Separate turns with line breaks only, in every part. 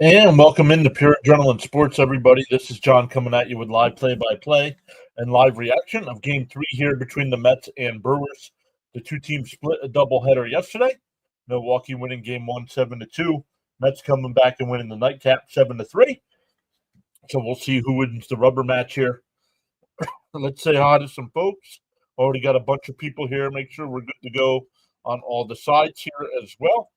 And welcome into Pure Adrenaline Sports, everybody. This is John coming at you with live play-by-play and live reaction of Game 3 here between the Mets and Brewers. The two teams split a doubleheader yesterday. Milwaukee winning Game 1 7-2. Mets coming back and winning the nightcap 7-3. So we'll see who wins the rubber match here. Let's say hi to some folks. Already got a bunch of people here. Make sure we're good to go on all the sides here as well.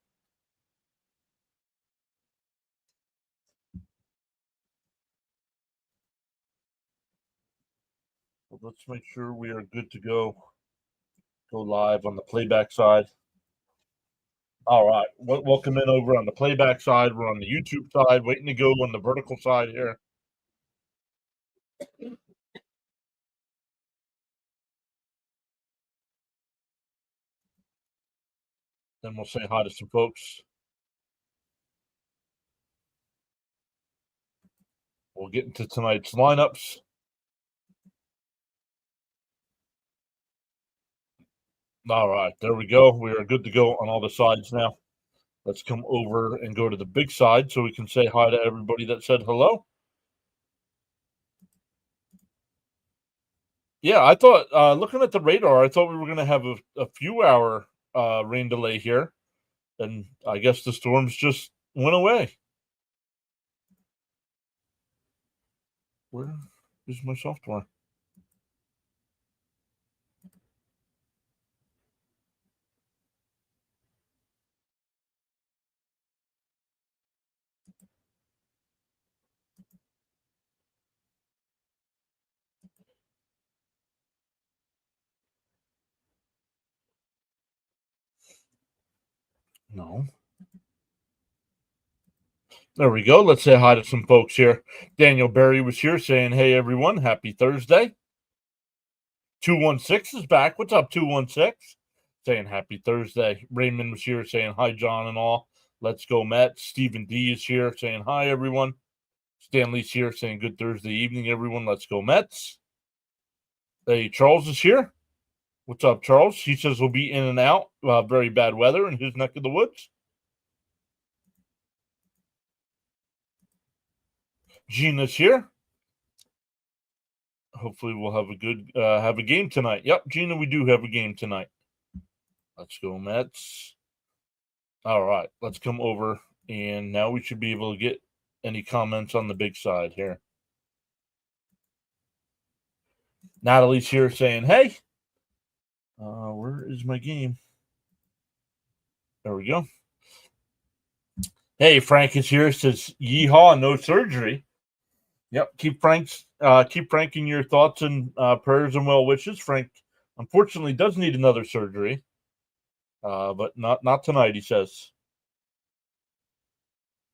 Let's make sure we are good to go live on the playback side. All right. Welcome in over on the playback side. We're on the YouTube side, waiting to go on the vertical side here. Then we'll say hi to some folks. We'll get into tonight's lineups. All right. There we go. We are good to go on all the sides now. Let's come over and go to the big side so we can say hi to everybody that said hello. Yeah, I thought, looking at the radar, I thought we were going to have a few hour rain delay here. And I guess the storms just went away. Where is my software? No. There we go. Let's say hi to some folks here. Daniel Berry was here saying, hey, everyone, happy Thursday. 216 is back. What's up, 216? Saying happy Thursday. Raymond was here saying hi, John, and all. Let's go, Mets. Stephen D is here saying hi, everyone. Stanley's here saying good Thursday evening, everyone. Let's go, Mets. Hey, Charles is here. What's up, Charles? He says we'll be in and out. Very bad weather in his neck of the woods. Gina's here. Hopefully we'll have a good have a game tonight. Yep, Gina, we do have a game tonight. Let's go, Mets. All right, let's come over, and now we should be able to get any comments on the big side here. Natalie's here saying, hey, where is my game? There we go. Hey, Frank is here, says, yeehaw, no surgery. Yep, keep Frank in your thoughts and prayers and well wishes. Frank, unfortunately, does need another surgery, but not tonight, he says.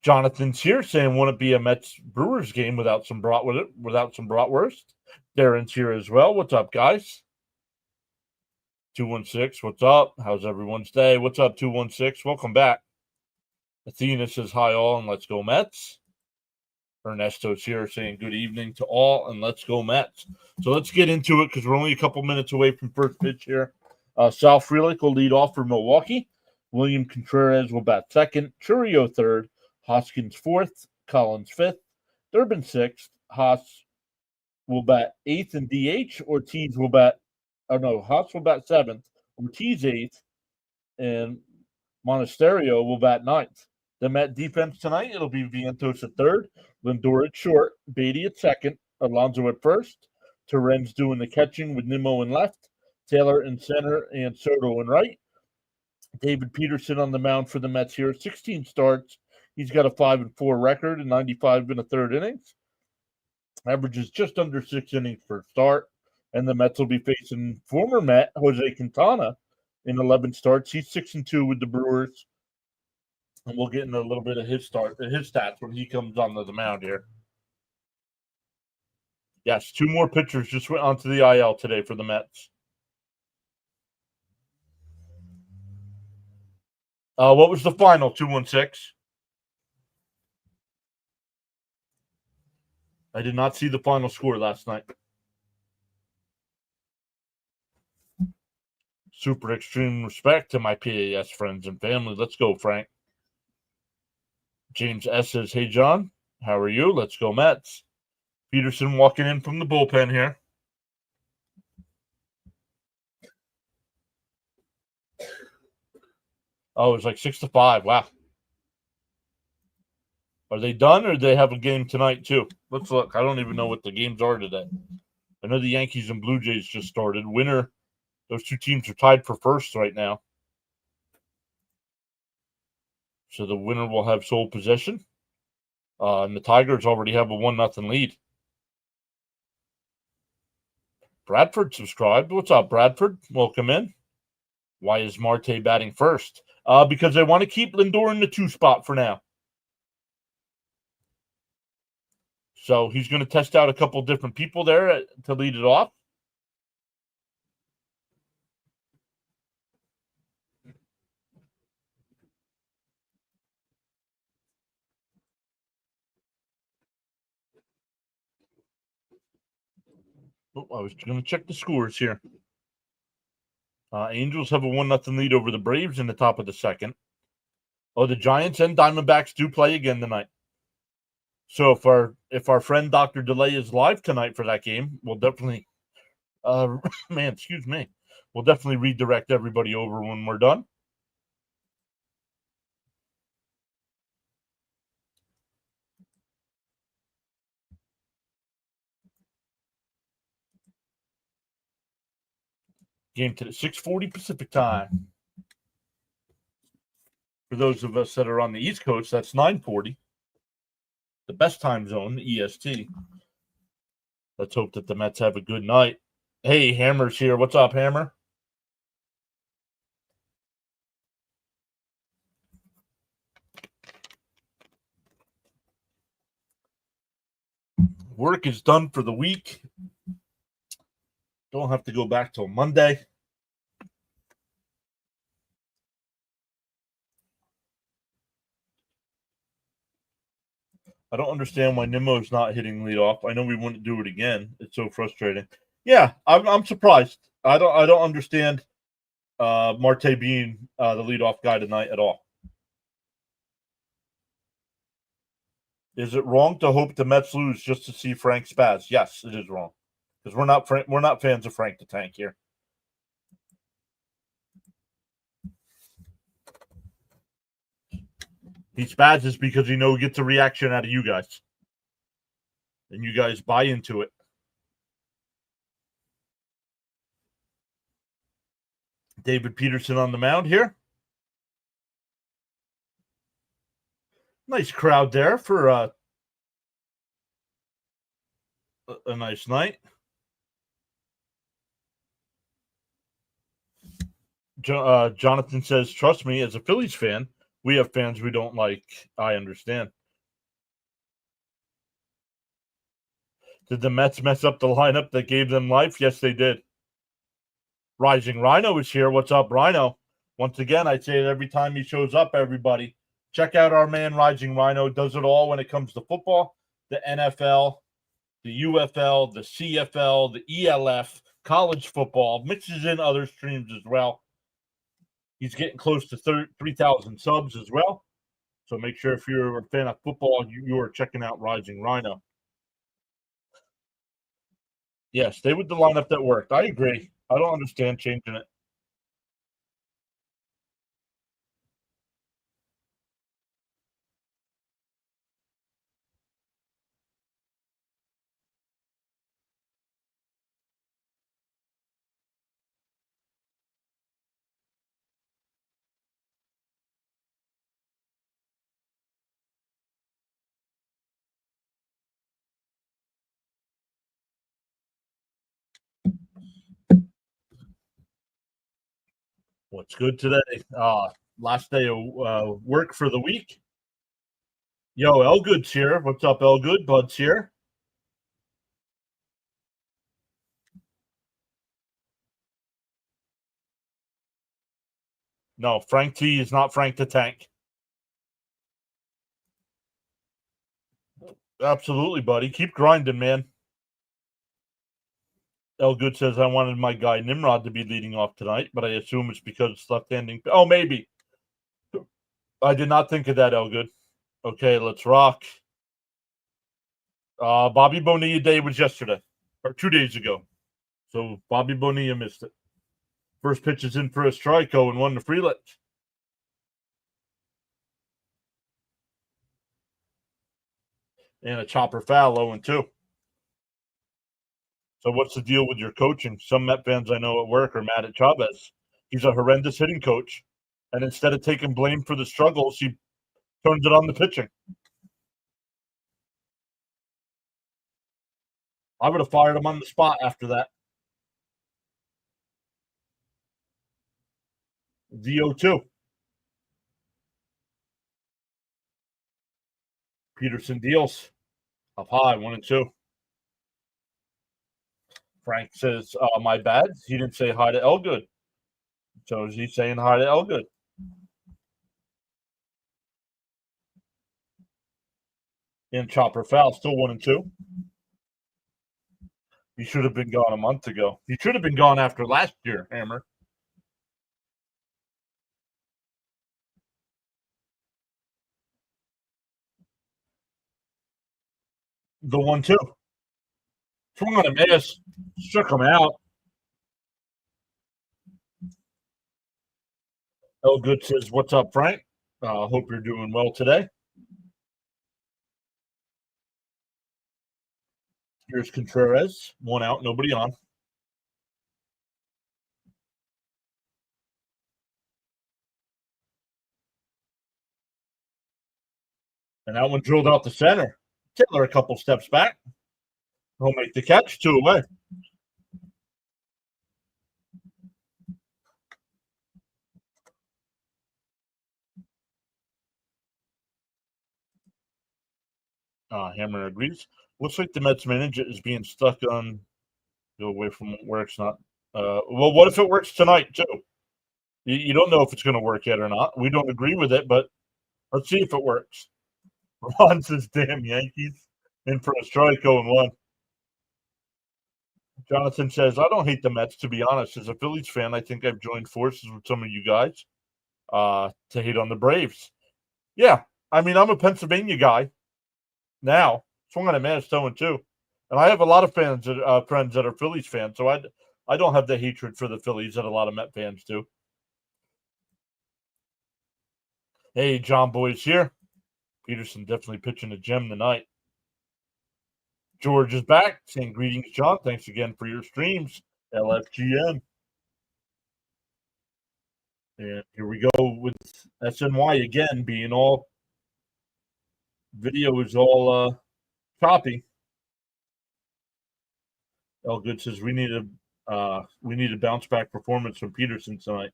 Jonathan's here saying, "Want to be a Mets Brewers game without some bratwurst?" Darren's here as well. What's up, guys? 216, what's up? How's everyone's day? What's up, 216? Welcome back. Athena says hi all and let's go Mets. Ernesto's here saying good evening to all and let's go Mets. So let's get into it because we're only a couple minutes away from first pitch here. Sal Frelick will lead off for Milwaukee. William Contreras will bat second. Churio third. Hoskins fourth. Collins fifth. Durbin sixth. Haas will bat eighth and DH. Ortiz will bat. Oh no, Haas will bat seventh. Ortiz eighth. And Monasterio will bat ninth. The Met defense tonight, it'll be Vientos at third, Lindor at short, Beatty at second, Alonso at first, Terrenz doing the catching with Nimmo in left, Taylor in center, and Soto in right. David Peterson on the mound for the Mets here, 16 starts. He's got a 5-4 record and 95 in a third innings. Averages just under 6 innings per start. And the Mets will be facing former Met, Jose Quintana, in 11 starts. He's 6-2 with the Brewers. And we'll get into a little bit of his stats when he comes onto the mound here. Yes, 2 more pitchers just went onto the IL today for the Mets. What was the final, 216? I did not see the final score last night. Super extreme respect to my PAS friends and family. Let's go, Frank. James S. says, hey, John, how are you? Let's go Mets. Peterson walking in from the bullpen here. Oh, it's like 6-5. Wow. Are they done or do they have a game tonight too? Let's look. I don't even know what the games are today. I know the Yankees and Blue Jays just started. Winner, those two teams are tied for first right now. So the winner will have sole possession. And the Tigers already have a 1-0 lead. Bradford subscribed. What's up, Bradford? Welcome in. Why is Marte batting first? Because they want to keep Lindor in the 2 spot for now. So he's going to test out a couple different people there to lead it off. Oh, I was going to check the scores here. Angels have a 1-0 lead over the Braves in the top of the second. Oh, the Giants and Diamondbacks do play again tonight. So if our friend Dr. Delay is live tonight for that game, we'll definitely, excuse me, we'll definitely redirect everybody over when we're done. Game today, 6:40 Pacific time. For those of us that are on the East Coast, that's 9:40. The best time zone, the EST. Let's hope that the Mets have a good night. Hey, Hammer's here. What's up, Hammer? Work is done for the week. Don't have to go back till Monday. I don't understand why Nimmo's not hitting leadoff. I know we wouldn't do it again. It's so frustrating. Yeah, I'm surprised. I don't understand Marte being the leadoff guy tonight at all. Is it wrong to hope the Mets lose just to see Frank spaz? Yes, it is wrong because we're not fans of Frank the Tank here. He spazzes because he knows he gets a reaction out of you guys, and you guys buy into it. David Peterson on the mound here. Nice crowd there for a nice night. Jonathan says, trust me, as a Phillies fan, we have fans we don't like. I understand. Did the Mets mess up the lineup that gave them life? Yes, they did. Rising Rhino is here. What's up, Rhino? Once again, I say it every time he shows up, everybody. Check out our man, Rising Rhino. Does it all when it comes to football, the NFL, the UFL, the CFL, the ELF, college football, mixes in other streams as well. He's getting close to 3,000 subs as well. So make sure if you're a fan of football, you are checking out Rising Rhino. Yeah, stay with the lineup that worked. I agree. I don't understand changing it. What's good today? Last day of work for the week. Yo, Elgood's here. What's up, Elgood? Bud's here. No, Frank T is not Frank the Tank. Absolutely, buddy. Keep grinding, man. Elgood says, I wanted my guy Nimrod to be leading off tonight, but I assume it's because it's left-handing. Oh, maybe. I did not think of that, Elgood. Okay, let's rock. Bobby Bonilla Day was yesterday, or 2 days ago. So Bobby Bonilla missed it. First pitch is in for a strike, 0-1 to Frelick. And a chopper foul, 0-2. So what's the deal with your coaching? Some Met fans I know at work are mad at Chavez. He's a horrendous hitting coach. And instead of taking blame for the struggles, he turns it on the pitching. I would have fired him on the spot after that. ZO2. Peterson deals. Up high, 1-2. Frank says, my bad. He didn't say hi to Elgood. So is he saying hi to Elgood? And chopper foul, still 1-2. He should have been gone a month ago. He should have been gone after last year, Hammer. The 1-2. Swung on a miss. Struck him out. Elgood says, what's up, Frank? Hope you're doing well today. Here's Contreras. 1 out, nobody on. And that one drilled out the center. Taylor a couple steps back. He'll make the catch, 2 away. Hammer agrees. Looks like the Mets manager is being stuck on. Go away from where it's not. Well, what if it works tonight too? You don't know if it's going to work yet or not. We don't agree with it, but let's see if it works. Ron says, "Damn Yankees in for a strike, 0-1." Jonathan says, "I don't hate the Mets, to be honest. As a Phillies fan, I think I've joined forces with some of you guys to hate on the Braves." Yeah, I mean, I'm a Pennsylvania guy now. Swung on a man, 0-2. And I have a lot of friends that are Phillies fans, so I don't have the hatred for the Phillies that a lot of Met fans do. Hey, John Boy's here. Peterson definitely pitching a gem tonight. George is back, saying greetings, John. Thanks again for your streams, LFGM. And here we go with SNY again, being all video is all choppy. Elgood says we need a bounce back performance from Peterson tonight.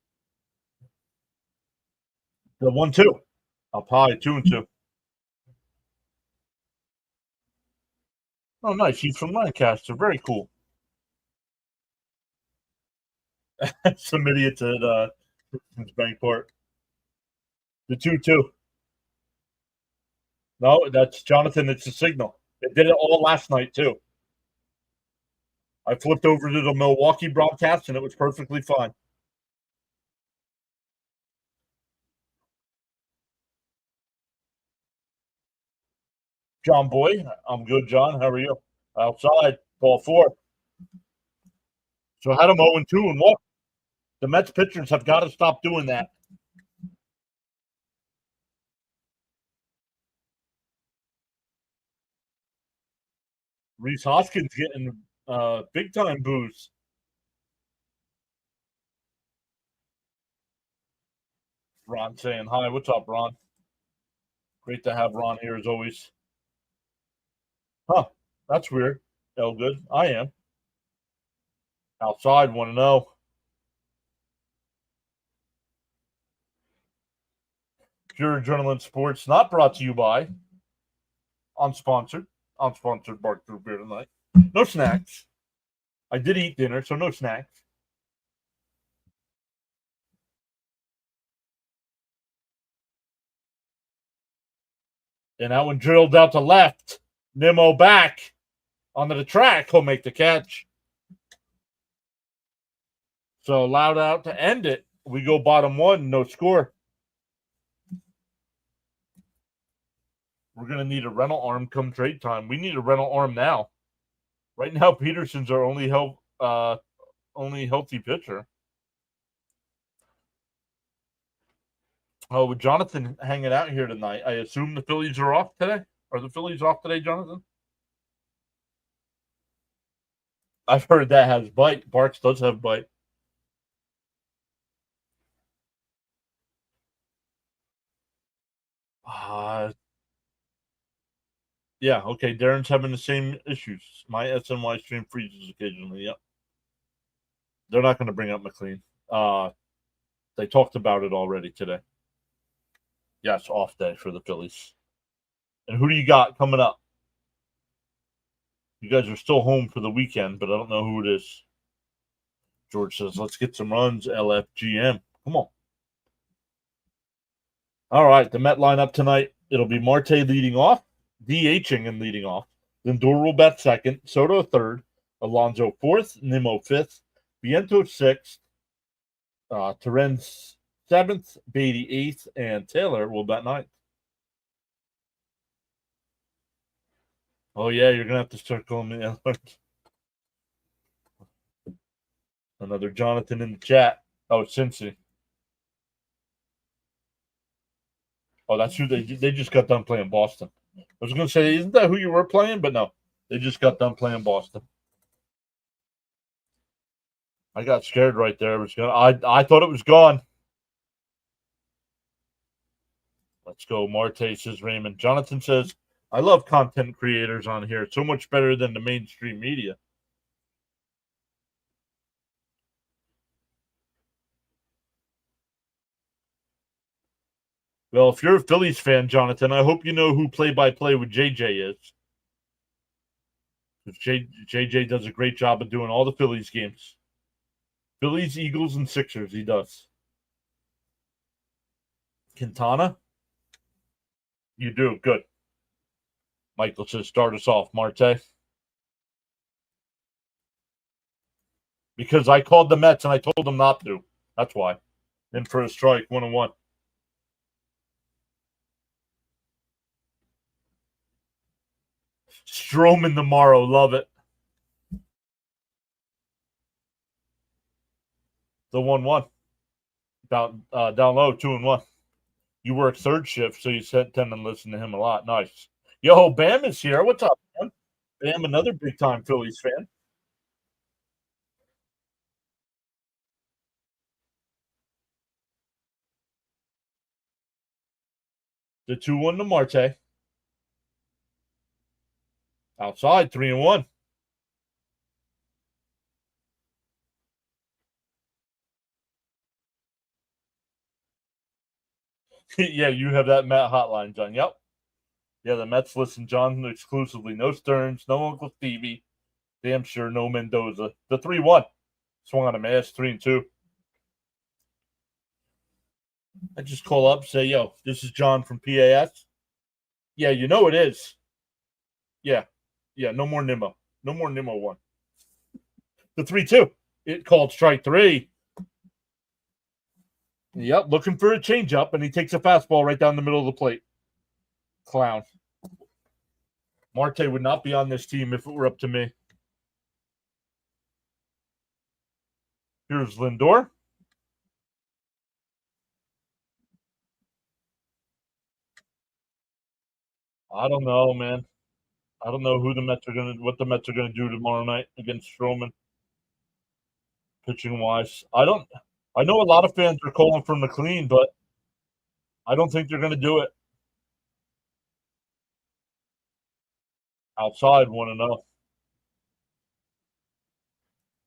The 1-2. Up high, 2-2. Oh, nice. He's from Lancaster. Very cool. Some idiots at Bankport. The 2-2. No, that's Jonathan. It's a signal. It did it all last night, too. I flipped over to the Milwaukee broadcast, and it was perfectly fine. John Boy, I'm good, John. How are you? Outside, ball 4. So I had him 0-2, and look, the Mets pitchers have got to stop doing that. Rhys Hoskins getting big time boos. Ron saying hi. What's up, Ron? Great to have Ron here as always. Huh, that's weird. Elgood, I am. Outside, 1-0. PureAdrenaline Sports, not brought to you by unsponsored Bark Through Beer tonight. No snacks. I did eat dinner, so no snacks. And that one drilled out to left. Nimmo back onto the track. He'll make the catch. So loud out to end it. We go bottom 1, no score. We're going to need a rental arm come trade time. We need a rental arm now. Right now, Peterson's our only healthy pitcher. Oh, with Jonathan hanging out here tonight, I assume the Phillies are off today? Are the Phillies off today, Jonathan? I've heard that has bite. Barks does have bite. Yeah, okay. Darren's having the same issues. My SNY stream freezes occasionally. Yep. They're not going to bring up McLean. They talked about it already today. Yes, off day for the Phillies. And who do you got coming up? You guys are still home for the weekend, but I don't know who it is. George says, let's get some runs, LFGM. Come on. All right, the Met lineup tonight. It'll be Marte leading off, DHing and leading off. Lindor will bat second, Soto third, Alonso fourth, Nimmo fifth, Viento sixth, Terens seventh, Beatty eighth, and Taylor will bat ninth. Oh yeah, you're gonna have to start calling me Ellert. Another Jonathan in the chat. Oh, Cincy. Oh, that's who they just got done playing Boston. I was gonna say, isn't that who you were playing? But no, they just got done playing Boston. I got scared right there. I thought it was gone. Let's go. Marte says Raymond. Jonathan says, I love content creators on here. It's so much better than the mainstream media. Well, if you're a Phillies fan, Jonathan, I hope you know who play-by-play with JJ is. JJ does a great job of doing all the Phillies games. Phillies, Eagles, and Sixers, he does. Quintana? You do. Good. Michael says, start us off, Marte. Because I called the Mets and I told them not to. That's why. In for a strike, 1-1. Stroman tomorrow, love it. The 1-1. Down low, 2-1. You work third shift, so you tend to listen to him a lot. Nice. Yo, Bam is here. What's up, man? Bam, another big time Phillies fan. The 2-1 to Marte. Outside, 3-1. Yeah, you have that Matt hotline, John. Yep. Yeah, the Mets listen, John, exclusively. No Stearns, no Uncle Stevie. Damn sure no Mendoza. The 3-1. Swung on a mass, 3-2. I just call up, say, yo, this is John from PAS. Yeah, you know it is. Yeah. Yeah, no more Nimmo. No more Nimmo 1. The 3-2. It called strike 3. Yep, looking for a changeup, and he takes a fastball right down the middle of the plate. Clown. Marte would not be on this team if it were up to me. Here's Lindor. I don't know, man. I don't know what the Mets are gonna do tomorrow night against Stroman, pitching wise. I know a lot of fans are calling for McLean, but I don't think they're gonna do it. Outside 1-0.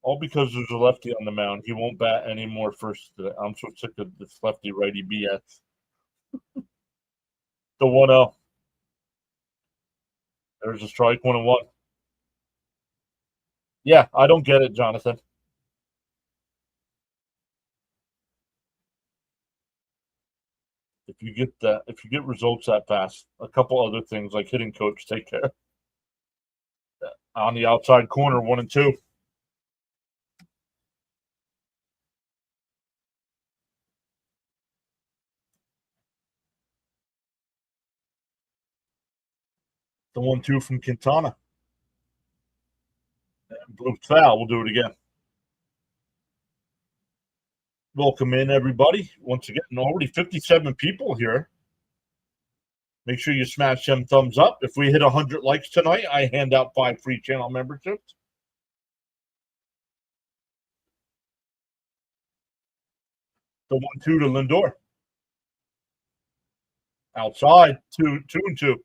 All because there's a lefty on the mound. He won't bat anymore first. I'm so sick of this lefty righty BS. The 1-0. There's a strike, 1-1. Yeah, I don't get it, Jonathan. If you get results that fast, a couple other things like hitting coach take care. On the outside corner, 1-2. The 1-2 from Quintana. Blue foul. We'll do it again. Welcome in, everybody. Once again, already 57 people here. Make sure you smash them thumbs up. If we hit 100 likes tonight, I hand out 5 free channel memberships. The 1-2 to Lindor. Outside, 2-2.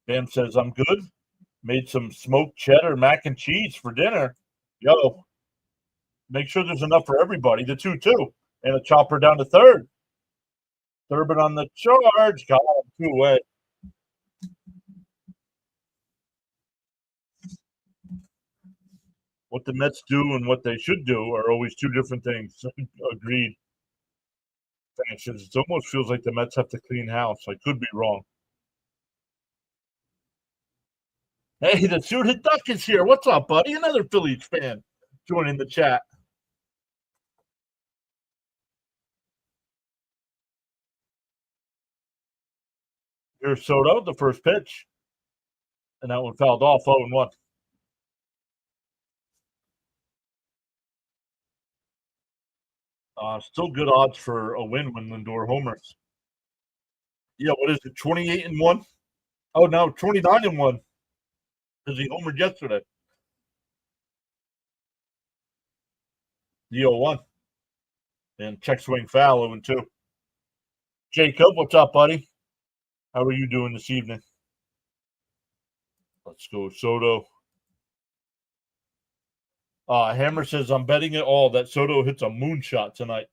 Dan says, I'm good. Made some smoked cheddar mac and cheese for dinner. Yo, make sure there's enough for everybody. The 2-2. And a chopper down to third. Durbin on the charge. Got 2 away. What the Mets do and what they should do are always 2 different things. Agreed. Thanks. It almost feels like the Mets have to clean house. I could be wrong. Hey, the Suited Duck is here. What's up, buddy? Another Phillies fan joining the chat. Here's Soto, the first pitch. And that one fouled off 0-1. Still good odds for a win when Lindor homers. Yeah, what is it? 28-1? Oh no, 29-1. Because he homered yesterday. The 0-1. And check swing foul 0-2. Jacob, what's up, buddy? How are you doing this evening? Let's go, Soto. Hammer says, I'm betting it all that Soto hits a moonshot tonight.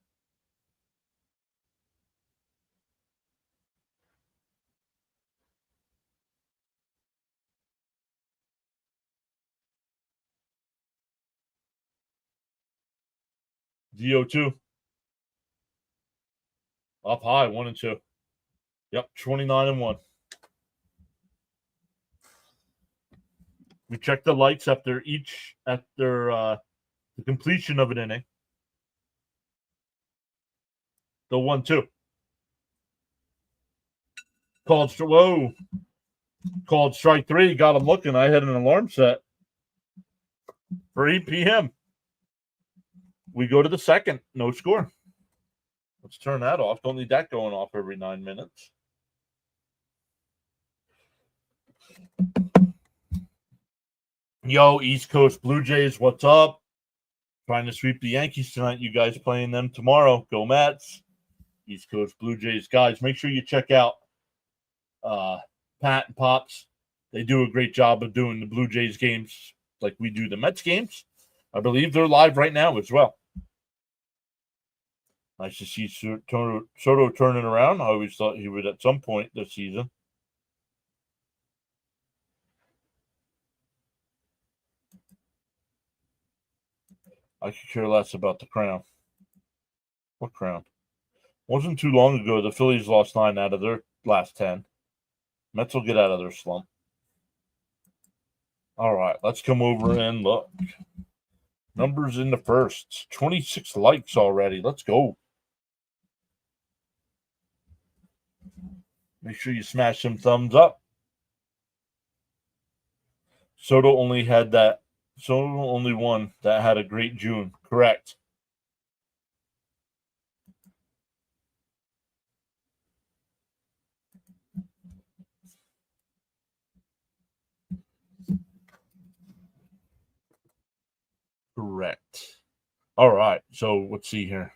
DO2. Up high, 1-2. Yep, 29-1. We check the lights after the completion of an inning. The 1-2. Called strike 3. Got him looking. I had an alarm set for 8 p.m. We go to the second. No score. Let's turn that off. Don't need that going off every 9 minutes. Yo, East Coast Blue Jays, what's up? Trying to sweep the Yankees tonight. You guys playing them tomorrow. Go Mets. East Coast Blue Jays. Guys, make sure you check out Pat and Pops. They do a great job of doing the Blue Jays games like we do the Mets games. I believe they're live right now as well. Nice to see Soto turning around. I always thought he would at some point this season. I could care less about the crown. What crown? Wasn't too long ago the Phillies lost 9 out of their last 10. Mets will get out of their slump. All right, let's come over and look. Numbers in the first. 26 likes already. Let's go. Make sure you smash some thumbs up. Soto only one that had a great June. Correct. Correct. All right. So let's see here.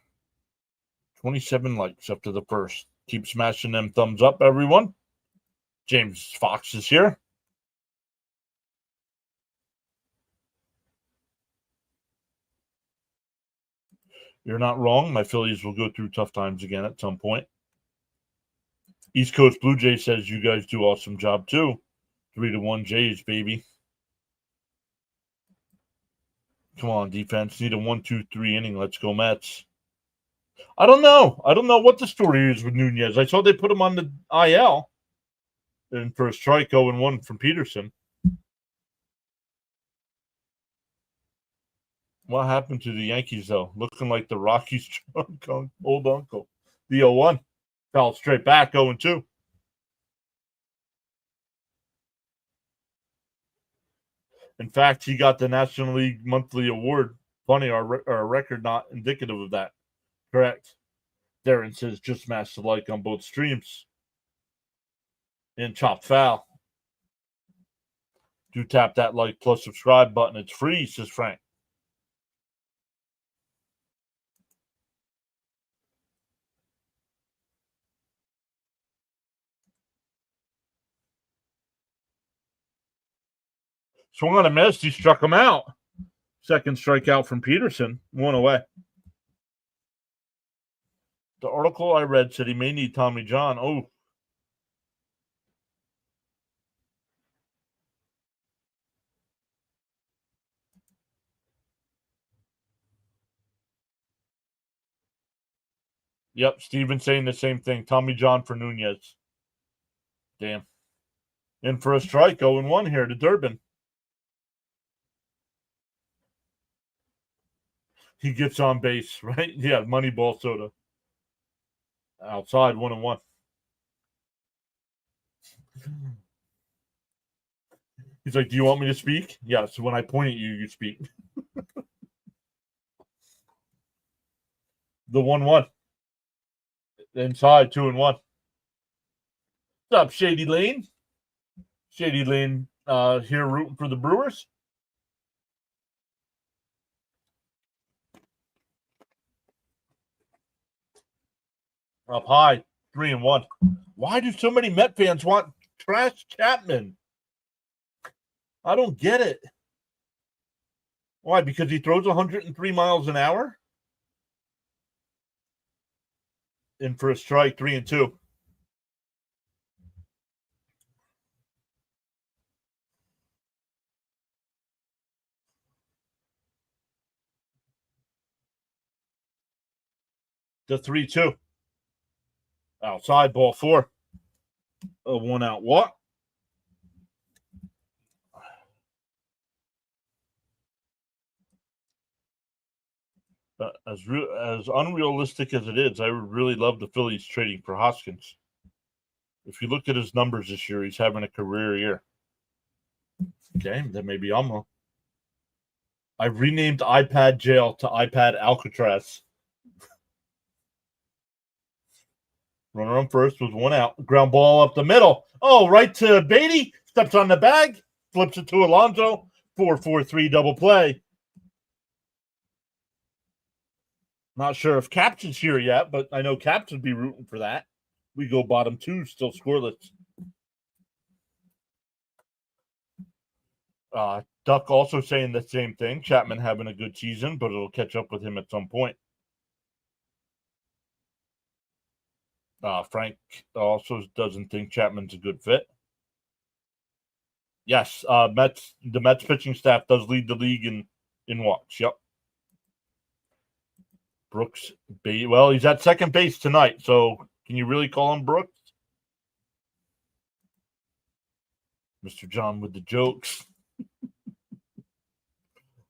27 likes after the first. Keep smashing them thumbs up, everyone. James Fox is here. You're not wrong. My Phillies will go through tough times again at some point. East Coast Blue Jays says you guys do awesome job too. 3-1 Jays, baby. Come on, defense. Need a 1-2-3 inning. Let's go, Mets. I don't know. I don't know what the story is with Nunez. I saw they put him on the IL. And for a strike, 0-1 from Peterson. What happened to the Yankees, though? Looking like the Rockies' old uncle. The 0-1. Fell straight back, 0-2. In fact, he got the National League Monthly Award. Funny, our record not indicative of that. Correct. Darren says just smash the like on both streams. And chop foul. Do tap that like plus subscribe button. It's free, says Frank. Swung on a miss. He struck him out. Second strikeout from Peterson. 1 away. The article I read said he may need Tommy John. Oh. Yep, Steven saying the same thing. Tommy John for Nunez. Damn. In for a strike, 0-1 here to Durbin. He gets on base, right? Yeah, Moneyball soda. Outside, 1-1. He's like, do you want me to speak? Yeah, so when I point at you, you speak. The 1-1. Inside, 2-1. What's up, Shady Lane? Shady Lane here rooting for the Brewers. Up high, 3-1. Why do so many Met fans want trash Chapman? I don't get it. Why? Because he throws 103 miles an hour? In for a strike, 3-2. The 3-2. Outside, ball 4. A 1 out walk. As unrealistic as it is, I would really love the Phillies trading for Hoskins. If you look at his numbers this year, he's having a career year. Okay, then maybe I'm wrong. I renamed iPad Jail to iPad Alcatraz. Runner on first was 1 out. Ground ball up the middle. Oh, right to Beatty. Steps on the bag. Flips it to Alonso. 4-4-3 double play. Not sure if Captain's here yet, but I know Caps would be rooting for that. We go bottom 2, still scoreless. Duck also saying the same thing. Chapman having a good season, but it'll catch up with him at some point. Frank also doesn't think Chapman's a good fit. Yes, the Mets pitching staff does lead the league in walks. Yep. Brooks, well, he's at second base tonight, so can you really call him Brooks? Mr. John with the jokes.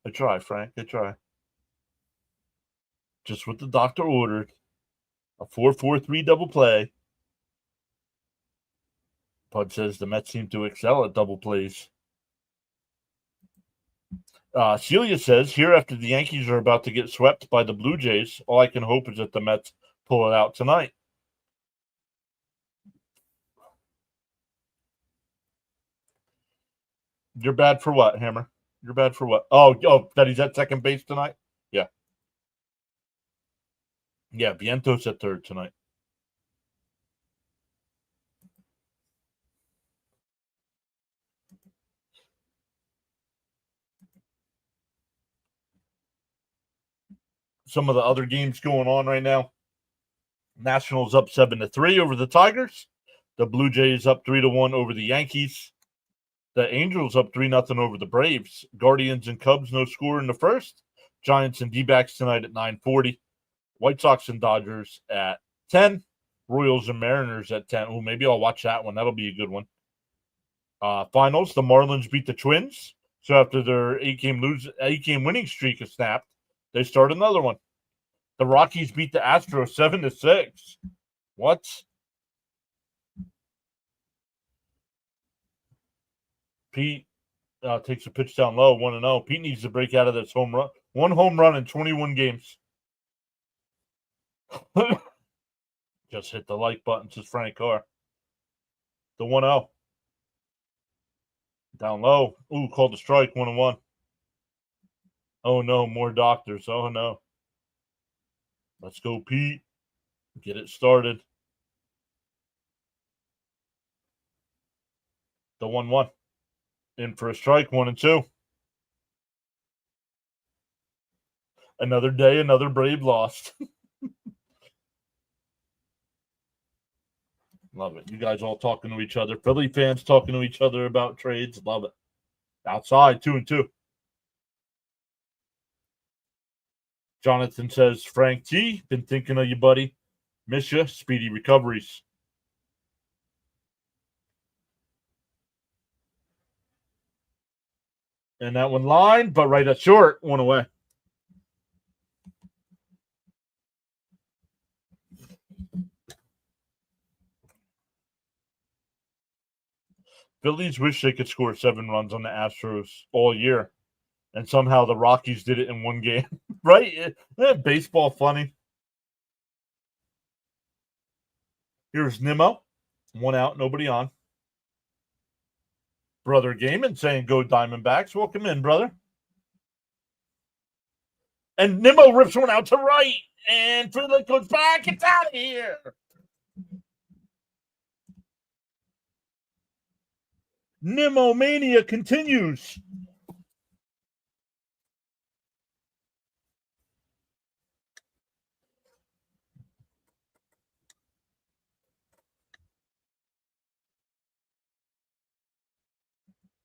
I try, Frank. I try. Just what the doctor ordered. A 4-4-3 double play. Pud says the Mets seem to excel at double plays. Celia says, here after the Yankees are about to get swept by the Blue Jays, all I can hope is that the Mets pull it out tonight. You're bad for what, Hammer? You're bad for what? Oh, that he's at second base tonight? Yeah. Yeah, Vientos at third tonight. Some of the other games going on right now. Nationals up 7-3 over the Tigers. The Blue Jays up 3-1 over the Yankees. The Angels up 3-0 over the Braves. Guardians and Cubs no score in the first. Giants and D-backs tonight at 9:40. White Sox and Dodgers at 10. Royals and Mariners at 10. Oh, maybe I'll watch that one. That'll be a good one. Finals, the Marlins beat the Twins. So after their 8-game winning streak is snapped, they start another one. The Rockies beat the Astros 7-6. What? Pete takes a pitch down low, 1-0. Pete needs to break out of this home run. One home run in 21 games. Just hit the like button, says Frank Carr. The 1-0. Down low. Ooh, called a strike, 1-1. Oh, no, more doctors. Oh, no. Let's go, Pete. Get it started. The 1-1. In for a strike, 1-2. Another day, another Brave lost. Love it. You guys all talking to each other. Philly fans talking to each other about trades. Love it. Outside, 2-2. Jonathan says, Frank T, been thinking of you, buddy. Miss you. Speedy recoveries. And that one line, but right at short, one away. Phillies wish they could score 7 runs on the Astros all year. And somehow the Rockies did it in one game. Right? Baseball funny. Here's Nimmo. 1 out, nobody on. Brother Gaiman saying, go Diamondbacks. Welcome in, brother. And Nimmo rips one out to right. And Philly goes back. It's out of here. Nimmo Mania continues.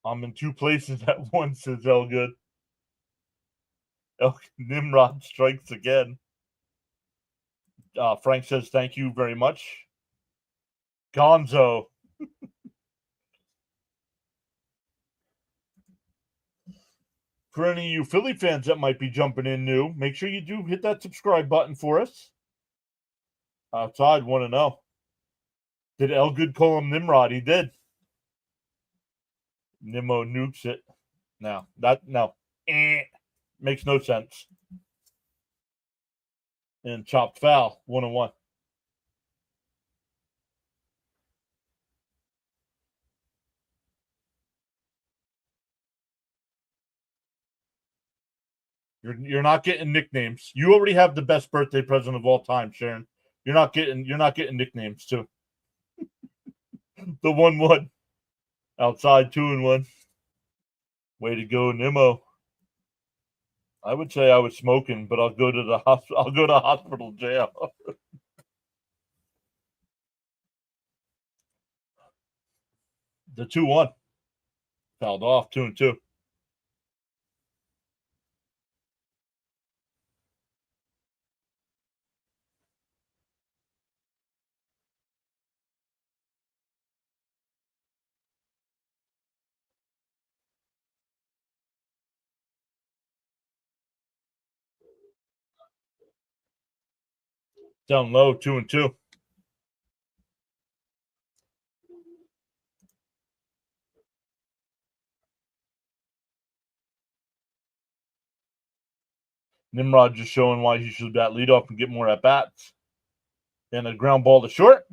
I'm in 2 places at once, says Elgood. Nimrod strikes again. Frank says, thank you very much. Gonzo. For any of you Philly fans that might be jumping in new, make sure you do hit that subscribe button for us. Outside, 1-0. Did Elgood call him Nimrod? He did. Nimmo nukes it. No. Makes no sense. And chopped foul, 1-1. You're not getting nicknames. You already have the best birthday present of all time, Sharon. You're not getting nicknames too. The 1-1. Outside, 2-1. Way to go, Nimmo. I would say I was smoking, but I'll go to hospital jail. The 2-1. Fouled off, 2-2. Down low, 2-2. Nimrod just showing why he should bat leadoff and get more at bats. And a ground ball to short.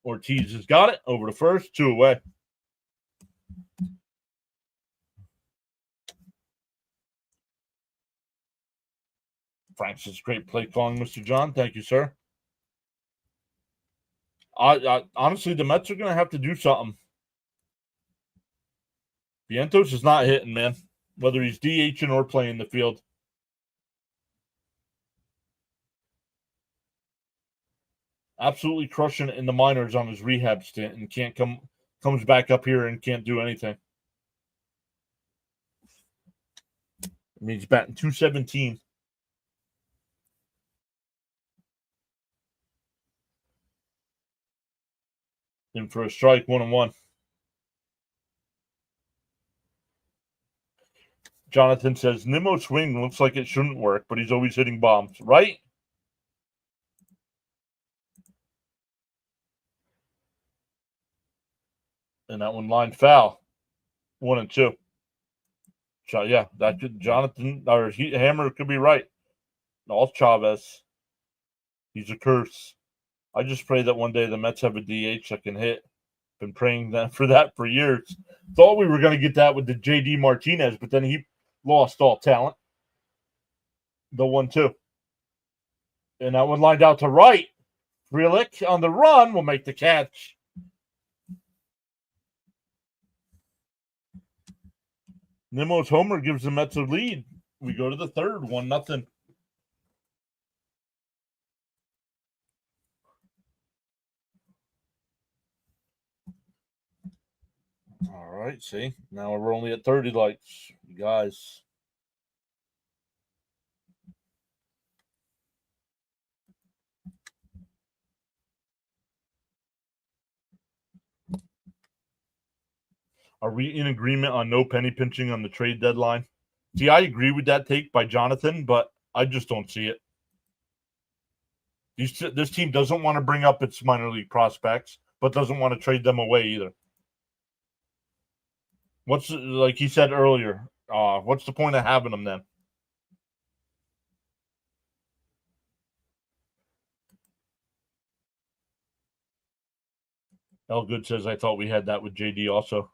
Ortiz has got it over to first, 2 away. Frank says, great play calling, Mr. John. Thank you, sir. Honestly, the Mets are going to have to do something. Vientos is not hitting, man. Whether he's DHing or playing the field. Absolutely crushing it in the minors on his rehab stint and comes back up here and can't do anything. I mean, he's batting .217. In for a strike, 1-1. Jonathan says, Nimmo's swing looks like it shouldn't work, but he's always hitting bombs, right? And that one line foul. 1-2. So, yeah, that could Jonathan or Hammer could be right. No, it's Chavez. He's a curse. I just pray that one day the Mets have a DH that can hit. Been praying for that for years. Thought we were going to get that with the JD Martinez, but then he lost all talent. The 1-2. And that one lined out to right. Frelick on the run will make the catch. Nimmo's homer gives the Mets a lead. We go to the third, 1-0. All right, see? Now we're only at 30 likes. You guys. Are we in agreement on no penny pinching on the trade deadline? See, I agree with that take by Jonathan, but I just don't see it. This team doesn't want to bring up its minor league prospects, but doesn't want to trade them away either. What's, like he said earlier, what's the point of having them then? Elgood says, I thought we had that with JD also.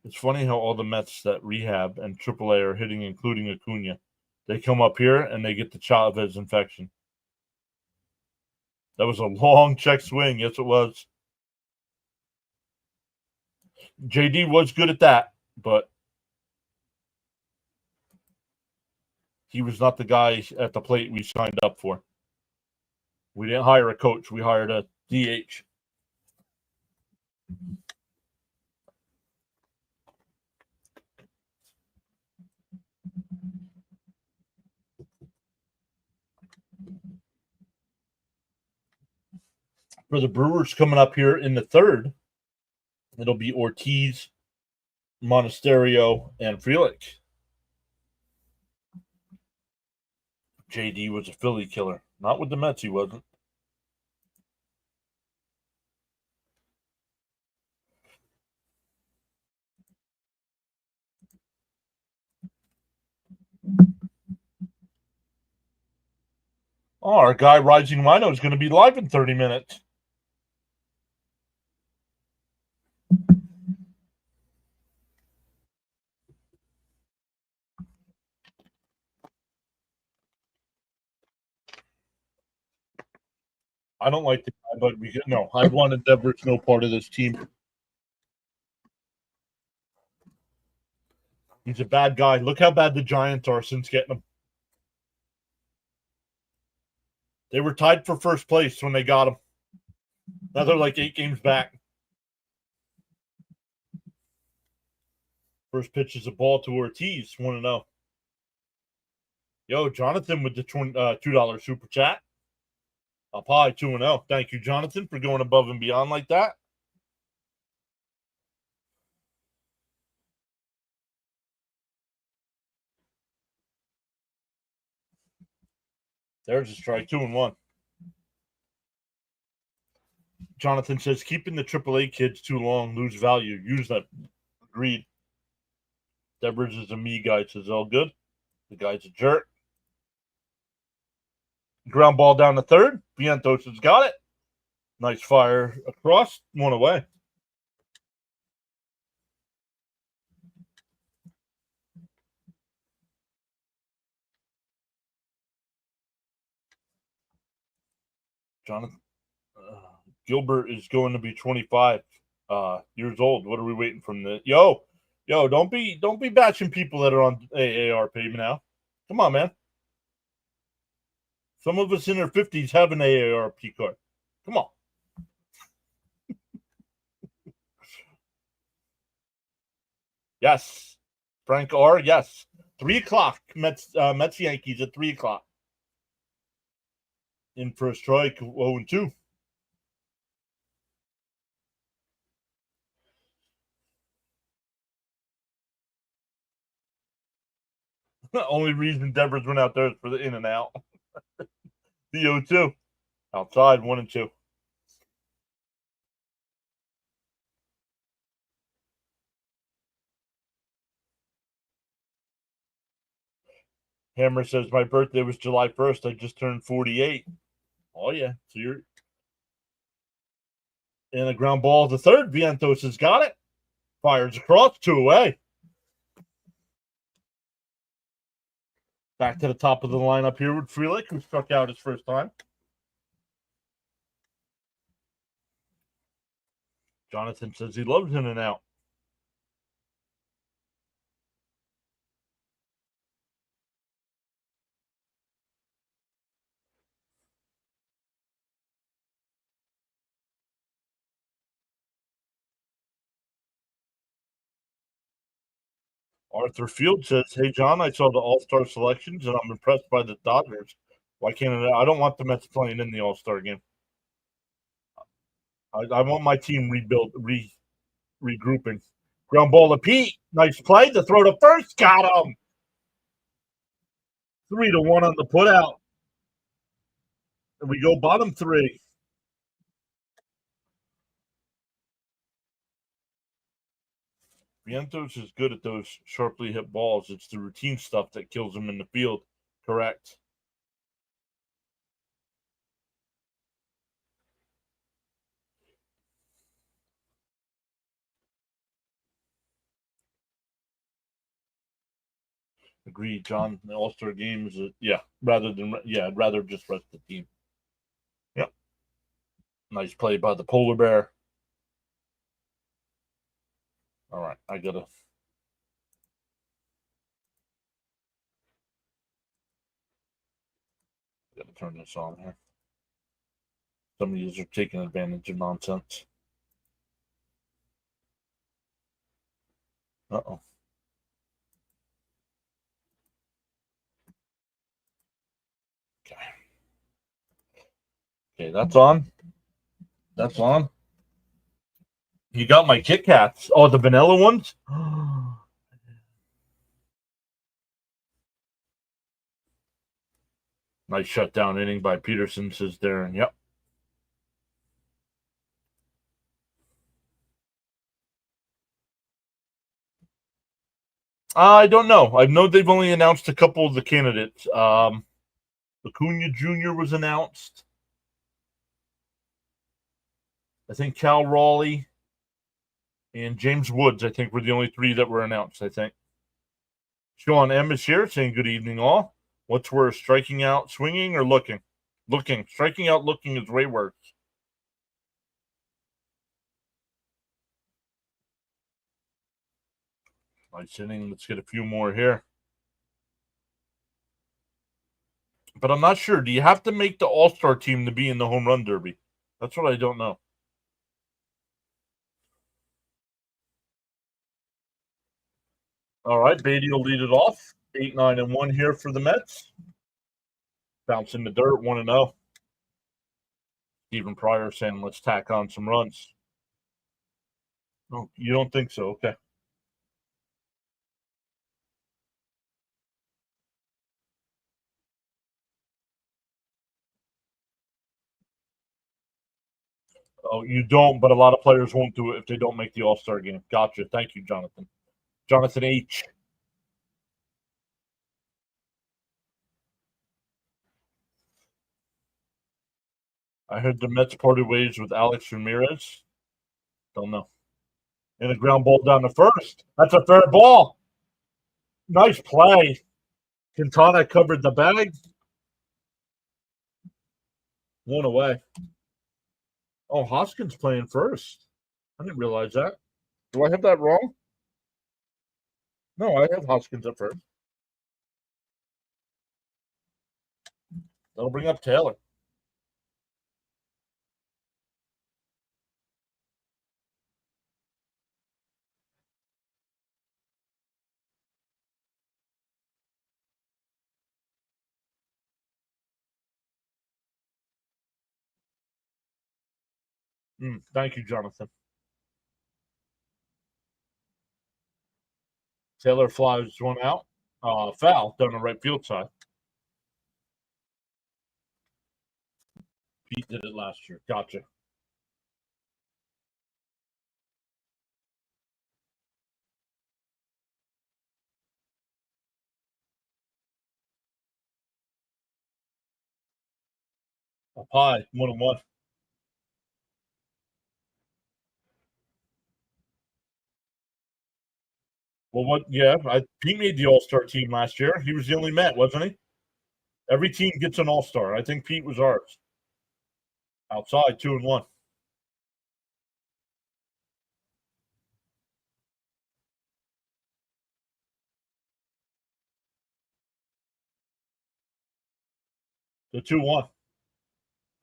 It's funny how all the Mets that rehab and AAA are hitting, including Acuna. They come up here and they get the Chavez infection. That was a long check swing. Yes, it was. JD was good at that, but he was not the guy at the plate we signed up for. We didn't hire a coach. We hired a DH. For the Brewers coming up here in the third, it'll be Ortiz, Monasterio, and Frelick. JD was a Philly killer. Not with the Mets, he wasn't. Oh, our guy Rising Rhino is going to be live in 30 minutes. I don't like the guy, but I wanted Devers no part of this team. He's a bad guy. Look how bad the Giants are since getting him. They were tied for first place when they got him. Now they're like 8 games back. First pitch is a ball to Ortiz. 1-0. Yo, Jonathan with the $2 super chat. Up high, 2-0. Thank you, Jonathan, for going above and beyond like that. There's a strike, 2-1. Jonathan says, keeping the AAA kids too long, lose value. Use that. Agreed. Devers is a me guy, says all good. The guy's a jerk. Ground ball down the third. Vientos has got it. Nice fire across. 1 away. Jonathan Gilbert is going to be 25 years old. What are we waiting from the yo? Don't be batching people that are on AARP now. Come on, man. Some of us in our 50s have an AARP card. Come on. Yes. Frank R. Yes. 3:00. Mets Yankees at 3:00. In for a strike, 0-2. The only reason Devers went out there is for the in and out. The 0-2. Outside, 1-2. Hammer says, my birthday was July 1st. I just turned 48. Oh, yeah. So you're in a ground ball. The third, Vientos has got it. Fires across, 2 away. Back to the top of the lineup here with Frelick, who struck out his first time. Jonathan says he loves in and out. Arthur Field says, hey, John, I saw the All-Star selections, and I'm impressed by the Dodgers. Why can't I don't want the Mets playing in the All-Star game. I want my team regrouping. Ground ball to Pete. Nice play. The throw to first. Got him. 3-1 on the putout. And we go bottom 3. Vientos is good at those sharply hit balls. It's the routine stuff that kills him in the field. Correct. Agreed, John. The All-Star game is I'd rather just rest the team. Yep. Nice play by the polar bear. All right, I gotta turn this on here. Some of you are taking advantage of nonsense. Uh-oh. Okay, that's on. That's on. You got my Kit Kats. Oh, the vanilla ones? Nice shutdown inning by Peterson, says Darren. Yep. I don't know. I know they've only announced a couple of the candidates. Acuna Jr. was announced. I think Cal Raleigh and James Woods, I think, were the only 3 that were announced, I think. Sean M. is here saying good evening, all. What's worse, striking out, swinging, or looking? Looking. Striking out, looking is way worse. Nice inning. Let's get a few more here. But I'm not sure. Do you have to make the All-Star team to be in the home run derby? That's what I don't know. All right, Beatty will lead it off. 8-9-1 here for the Mets. Bounce in the dirt, 1-0. Stephen Pryor saying, let's tack on some runs. Oh, you don't think so? Okay. Oh, you don't, but a lot of players won't do it if they don't make the All-Star game. Gotcha. Thank you, Jonathan. Jonathan H. I heard the Mets parted ways with Alex Ramirez. Don't know. And a ground ball down the first. That's a fair ball. Nice play. Quintana covered the bag. 1 away. Oh, Hoskins playing first. I didn't realize that. Do I have that wrong? No, I have Hoskins at first. That'll bring up Taylor. Thank you, Jonathan. Taylor flies 1 out. Foul down the right field side. Pete did it last year. Gotcha. Up high, 1-1. Well, what? Yeah, Pete made the All-Star team last year. He was the only Met, wasn't he? Every team gets an All-Star. I think Pete was ours. Outside, 2-1. The 2-1.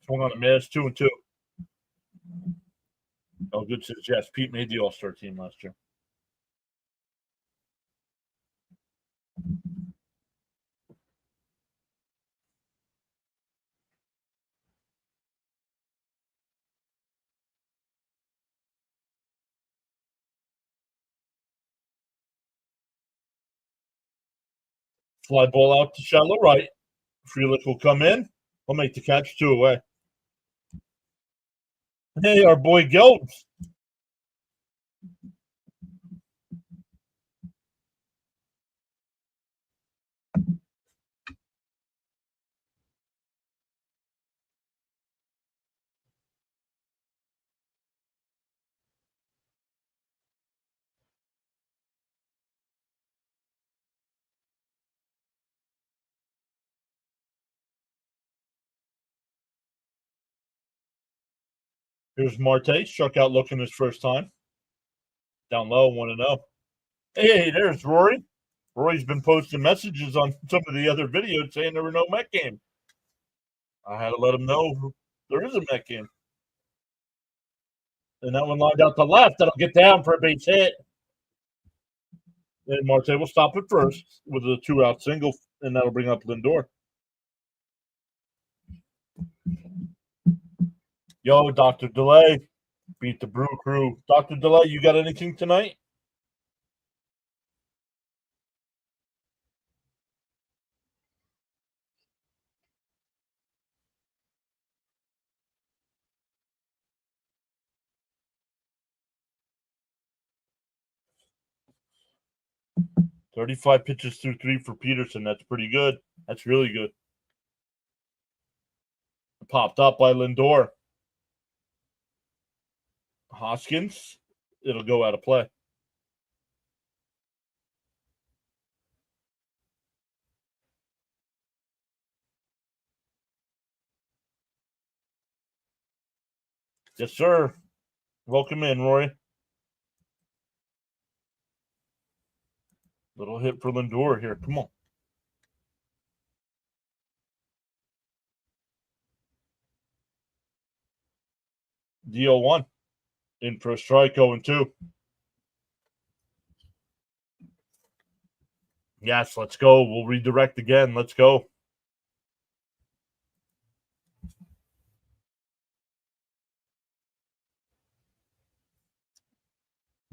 Swung on a miss, 2-2. Oh, good says yes. Pete made the All-Star team last year. Fly ball out to shallow right. Frelick will come in. He'll make the catch, 2 away. Hey, our boy Gelbs. Here's Marte. Struck out looking his first time. Down low, 1-0. Hey, there's Rory. Rory's been posting messages on some of the other videos saying there were no Met game. I had to let him know there is a Met game. And that one lined out to left. That'll get down for a base hit. And Marte will stop it first with a 2-out single, and that'll bring up Lindor. Yo, Dr. Delay. Beat the Brew Crew. Dr. Delay, you got anything tonight? "35 pitches through 3 for Peterson. That's pretty good. That's really good." Popped up by Lindor. Hoskins. It'll go out of play. Yes, sir. Welcome in, Roy. Little hit for Lindor here. Come on. Deal 1. In for a strike, 0-2. Yes, let's go. We'll redirect again. Let's go.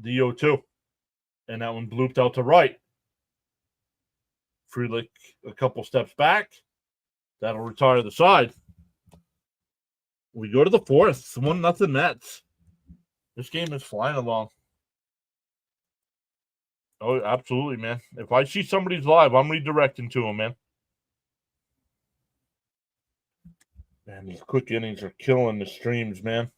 DO2. And that one blooped out to right. Frelick a couple steps back. That'll retire the side. We go to the 4th. 1-0 Mets. This game is flying along. Oh, absolutely, man. If I see somebody's live, I'm redirecting to them, man. Man, these quick innings are killing the streams, man.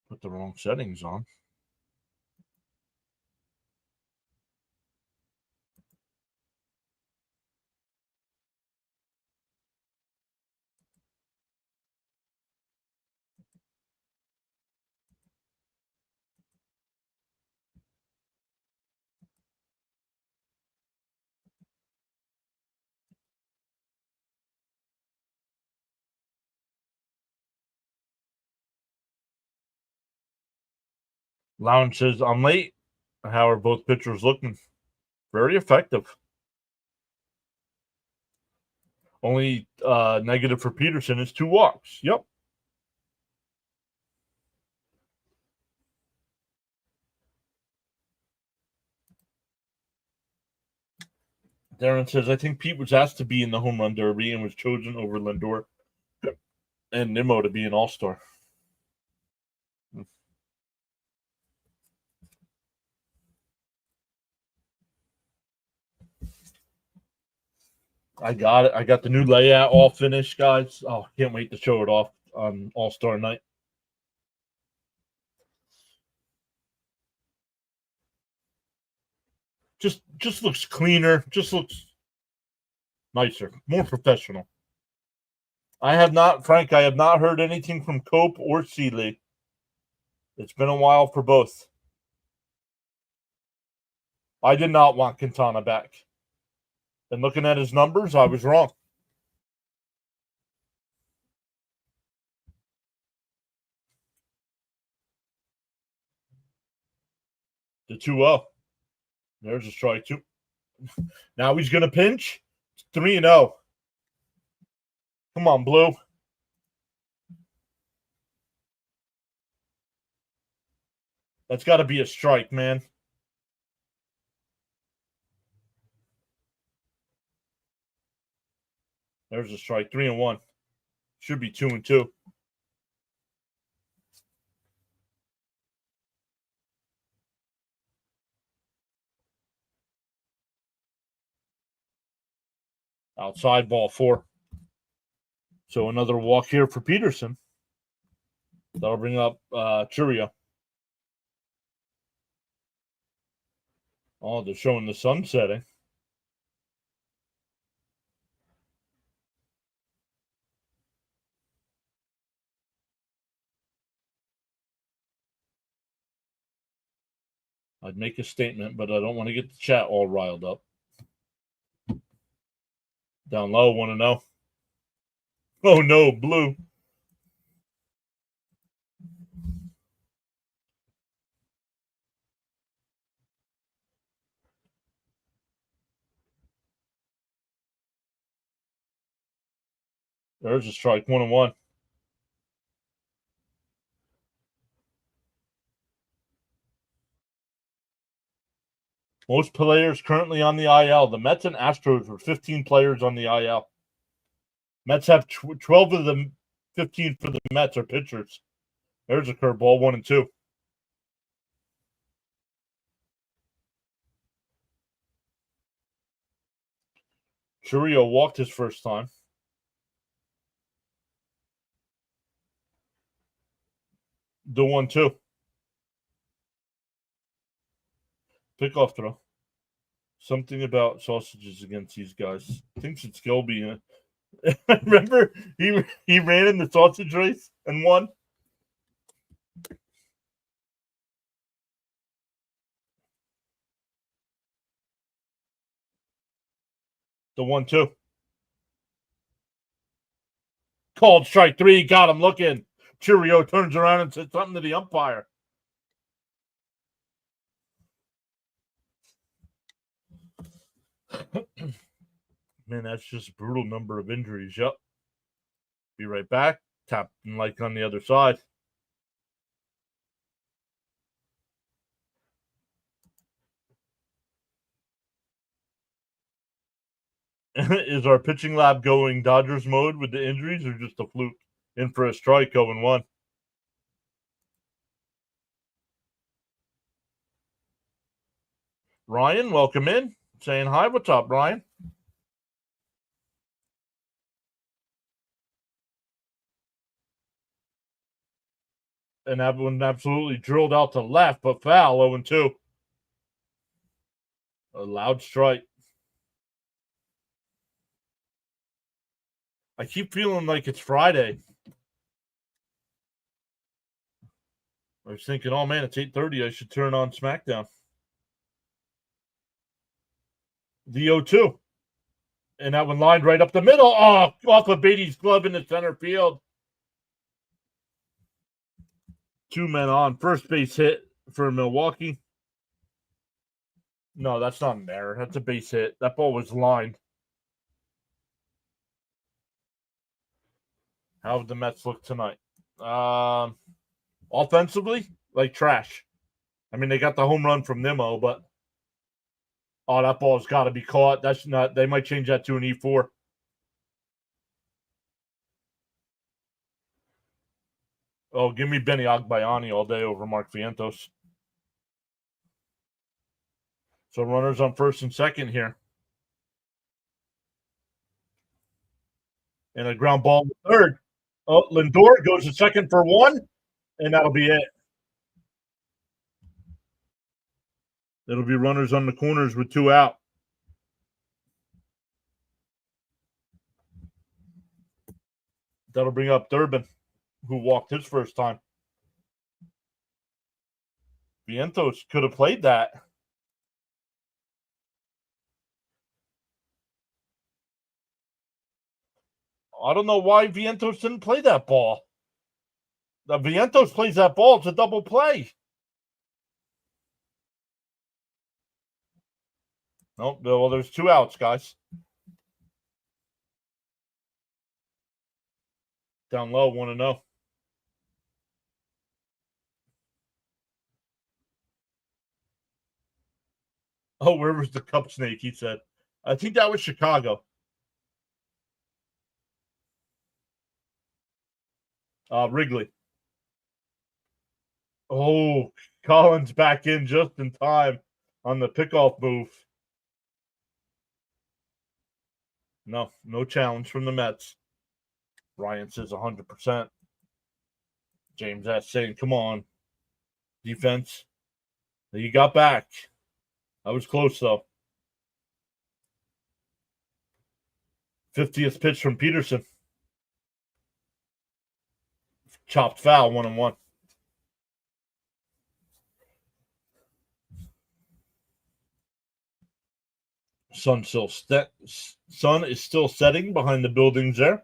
Put the wrong settings on. Lounge says, I'm late. How are both pitchers looking? Very effective. Only negative for Peterson is 2 walks. Yep. Darren says, I think Pete was asked to be in the home run derby and was chosen over Lindor and Nimmo to be an all-star. I got it. I got the new layout all finished, guys. Oh, can't wait to show it off on All-Star Night. Just looks cleaner. Just looks nicer, more professional. I have not heard anything from Cope or Seeley. It's been a while for both. I did not want Quintana back. And looking at his numbers, I was wrong. The 2-0. There's a strike, too. Now he's going to pinch. It's 3-0. Come on, Blue. That's got to be a strike, man. There's a strike. 3-1. Should be 2-2. Outside, ball 4. So another walk here for Peterson. That'll bring up Churio. Oh, they're showing the sun setting. I'd make a statement, but I don't want to get the chat all riled up. Down low, 1-0. Oh, no, Blue. There's a strike, 1-1. Most players currently on the IL. The Mets and Astros were 15 players on the IL. Mets have 12 of the 15 for the Mets are pitchers. There's a curveball, 1-2. Churio walked his first time. The 1-2. Pickoff throw. Something about sausages against these guys. Thinks it's Gilby. Remember, he ran in the sausage race and won. The 1-2. Called strike 3. Got him looking. Churio turns around and says something to the umpire. Man, that's just a brutal number of injuries. Yep. Be right back. Tapping like on the other side. Is our pitching lab going Dodgers mode with the injuries or just a fluke? In for a strike, 0-1. Ryan, welcome in. Saying hi. What's up, Ryan? And that one absolutely drilled out to left, but foul, 0-2. A loud strike. I keep feeling like it's Friday. I was thinking, oh man, it's 8:30. I should turn on SmackDown. The 0-2. And that one lined right up the middle. Oh, off of Beatty's glove in the center field. 2 men on. First base hit. for Milwaukee. No, that's not an error. That's a base hit. That ball was lined. How would the Mets look tonight? Offensively, like trash. I mean, they got the home run from Nimmo, but that ball's got to be caught. That's not. They might change that to an E4. Oh, give me Benny Agbayani all day over Mark Vientos. So runners on first and second here. And a ground ball to third. Oh, Lindor goes to second for one, and that'll be it. It'll be runners on the corners with 2 out. That'll bring up Durbin, who walked his first time. Vientos could have played that. I don't know why Vientos didn't play that ball. The Vientos plays that ball. It's a double play. No, well, there's 2 outs, guys. Down low, 1-0. Oh, where was the cup snake? He said. I think that was Chicago. Wrigley. Oh, Collins back in just in time on the pickoff move. No challenge from the Mets. Ryan says 100%. James S saying, come on. Defense. You got back. I was close, though. 50th pitch from Peterson. Chopped foul, 1-1. Sun is still setting behind the buildings there.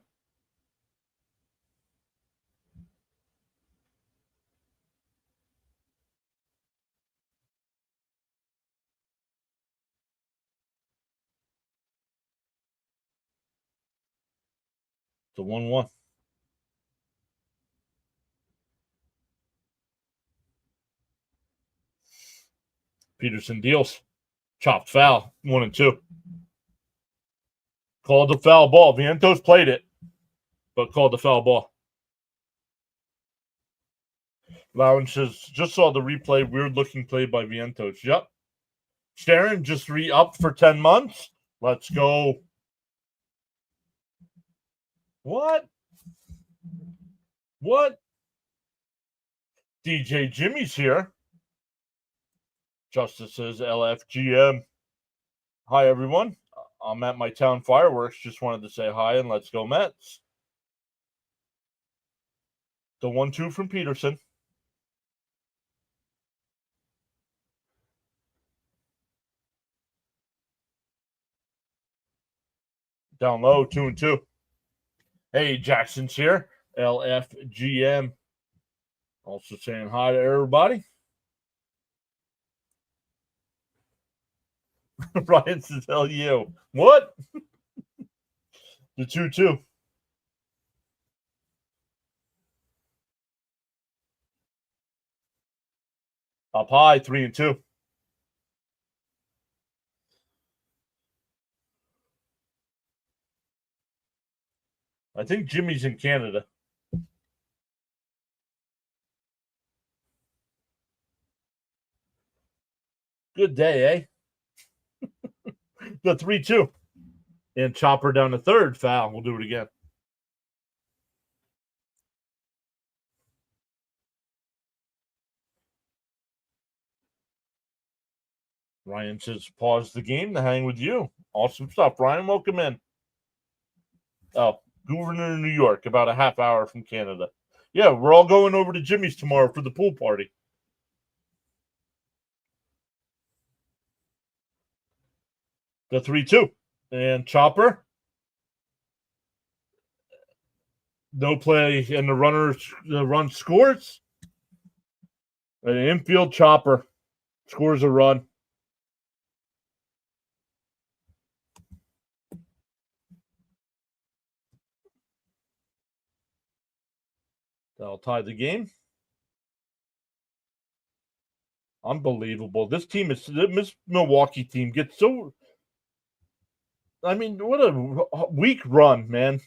It's a 1-1. Peterson deals. Chopped foul, 1-2. Called the foul ball. Vientos played it, but called the foul ball. Lounge says, just saw the replay. Weird looking play by Vientos. Yep. Sharon just re-upped for 10 months. Let's go. What? DJ Jimmy's here. Justice says LFGM. Hi, everyone. I'm at my town fireworks. Just wanted to say hi and let's go Mets. The 1-2 from Peterson. Down low, 2-2. Hey, Jackson's here. LFGM. Also saying hi to everybody. Ryan says, hell you. What? The 2-2. Up high, 3-2. I think Jimmy's in Canada. Good day, eh? The 3-2. And chopper down to third. Foul. We'll do it again. Ryan says, pause the game to hang with you. Awesome stuff. Ryan, welcome in. Oh, Governor of New York, about a half hour from Canada. Yeah, we're all going over to Jimmy's tomorrow for the pool party. The 3-2. And chopper. No play, and the run scores. An infield chopper scores a run. That'll tie the game. Unbelievable. This Milwaukee team gets so. I mean, what a weak run, man.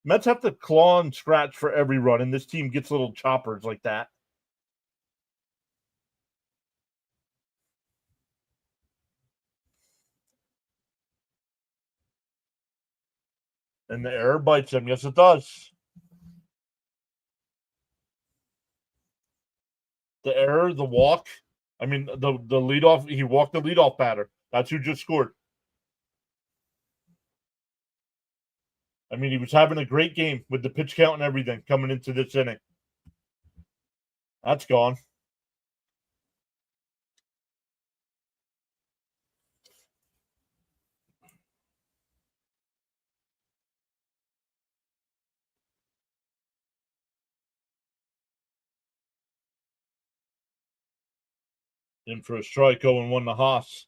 Mets have to claw and scratch for every run, and this team gets little choppers like that. And the error bites them. Yes, it does. The error, the walk. I mean, the leadoff. He walked the leadoff batter. That's who just scored. I mean, he was having a great game with the pitch count and everything coming into this inning. That's gone. In for a strike, 0-1 to Haas.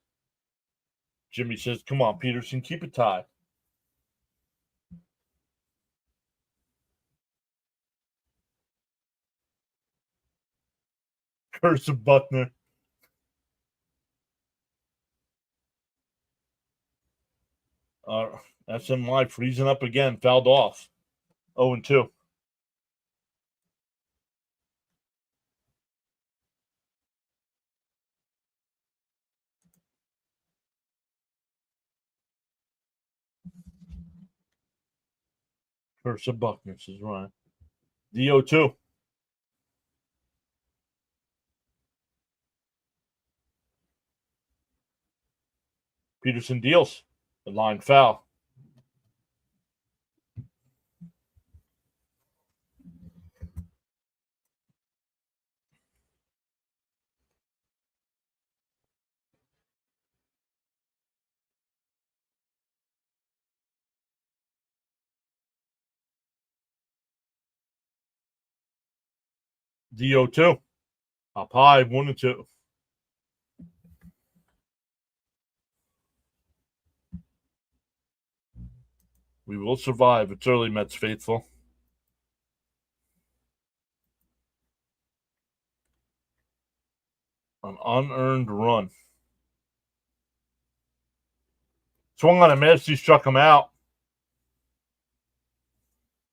Jimmy says, come on, Peterson, keep it tied. Curse of Buckner. SMY freezing up again, fouled off. 0-2. Curse of Buckner, says Ryan. The 0-2. Peterson deals. The line foul. The 0-2. Up high, 1-2. We will survive. It's early, Mets faithful. An unearned run. Swung on a miss. He struck him out.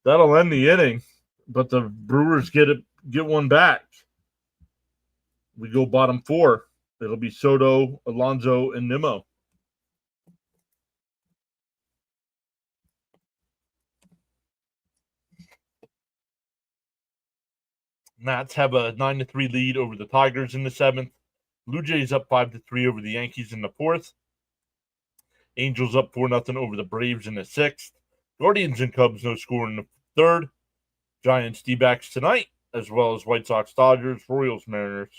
That'll end the inning, but the Brewers get one back. We go bottom four. It'll be Soto, Alonso, and Nimmo. Nats have a 9-3 lead over the Tigers in the seventh. Blue Jays up 5-3 over the Yankees in the fourth. Angels up 4-0 over the Braves in the sixth. Guardians and Cubs no score in the third. Giants D-backs tonight, as well as White Sox Dodgers, Royals Mariners.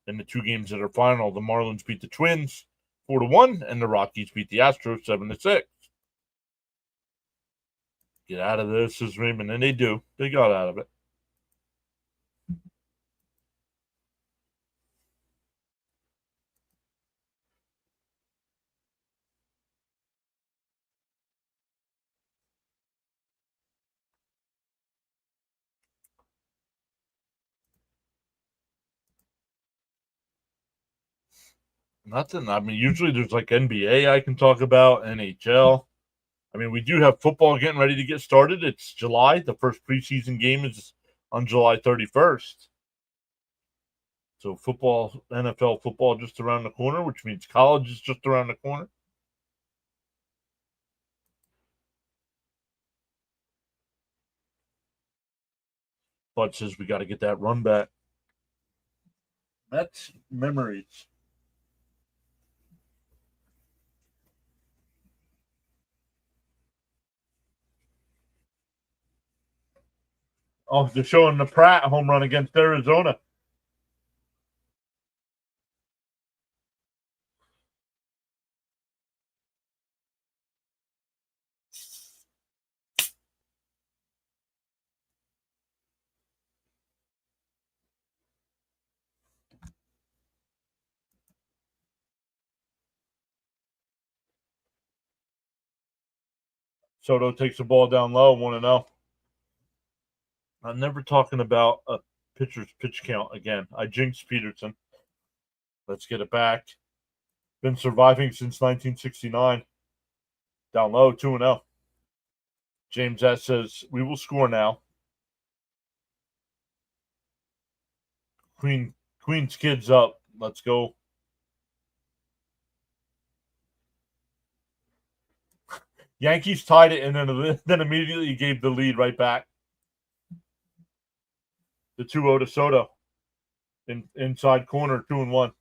In the two games that are final, the Marlins beat the Twins 4-1, and the Rockies beat the Astros 7-6. Get out of this, says Raymond, and they do. They got out of it. Nothing. I mean, usually there's like NBA I can talk about, NHL. I mean, we do have football getting ready to get started. It's July. The first preseason game is on July 31st. So football, NFL football just around the corner, which means college is just around the corner. Bud says we got to get that run back. That's memories. Oh, they're showing the Pratt home run against Arizona. Soto takes the ball down low, 1-0. I'm never talking about a pitcher's pitch count again. I jinxed Peterson. Let's get it back. Been surviving since 1969. Down low, 2-0. James S. says, we will score now. Queen's kids up. Let's go. Yankees tied it and then immediately gave the lead right back. The 2-0 to Soto. Inside corner, 2-1.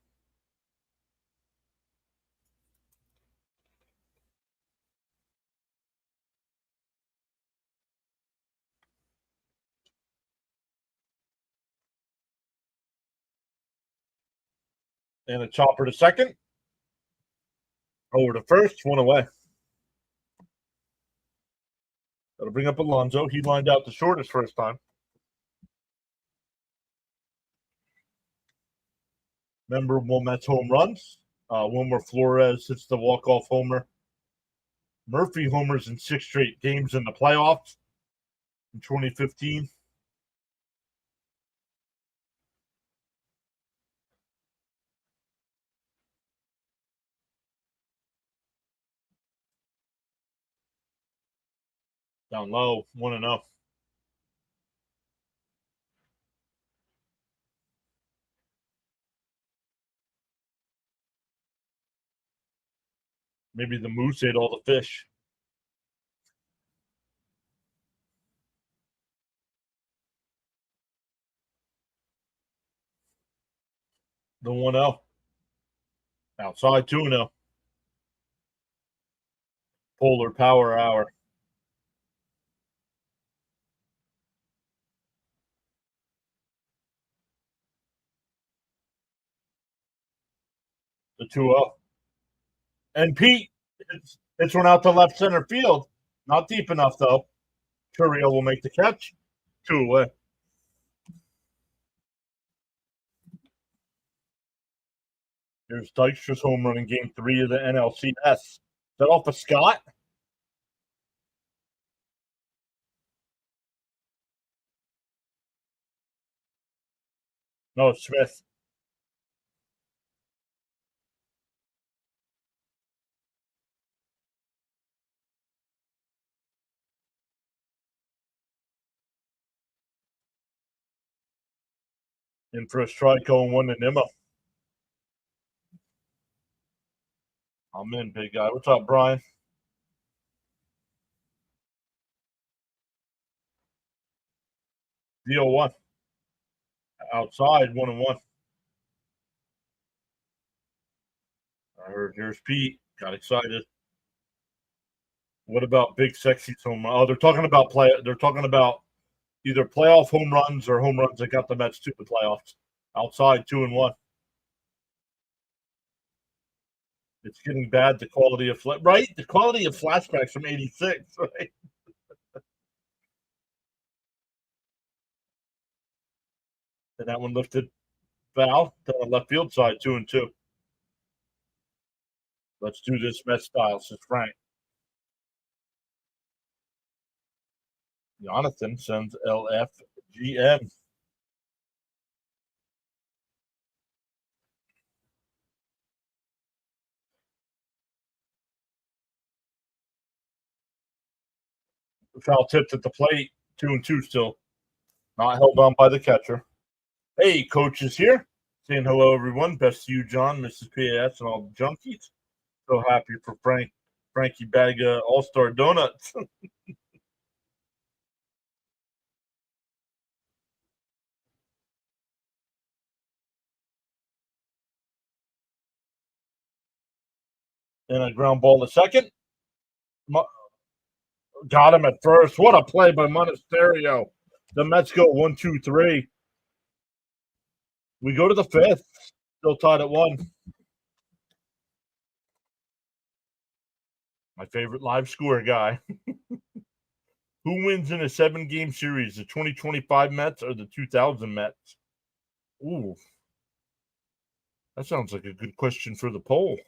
And a chopper to second. Over to first, 1 away. That'll bring up Alonso. He lined out the shortest first time. Memorable Mets home runs. Wilmer Flores hits the walk-off homer. Murphy homers in 6 straight games in the playoffs in 2015. Down low, 1-0. Maybe the moose ate all the fish. The 1-0. Outside, 2-0. Polar Power Hour. The 2-0. And Pete, it's one out to left center field. Not deep enough, though. Churriel will make the catch. 2 away. Here's Dykstra's home run in Game 3 of the NLCS. Is that off of Scott? No, Smith. In for a strike, going 1 to Nimmo. I'm in, big guy. What's up, Brian? Deal 1. Outside, 1-1. I heard here's Pete. Got excited. What about Big Sexy's home run? Oh, they're talking about They're talking about either playoff home runs or home runs that got the Mets to the playoffs. Outside, 2-1. It's getting bad. The quality of right, the quality of flashbacks from '86, right? And that one lifted foul to the left field side, 2-2. Let's do this Mets style, says Frank. Jonathan sends LFGM. Foul tipped at the plate, 2-2 still. Not held on by the catcher. Hey, coach is here. Saying hello, everyone. Best to you, John, Mrs. PAS, and all the junkies. So happy for Frankie bag All-Star donuts. And a ground ball to second. Got him at first. What a play by Monasterio. The Mets go 1-2-3. We go to the 5th. Still tied at 1. My favorite live score guy. Who wins in a 7-game series, the 2025 Mets or the 2000 Mets? Ooh. That sounds like a good question for the poll.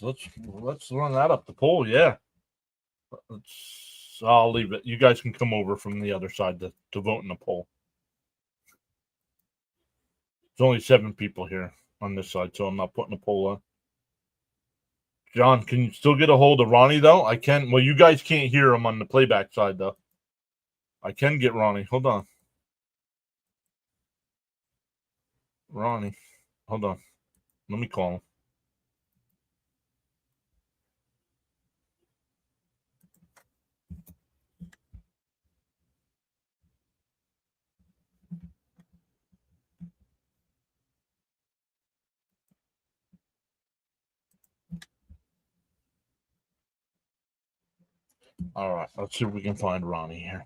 Let's run that up the pole. Yeah. I'll leave it. You guys can come over from the other side to vote in the poll. There's only 7 people here on this side, so I'm not putting a poll on. John, can you still get a hold of Ronnie, though? I can. Well, you guys can't hear him on the playback side, though. I can get Ronnie. Hold on. Ronnie. Hold on. Let me call him. All right. Let's see if we can find Ronnie here.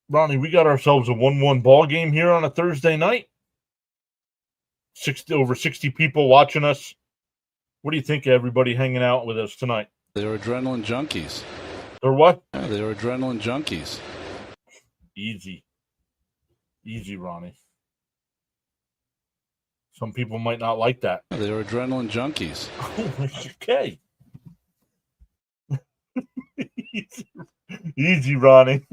Ronnie, we got ourselves a 1-1 ball game here on a Thursday night. Over 60 people watching us. What do you think of everybody hanging out with us tonight?
They're adrenaline junkies.
They're what?
Yeah, they're adrenaline junkies.
Easy, Ronnie. Some people might not like that.
Yeah, they're adrenaline junkies.
Okay. Easy, Ronnie.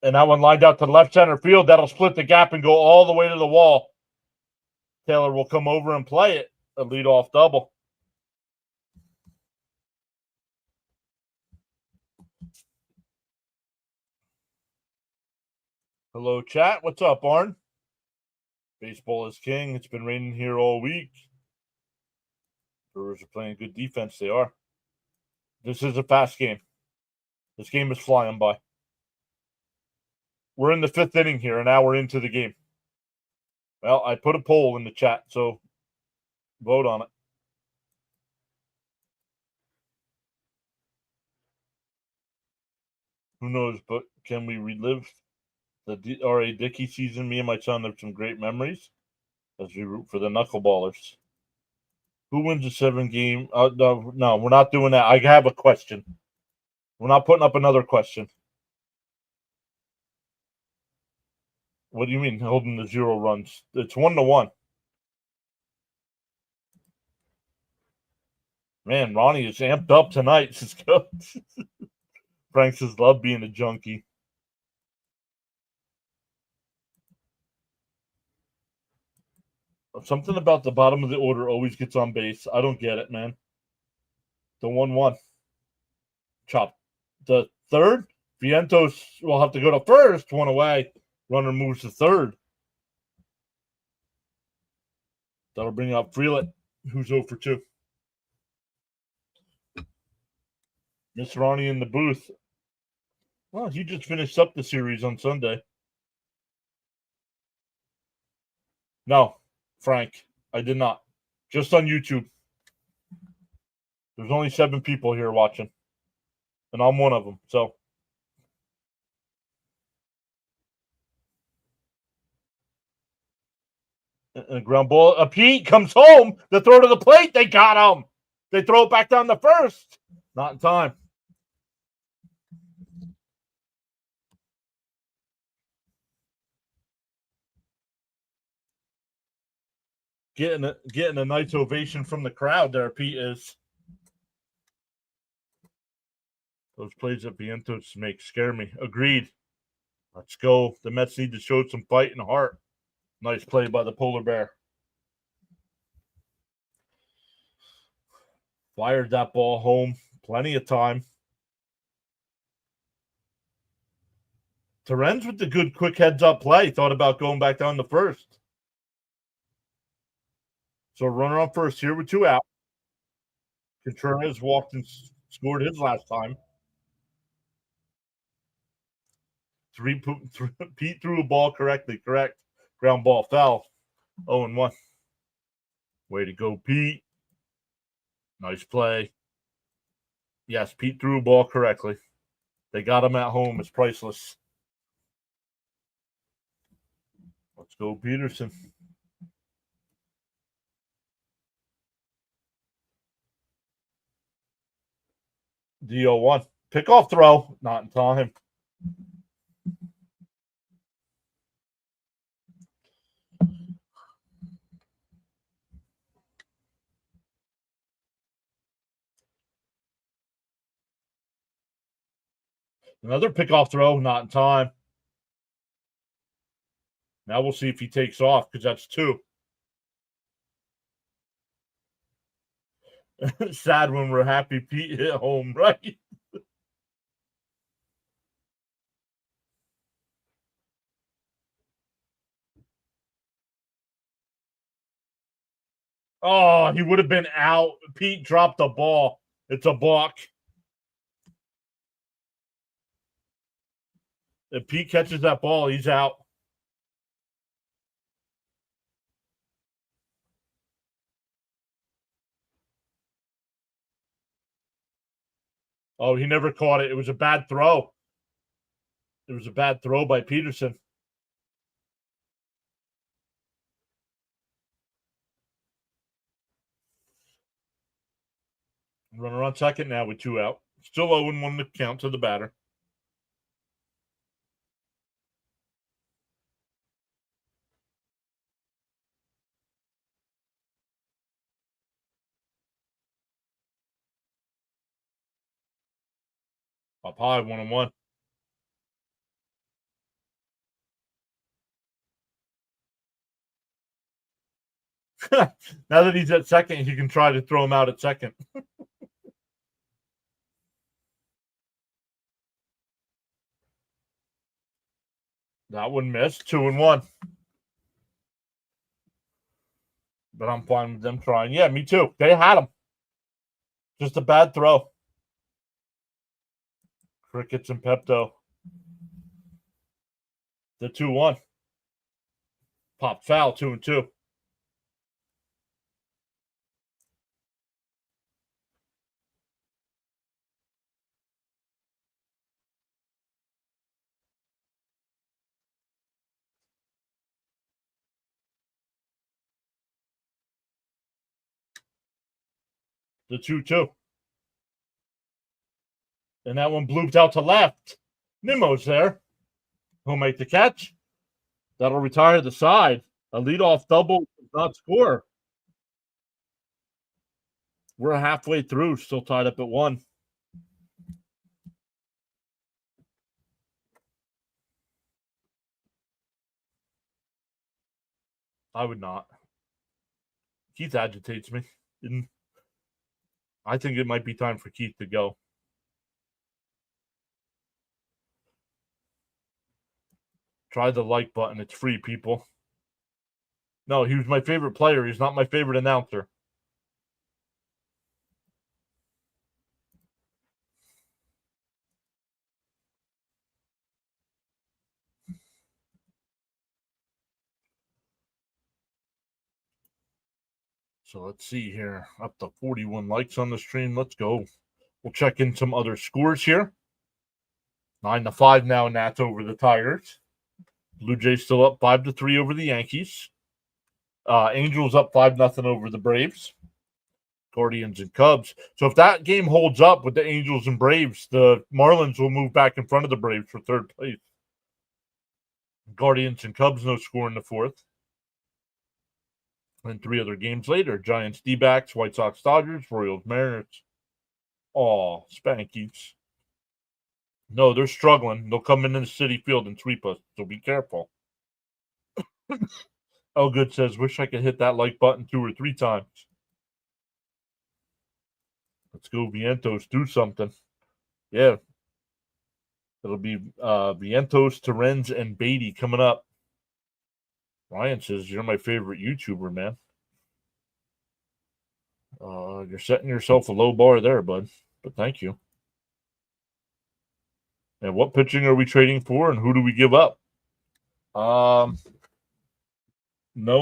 And that one lined out to left center field. That'll split the gap and go all the way to the wall. Taylor will come over and play it. A leadoff double. Hello, chat. What's up, Arn? Baseball is king. It's been raining here all week. Brewers are playing good defense. They are. This is a fast game. This game is flying by. We're in the 5th inning here, an hour into the game. Well, I put a poll in the chat, so vote on it. Who knows, but can we relive the R.A. Dickey season? Me and my son have some great memories as we root for the knuckleballers. Who wins the 7-game? No, we're not doing that. I have a question. We're not putting up another question. What do you mean holding the 0 runs? It's 1-1. Man, Ronnie is amped up tonight. Frank says love being a junkie. Something about the bottom of the order always gets on base. I don't get it, man. The 1-1. Chop. The 3rd, Vientos will have to go to first. 1 away. Runner moves to 3rd. That'll bring up Freelet, who's 0 for 2. Miss Ronnie in the booth. Well, he just finished up the series on Sunday. No, Frank, I did not. Just on YouTube. There's only 7 people here watching, and I'm one of them. So, a ground ball. Pete comes home. The throw to the plate. They got him. They throw it back down the first. Not in time. Getting a nice ovation from the crowd there, Pete is. Those plays that Vientos make scare me. Agreed. Let's go. The Mets need to show some fight and heart. Nice play by the polar bear. Fired that ball home. Plenty of time. Terens with the good quick heads-up play. Thought about going back down the first. So runner on first here with 2 out. Contreras walked and scored his last time. Pete threw a ball correctly. Correct. Ground ball fell. 0-1. Way to go, Pete. Nice play. Yes, Pete threw a ball correctly. They got him at home. It's priceless. Let's go, Peterson. DO1. Pickoff throw. Not in time. Another pickoff throw. Not in time. Now we'll see if he takes off because that's 2. Sad when we're happy Pete hit home, right? Oh, he would have been out. Pete dropped the ball. It's a balk. If Pete catches that ball, he's out. Oh, he never caught it. It was a bad throw. It was a bad throw by Peterson. Runner on second now with 2 out. Still 0-1 to count to the batter. Up high, 1-1. Now that he's at second, he can try to throw him out at second. That one missed. 2-1. But I'm fine with them trying. Yeah, me too. They had him. Just a bad throw. Crickets and Pepto. The 2-1. Pop foul, 2-2. The 2-2. And that one blooped out to left. Nimmo's there. He'll make the catch. That'll retire the side. A leadoff double does not score. We're halfway through, still tied up at 1. I would not. Keith agitates me. I think it might be time for Keith to go. Try the like button. It's free, people. No, he was my favorite player. He's not my favorite announcer. So let's see here. Up to 41 likes on the stream. Let's go. We'll check in some other scores here. 9-5 now, Nats over the Tigers. Blue Jays still up 5-3 over the Yankees. Angels up 5-0 over the Braves. Guardians and Cubs. So if that game holds up with the Angels and Braves, the Marlins will move back in front of the Braves for 3rd place. Guardians and Cubs, no score in the 4th. And 3 other games later, Giants, D-backs, White Sox, Dodgers, Royals, Mariners. Oh, Spankies. No, they're struggling. They'll come into the City Field and sweep us, so be careful. Oh, good says, wish I could hit that like button 2 or 3 times. Let's go, Vientos, do something. Yeah. It'll be Vientos, Terens, and Beatty coming up. Ryan says, you're my favorite YouTuber, man. You're setting yourself a low bar there, bud. But thank you. And what pitching are we trading for, and who do we give up? No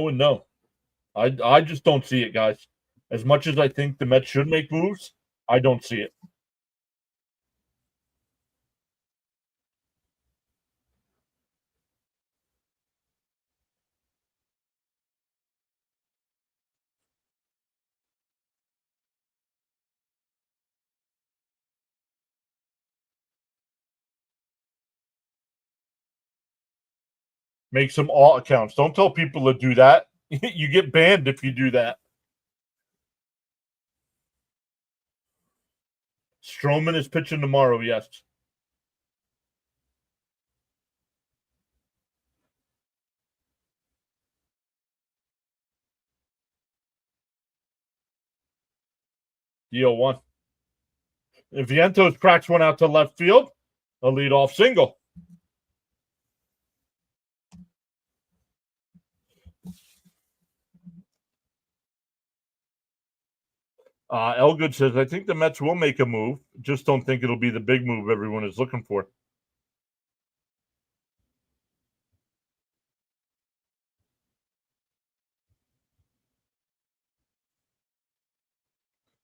and no. I just don't see it, guys. As much as I think the Mets should make moves, I don't see it. Make some alt accounts. Don't tell people to do that. You get banned if you do that. Stroman is pitching tomorrow, yes. Deal one. If Vientos cracks one out to left field, a leadoff single. Elgood says, I think the Mets will make a move. Just don't think it'll be the big move everyone is looking for.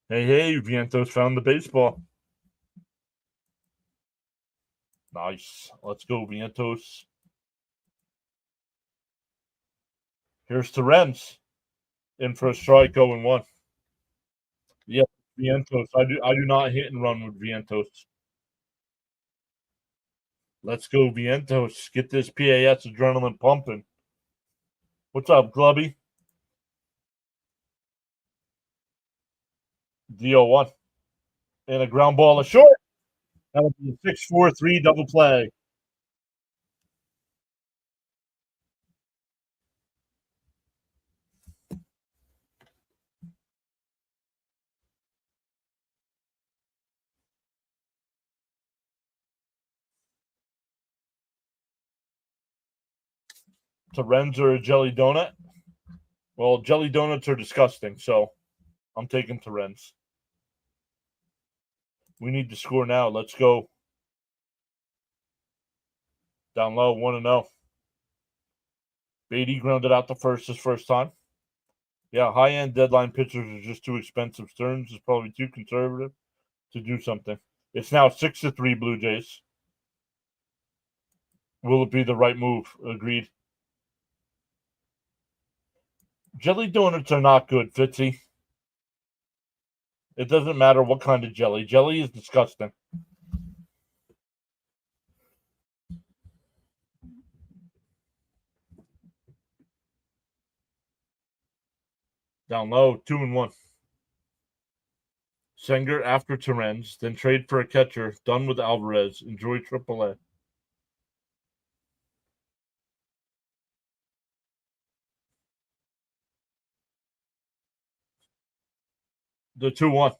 Hey, Vientos found the baseball. Nice. Let's go, Vientos. Here's Terrence. In for a strike, 0-1. Yeah, Vientos. I do not hit and run with Vientos. Let's go, Vientos. Get this PAS adrenaline pumping. What's up, Glubby? DO1. And a ground ball to short. That'll be a 6-4-3 double play. Terrens or a jelly donut? Well, jelly donuts are disgusting, so I'm taking Terrens. We need to score now. Let's go. Down low, 1-0. Beatty grounded out the first his first time. Yeah, high-end deadline pitchers are just too expensive. Stearns is probably too conservative to do something. It's now 6-3 Blue Jays. Will it be the right move? Agreed. Jelly donuts are not good, Fitzy. It doesn't matter what kind of jelly. Jelly is disgusting. Down low, 2-1. Senger after Terrens, then trade for a catcher. Done with Alvarez. Enjoy AAA. The 2-1.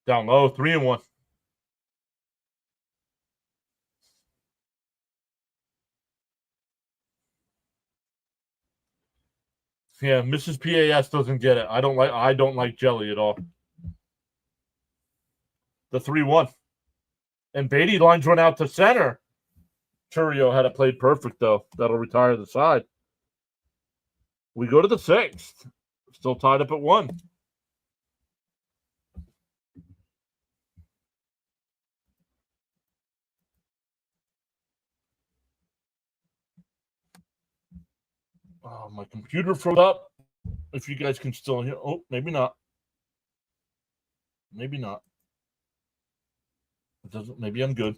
Down low, 3-1. Yeah, Mrs. PAS doesn't get it. I don't like jelly at all. The 3-1. And Beatty lines one out to center. Churio had it played perfect, though. That'll retire the side. We go to the 6th. Still tied up at 1. Oh, my computer froze up. If you guys can still hear. Oh, maybe not. Maybe not. It doesn't. Maybe I'm good.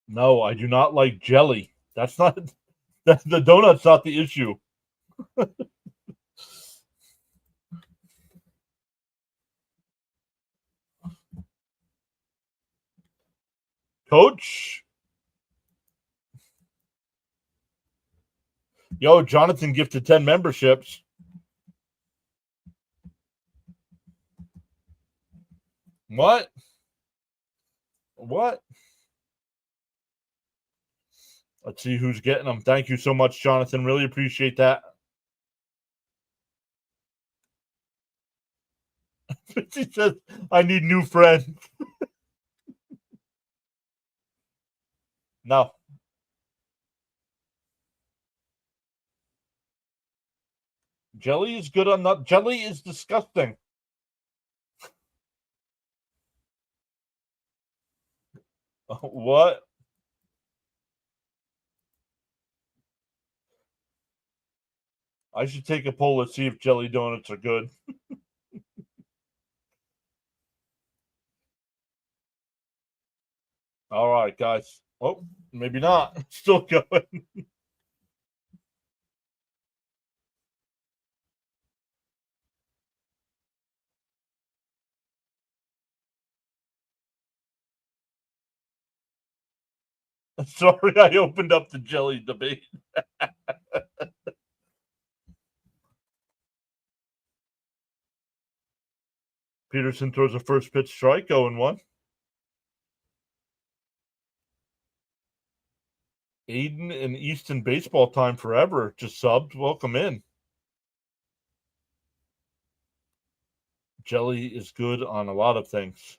No, I do not like jelly. That's not. The donut's not the issue. Coach. Yo, Jonathan gifted 10 memberships. What? What? Let's see who's getting them. Thank you so much, Jonathan. Really appreciate that. She says, I need new friends. No. Jelly is good on that. Jelly is disgusting. What? I should take a poll to see if jelly donuts are good. All right, guys. Oh, maybe not. Still going. Sorry, I opened up the jelly debate. Peterson throws a first pitch strike, 0-1. Aiden and Easton baseball time forever. Just subbed. Welcome in. Jelly is good on a lot of things.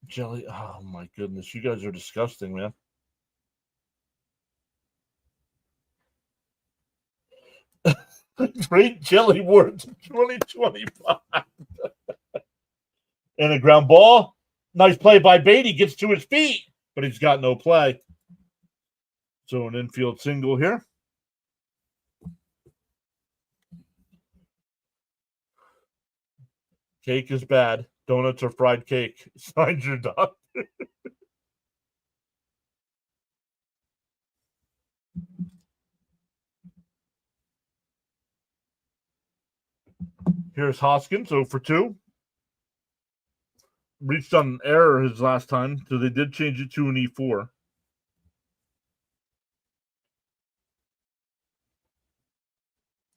Jelly. Oh my goodness. You guys are disgusting, man. Great jelly words 2025. And a ground ball. Nice play by Beatty. Gets to his feet, but he's got no play. So an infield single here. Cake is bad. Donuts are fried cake. Signs your dog. Here's Hoskins, 0 for 2. Reached on an error his last time, so they did change it to an E4.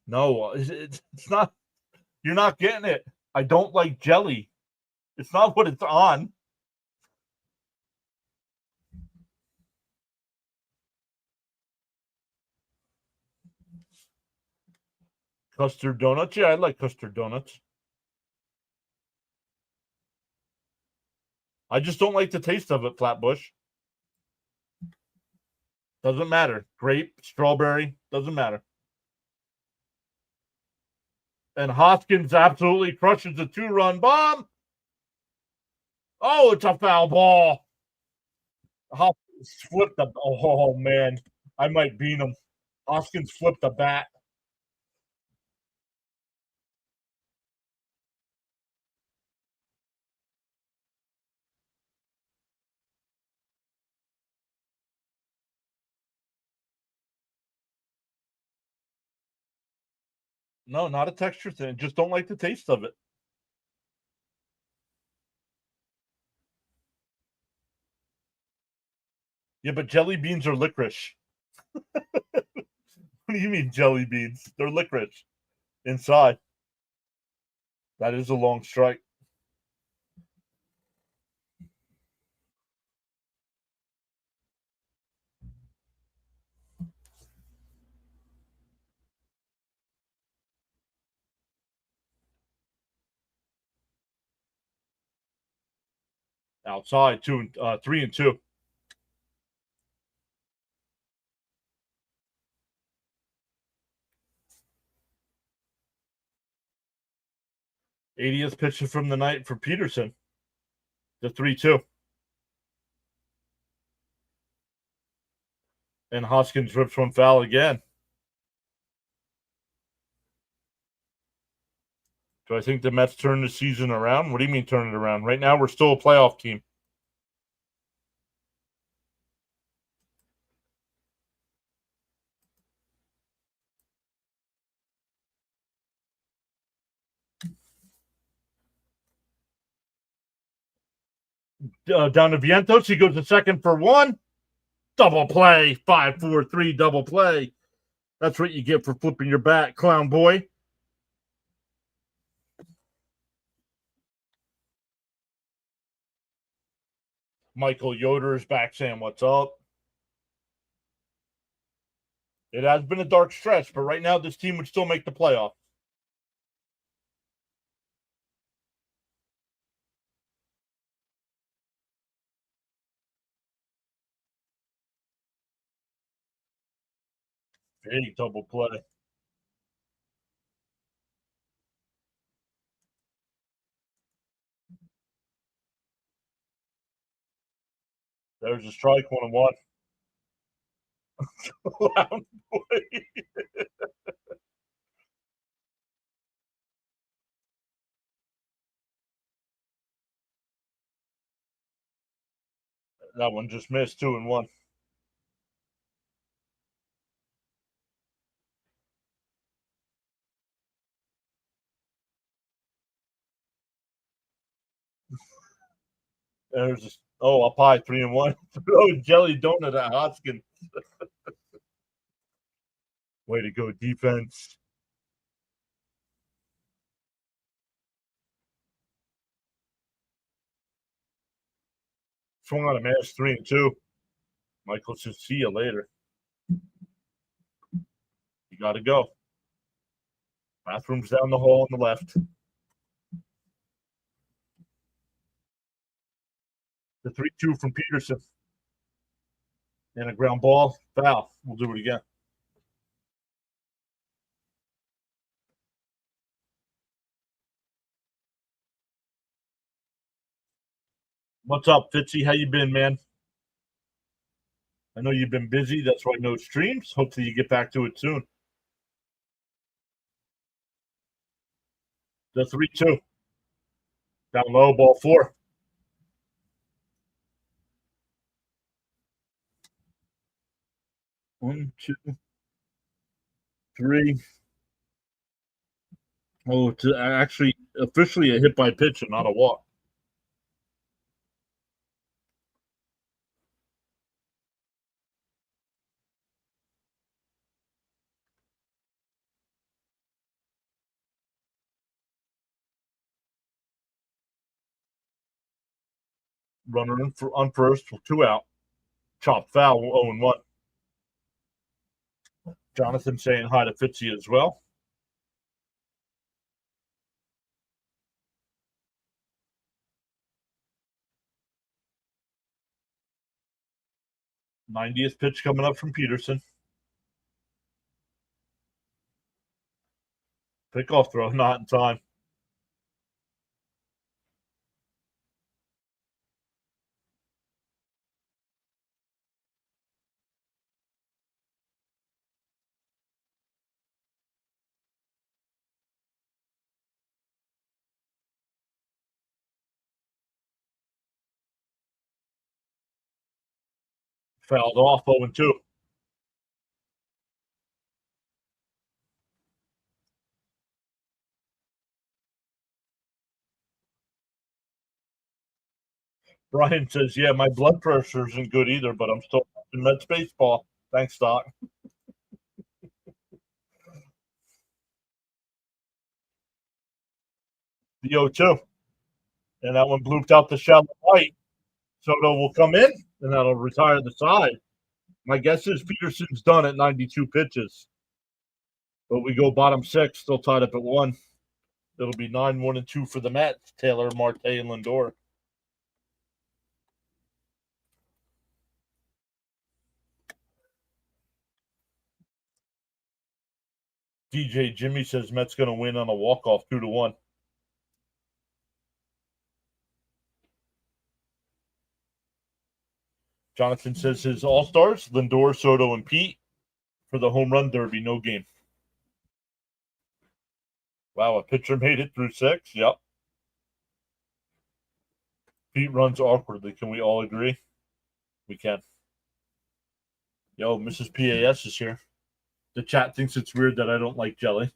No, it's not. You're not getting it. I don't like jelly. It's not what it's on. Custard donuts. Yeah, I like custard donuts. I just don't like the taste of it, Flatbush. Doesn't matter. Grape, strawberry, doesn't matter. And Hoskins absolutely crushes a 2-run bomb. Oh, it's a foul ball. Hoskins flipped the. Oh, man. I might beat him. Hoskins flipped the bat. No, not a texture thing. Just don't like the taste of it. Yeah, but jelly beans are licorice. What do you mean jelly beans? They're licorice inside. That is a long strike. Outside, 3-2. 80th pitch from the night for Peterson. The 3-2. And Hoskins rips one foul again. Do I think the Mets turn the season around? What do you mean turn it around? Right now, we're still a playoff team. Down to Vientos. He goes to second for one. Double play. 5-4-3 double play. That's what you get for flipping your bat, clown boy. Michael Yoder is back saying, what's up? It has been a dark stretch, but right now this team would still make the playoff. Big double play. There's a strike, 1-1. Clown boy. That one just missed 2-1. There's up high 3-1. Oh, jelly donut at Hoskins. Way to go, defense. Swung on a mash 3-2. Michael should see you later. You got to go. Bathroom's down the hall on the left. The 3-2 from Peterson. And a ground ball. Foul. We'll do it again. What's up, Fitzy? How you been, man? I know you've been busy. That's why no streams. Hopefully you get back to it soon. The 3-2. Down low, ball 4. One, two, three. Oh, it's actually officially a hit by pitch and not a walk. Runner on first with 2 out. Chop foul, 0-1. Jonathan saying hi to Fitzy as well. '90th pitch coming up from Peterson. Pickoff throw, not in time. Fouled off, 0-2. Brian says, yeah, my blood pressure isn't good either, but I'm still watching Mets baseball. Thanks, Doc. The 0-2. And that one blooped out the shallow right. Soto will come in, and that'll retire the side. My guess is Peterson's done at 92 pitches. But we go bottom 6, still tied up at 1. It'll be 9-1-2 for the Mets. Taylor, Marte, and Lindor. DJ Jimmy says Mets going to win on a walk-off 2-1. Jonathan says his all-stars, Lindor, Soto, and Pete, for the home run derby, no game. Wow, a pitcher made it through 6. Yep. Pete runs awkwardly. Can we all agree? We can. Yo, Mrs. PAS is here. The chat thinks it's weird that I don't like jelly.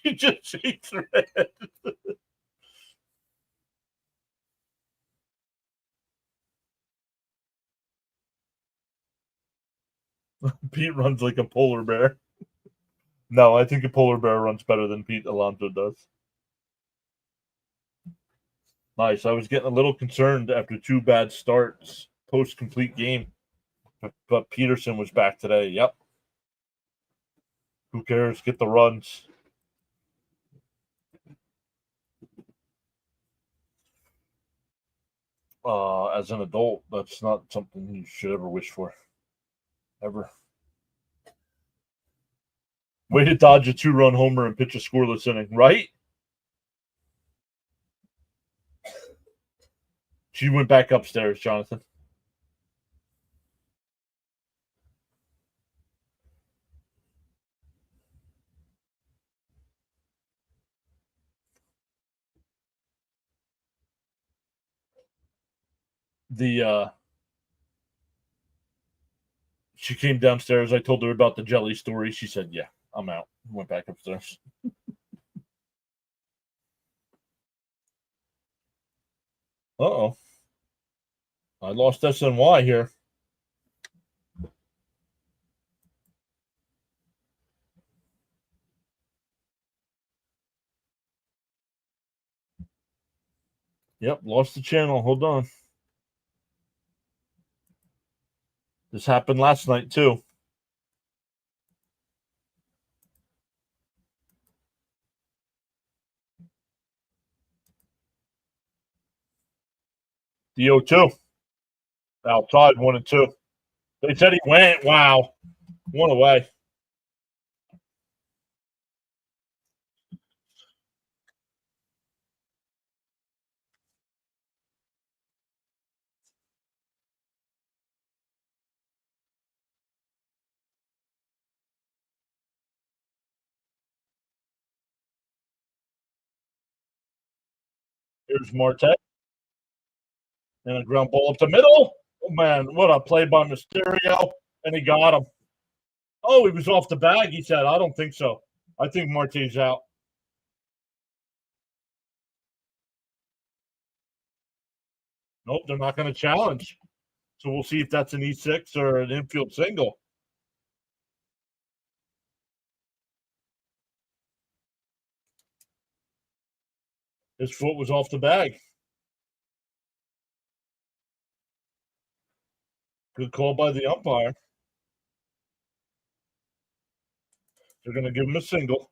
You just see thread. Pete runs like a polar bear. No, I think a polar bear runs better than Pete Alonso does. Nice. I was getting a little concerned after 2 bad starts post-complete game. But Peterson was back today. Yep. Who cares? Get the runs. As an adult, that's not something you should ever wish for. Ever. Way to dodge a 2-run homer and pitch a scoreless inning, right? She went back upstairs, Jonathan. she came downstairs. I told her about the jelly story. She said, "Yeah, I'm out." Went back upstairs. Uh-oh. I lost SNY here. Yep, lost the channel. Hold on. This happened last night, too. The 0-2. Outside, 1-2. They said he went. Wow. One away. Here's Marte. And a ground ball up the middle. Oh, man, what a play by Mysterio. And he got him. Oh, he was off the bag, he said. I don't think so. I think Marte's out. Nope, they're not going to challenge. So we'll see if that's an E6 or an infield single. His foot was off the bag. Good call by the umpire. They're going to give him a single.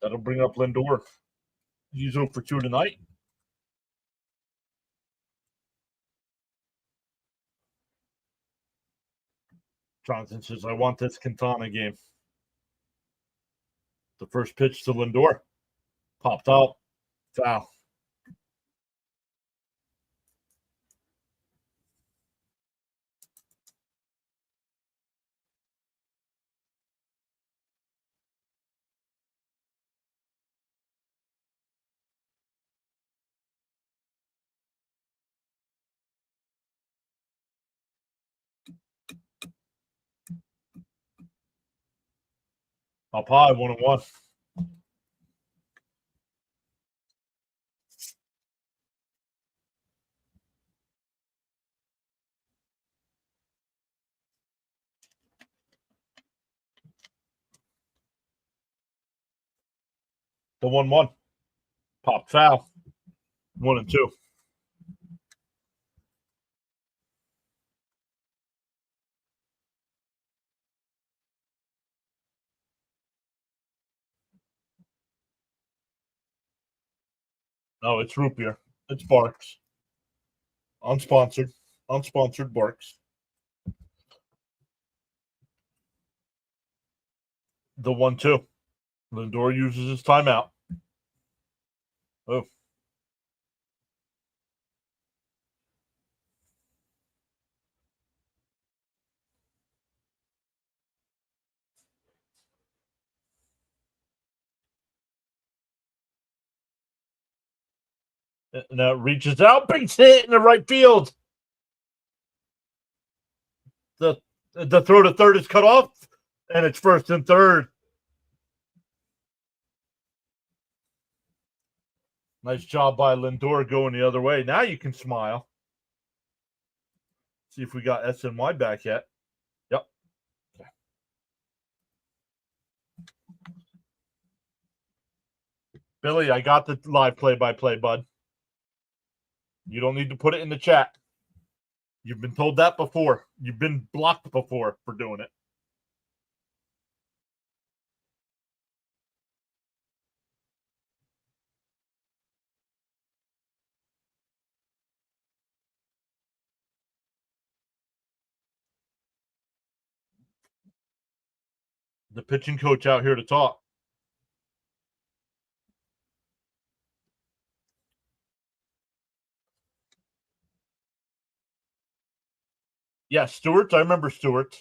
That'll bring up Lindor. He's 0 for 2 tonight. Jonathan says, I want this Quintana game. The first pitch to Lindor. Popped out. Foul. Up high, 1-1. The 1-1. Pop foul. 1-2. No, it's root beer. It's Barks. Unsponsored. Unsponsored Barks. The 1-2. Lindor uses his timeout. Oh. Now reaches out, big hit in the right field. The throw to third is cut off, and it's first and third. Nice job by Lindor going the other way. Now you can smile. See if we got SNY back yet. Yep. Okay. Billy, I got the live play-by-play, bud. You don't need to put it in the chat. You've been told that before. You've been blocked before for doing it. The pitching coach out here to talk. Yeah, Stewart. I remember Stewart.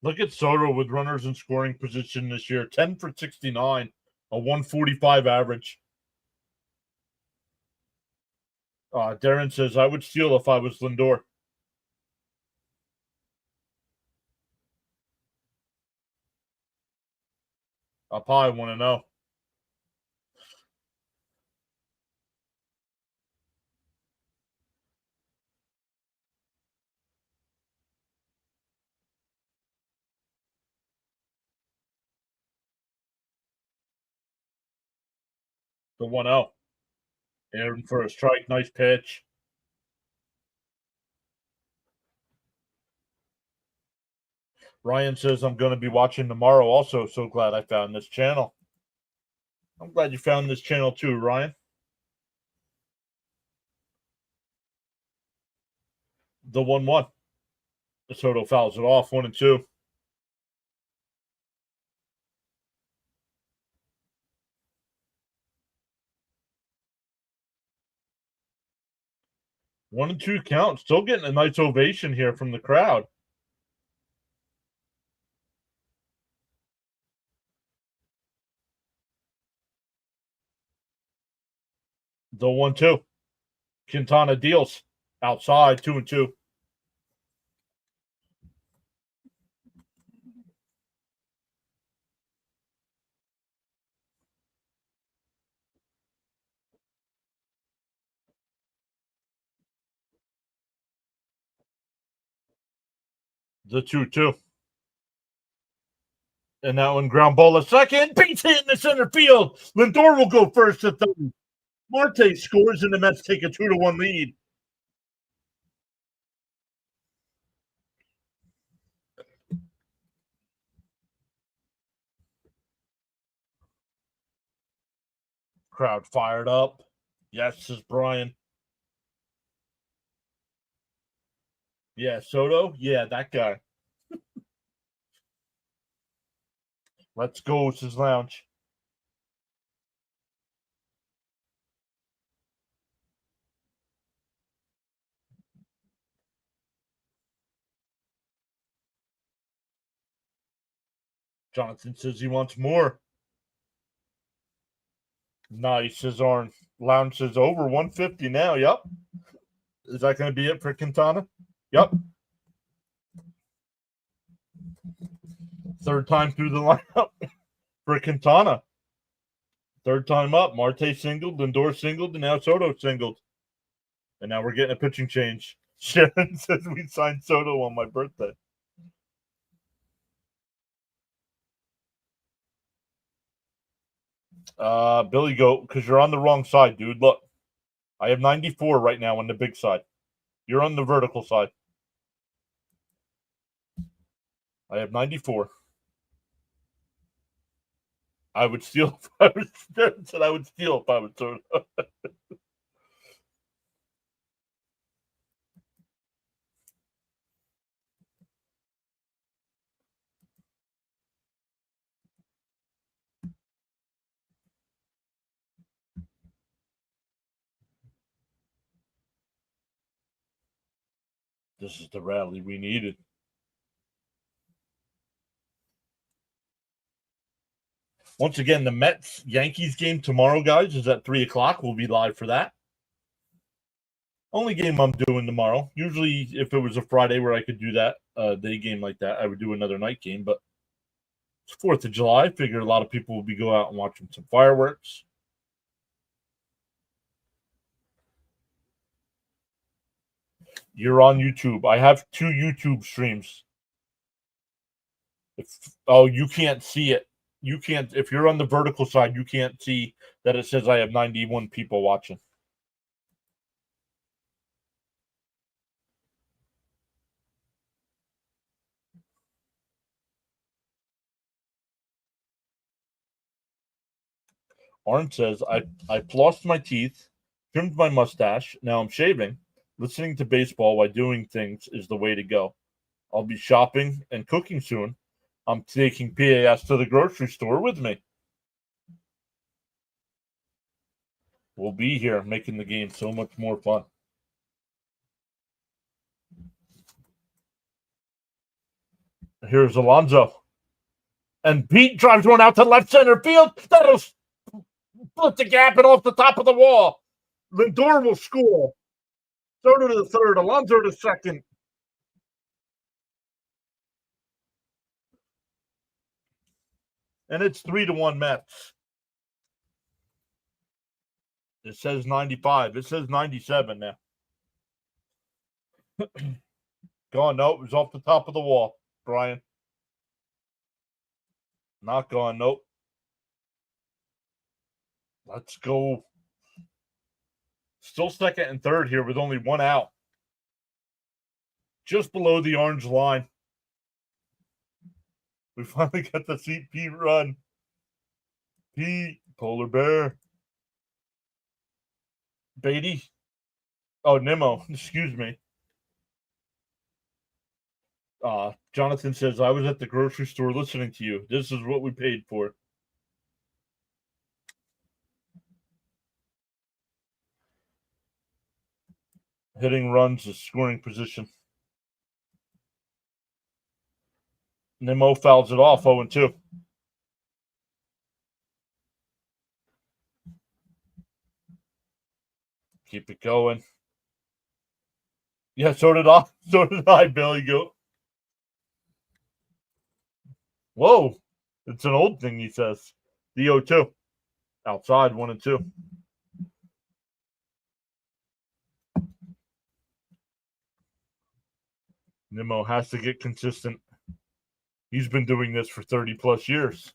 Look at Soto with runners in scoring position this year. 10 for 69, a 145 average. Darren says, I would steal if I was Lindor. Up high, want to know. The 1-0. Aaron for a strike. Nice pitch. Ryan says, I'm going to be watching tomorrow also. So glad I found this channel. I'm glad you found this channel too, Ryan. The 1-1. Soto fouls it off. 1-2. One and two count. Still getting a nice ovation here from the crowd. The 1-2. Quintana deals outside. 2-2. The 2-2. And that one ground ball a second. Beats hit in the center field. Lindor will go first at third. Marte scores and the Mets take a 2-1 lead. Crowd fired up. Yes, says Brian. Yeah, Soto. Yeah, that guy. Let's go, says Lounge. Jonathan says he wants more. Nice, says Arn. Lounge says over 150 now. Yep. Is that going to be it for Quintana? Yep. Third time through the lineup for Quintana. Third time up. Marte singled, Lindor singled, and now Soto singled. And now we're getting a pitching change. Sharon says we signed Soto on my birthday. Billy Goat, because you're on the wrong side, dude. Look, I have 94 right now on the big side. You're on the vertical side. I have 94. I would steal if I was said I would steal if I was Soto. This is the rally we needed. Once again, the Mets-Yankees game tomorrow, guys, is at 3 o'clock. We'll be live for that. Only game I'm doing tomorrow. Usually, if it was a Friday where I could do that, day game like that, I would do another night game. But it's 4th of July. I figure a lot of people will be go out and watching some fireworks. You're on YouTube. I have 2 YouTube streams. You can't see it. You can't. If you're on the vertical side, you can't see that it says I have 91 people watching. Arn says, I flossed my teeth, trimmed my mustache. Now I'm shaving. Listening to baseball while doing things is the way to go. I'll be shopping and cooking soon. I'm taking PAS to the grocery store with me. We'll be here making the game so much more fun. Here's Alonso. And Pete drives one out to left center field. That'll split the gap and off the top of the wall. Lindor will score. Soto to the third. Alonso to second. And it's 3-1 Mets. It says 95. It says 97 now. Gone. No, it was off the top of the wall, Brian. Not gone. Nope. Let's go. Still second and third here with only one out. Just below the orange line. We finally got to see Pete run. Pete, Polar Bear. Beatty. Oh, Nimmo. Excuse me. Jonathan says, I was at the grocery store listening to you. This is what we paid for. Hitting runs is scoring position. Nimmo fouls it off 0-2. Keep it going. Yeah, so did I. So did I, Billy. Go. Whoa. It's an old thing, he says. The 0-2. Outside, 1-2. Nimmo has to get consistent. He's been doing this for 30-plus years.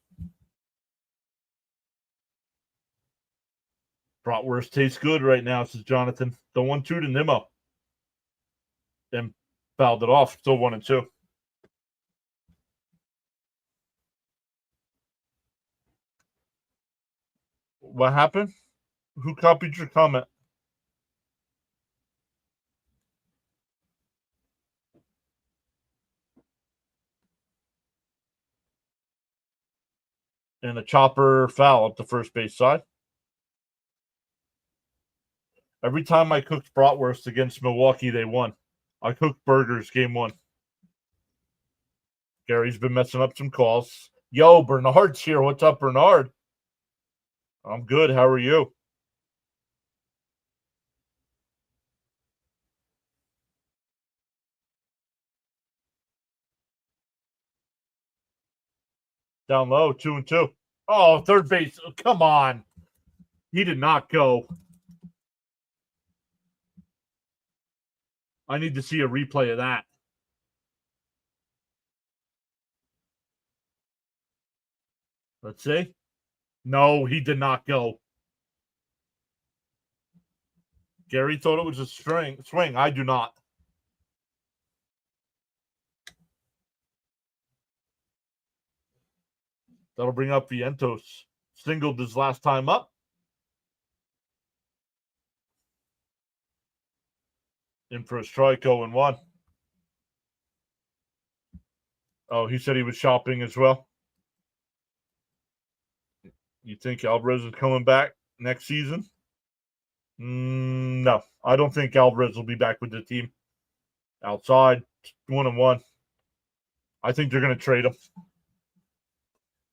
Bratwurst tastes good right now, says Jonathan. The 1-2 to Nimmo. Then fouled it off. Still 1-2. What happened? Who copied your comment? And a chopper foul up the first base side. Every time I cooked bratwurst against Milwaukee, they won. I cooked burgers game 1. Gary's been messing up some calls. Yo, Bernard's here. What's up, Bernard? I'm good. How are you? Down low, 2-2. Oh, third base. Oh, come on. He did not go. I need to see a replay of that. Let's see. No, he did not go. Gary thought it was a swing. I do not. That'll bring up Vientos. Singled his last time up. In for a strike, 0-1. Oh, he said he was shopping as well. You think Alvarez is coming back next season? No, I don't think Alvarez will be back with the team. Outside, 1-1. I think they're going to trade him.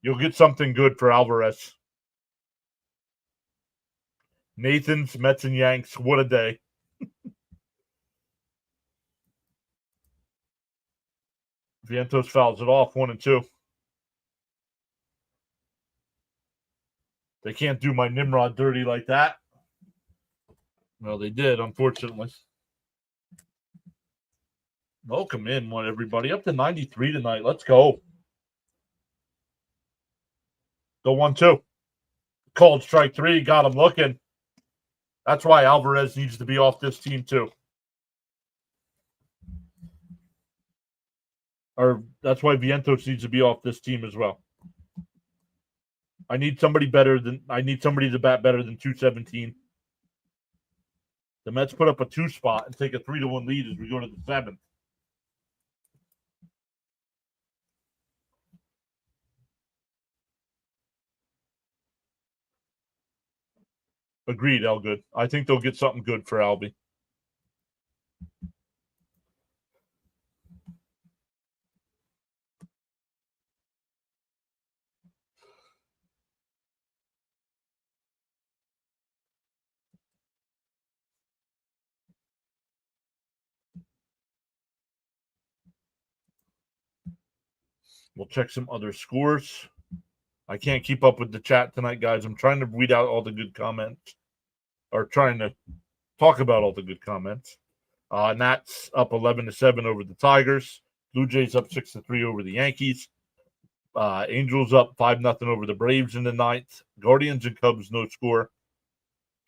You'll get something good for Alvarez. Nathan's, Mets, and Yanks. What a day. Vientos fouls it off, 1-2. They can't do my Nimrod dirty like that. Well, they did, unfortunately. Welcome in, everybody. Up to 93 tonight. Let's go. Go 1-2. Called strike 3. Got him looking. That's why Alvarez needs to be off this team, too. Or that's why Vientos needs to be off this team as well. I need somebody to bat better than 217. The Mets put up a 2 spot and take a 3-1 lead as we go to the 7th. Agreed, Elgood. I think they'll get something good for Albie. We'll check some other scores. I can't keep up with the chat tonight, guys. I'm trying to weed out all the good comments, or trying to talk about all the good comments. Nats up 11-7 over the Tigers. Blue Jays up 6-3 over the Yankees. Angels up 5-0 over the Braves in the ninth. Guardians and Cubs no score.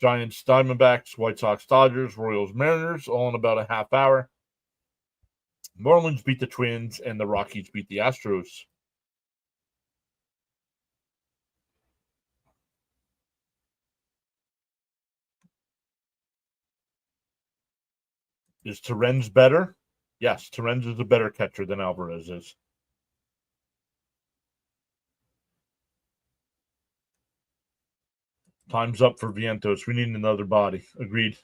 Giants, Diamondbacks, White Sox, Dodgers, Royals, Mariners, all in about a half hour. Marlins beat the Twins, and the Rockies beat the Astros. Is Terrens better? Yes, Terrens is a better catcher than Alvarez is. Time's up for Vientos. We need another body. Agreed.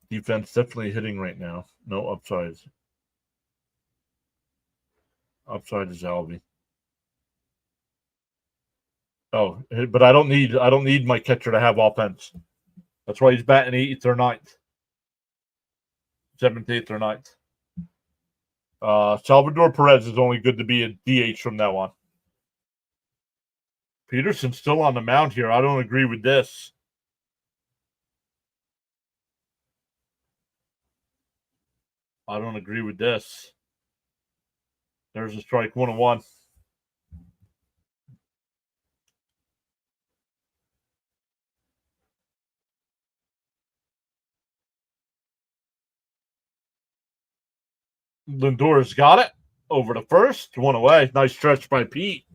Defense definitely hitting right now. No upsides. Upside is Alvy. Oh, but I don't need my catcher to have offense. That's why he's batting 8th or 9th. 7th, 8th, or 9th. Salvador Perez is only good to be a DH from now on. Peterson's still on the mound here. I don't agree with this. I don't agree with this. There's a strike, 1-1. Lindor's got it. Over to first. 1 away. Nice stretch by Pete.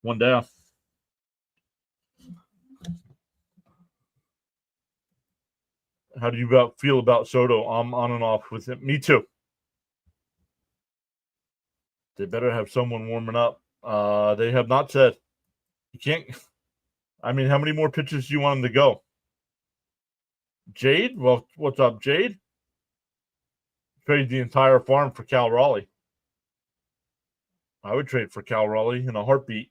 1 down. How do you feel about Soto? I'm on and off with it. Me too. They better have someone warming up. They have not said. You can't. I mean, how many more pitches do you want him to go? Jade? Well, what's up, Jade? Trade the entire farm for Cal Raleigh. I would trade for Cal Raleigh in a heartbeat.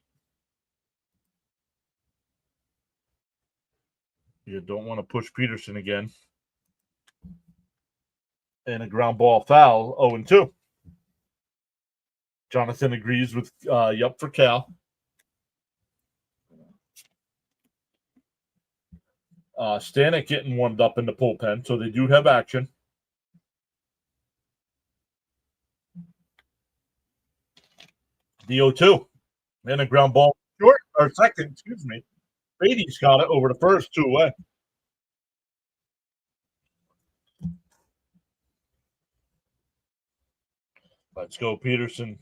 You don't want to push Peterson again. And a ground ball foul, 0-2. Jonathan agrees with yup for Cal. Stanek getting warmed up in the bullpen, so they do have action. The 0-2. And a ground ball short, or second, excuse me. Beatty's got it over the first, 2 away. Let's go, Peterson.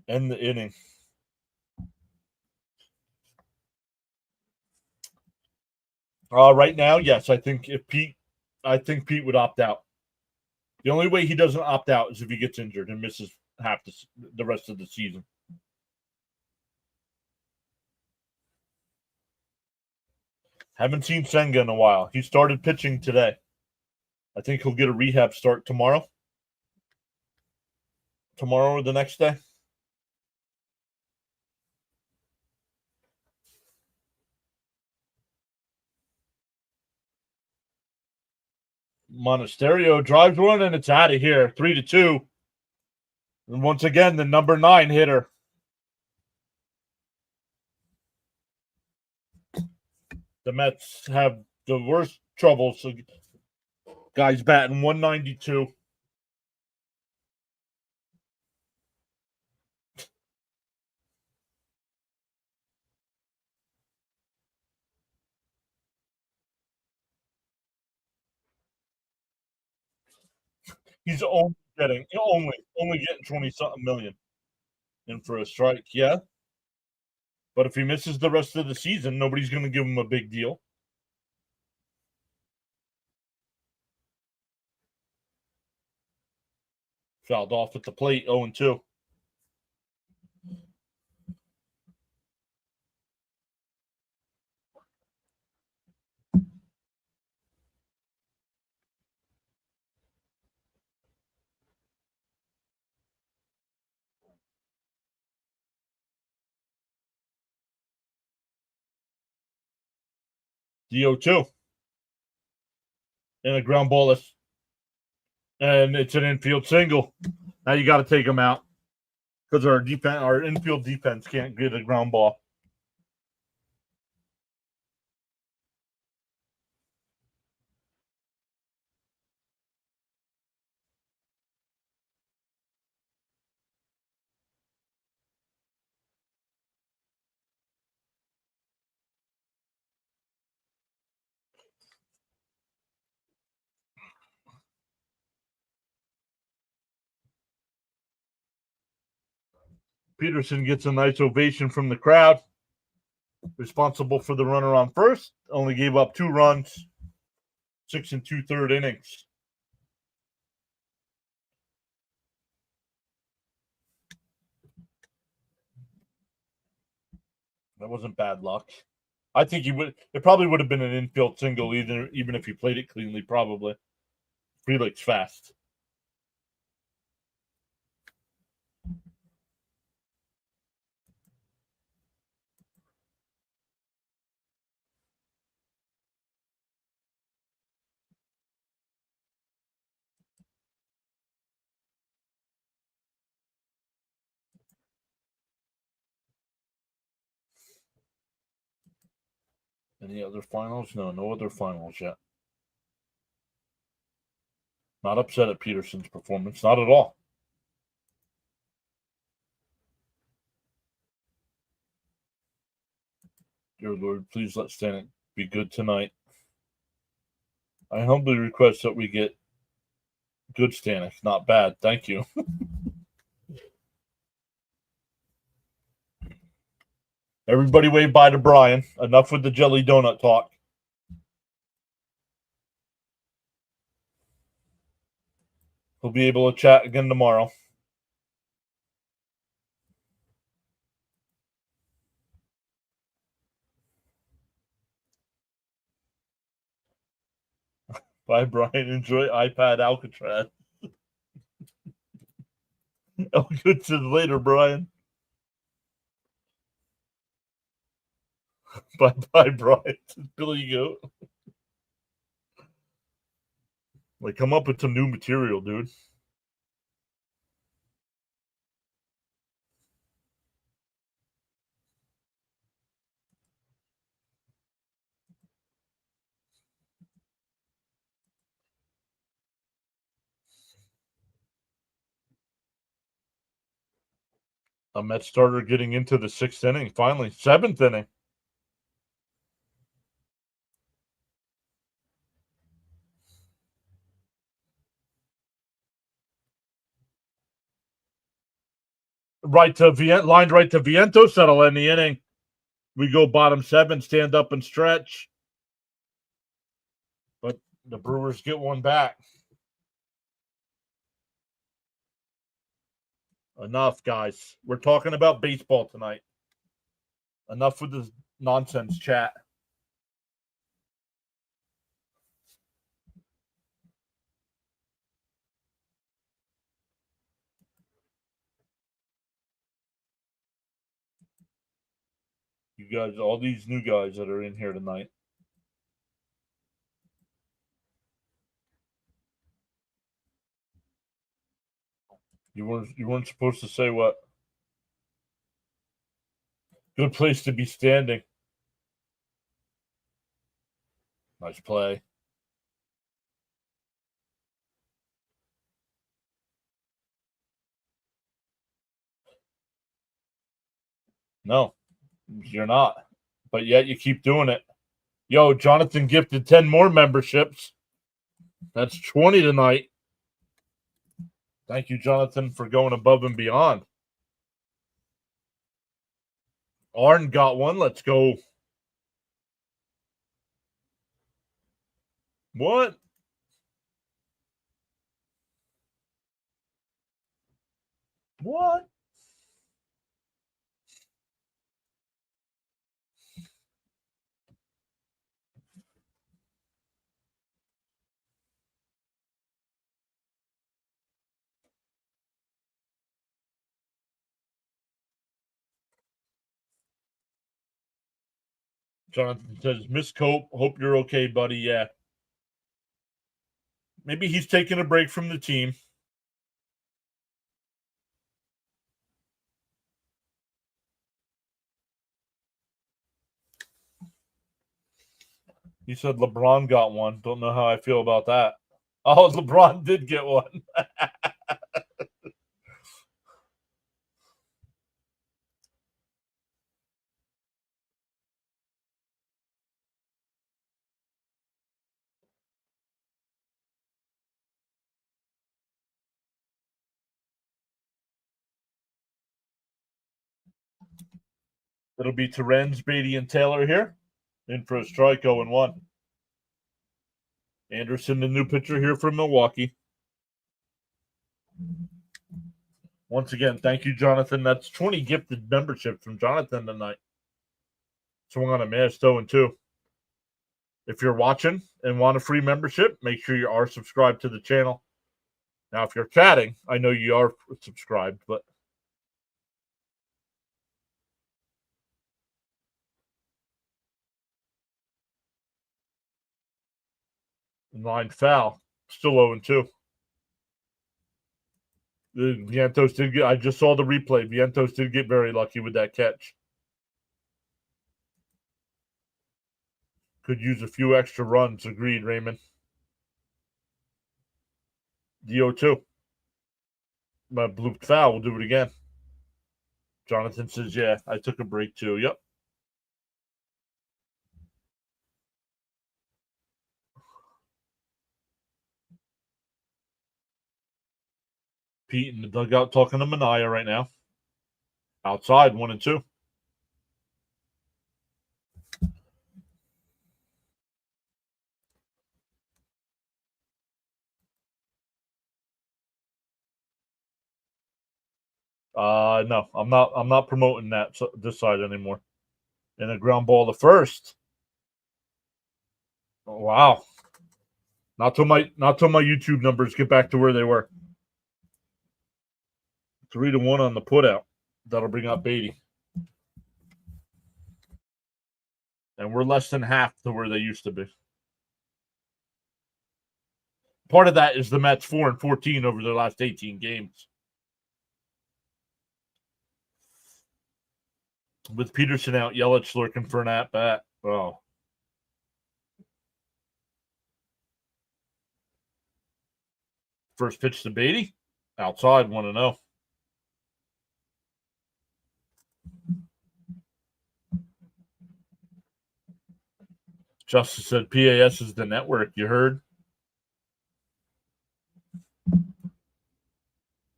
End the inning. Right now, yes, I think Pete would opt out. The only way he doesn't opt out is if he gets injured and misses half the rest of the season. Haven't seen Senga in a while. He started pitching today. I think he'll get a rehab start tomorrow. Tomorrow or the next day. Monasterio drives one, and it's out of here. 3-2. And once again, the number 9 hitter. The Mets have the worst troubles. Guys batting 192. He's only getting 20-something million in for a strike. Yeah. But if he misses the rest of the season, nobody's going to give him a big deal. Fouled off at the plate, 0-2. The 0-2. And a ground ball. And it's an infield single. Now you got to take them out because our infield defense can't get a ground ball. Peterson gets a nice ovation from the crowd. Responsible for the runner on first. Only gave up 2 runs. 6 2/3 innings. That wasn't bad luck. I think it probably would have been an infield single even if he played it cleanly, probably. Frelick's fast. Any other finals? No other finals yet. Not upset at Peterson's performance. Not at all. Dear Lord, please let Stanek be good tonight. I humbly request that we get good Stanek, not bad. Thank you. Everybody wave bye to Brian. Enough with the jelly donut talk. He'll be able to chat again tomorrow. Bye, Brian. Enjoy iPad Alcatraz. Oh, good to later, Brian. Bye, Brian. Billy Goat. Like, come up with some new material, dude. A Met starter getting into the 6th inning, finally. 7th inning. Lined right to Vientos. That'll end the inning. We go bottom 7, stand up and stretch. But the Brewers get one back. Enough, guys. We're talking about baseball tonight. Enough with this nonsense chat. You guys, all these new guys that are in here tonight. You weren't supposed to say what? Good place to be standing. Nice play. No, you're not. But yet you keep doing it. Yo, Jonathan gifted 10 more memberships. That's 20 tonight. Thank you, Jonathan, for going above and beyond. Arn got one. Let's go. What? What? Jonathan says, Miss Cope, hope you're okay, buddy. Yeah. Maybe he's taking a break from the team. He said LeBron got one. Don't know how I feel about that. Oh, LeBron did get one. It'll be Terens, Beatty, and Taylor here. In for a strike, 0-1. Anderson, the new pitcher here from Milwaukee. Once again, thank you, Jonathan. That's 20 gifted memberships from Jonathan tonight. Swung on a miss, 0-2. If you're watching and want a free membership, make sure you are subscribed to the channel. Now, if you're chatting, I know you are subscribed, but line foul, still 0-2. Vientos did get. I just saw the replay. Vientos did get very lucky with that catch. Could use a few extra runs. Agreed, Raymond. The 0-2. My blue foul. We'll do it again. Jonathan says, yeah, I took a break too. Yep. Pete in the dugout talking to Mania right now. Outside, 1-2. No, I'm not promoting that this side anymore. And a ground ball to first. Oh, wow. Not till my YouTube numbers get back to where they were. 3-1 on the putout. That'll bring up Beatty. And we're less than half to where they used to be. Part of that is the Mets 4-14 over their last 18 games. With Peterson out, Yelich lurking for an at-bat. Oh. First pitch to Beatty. Outside, 1-0. Justice said PAS is the network. You heard?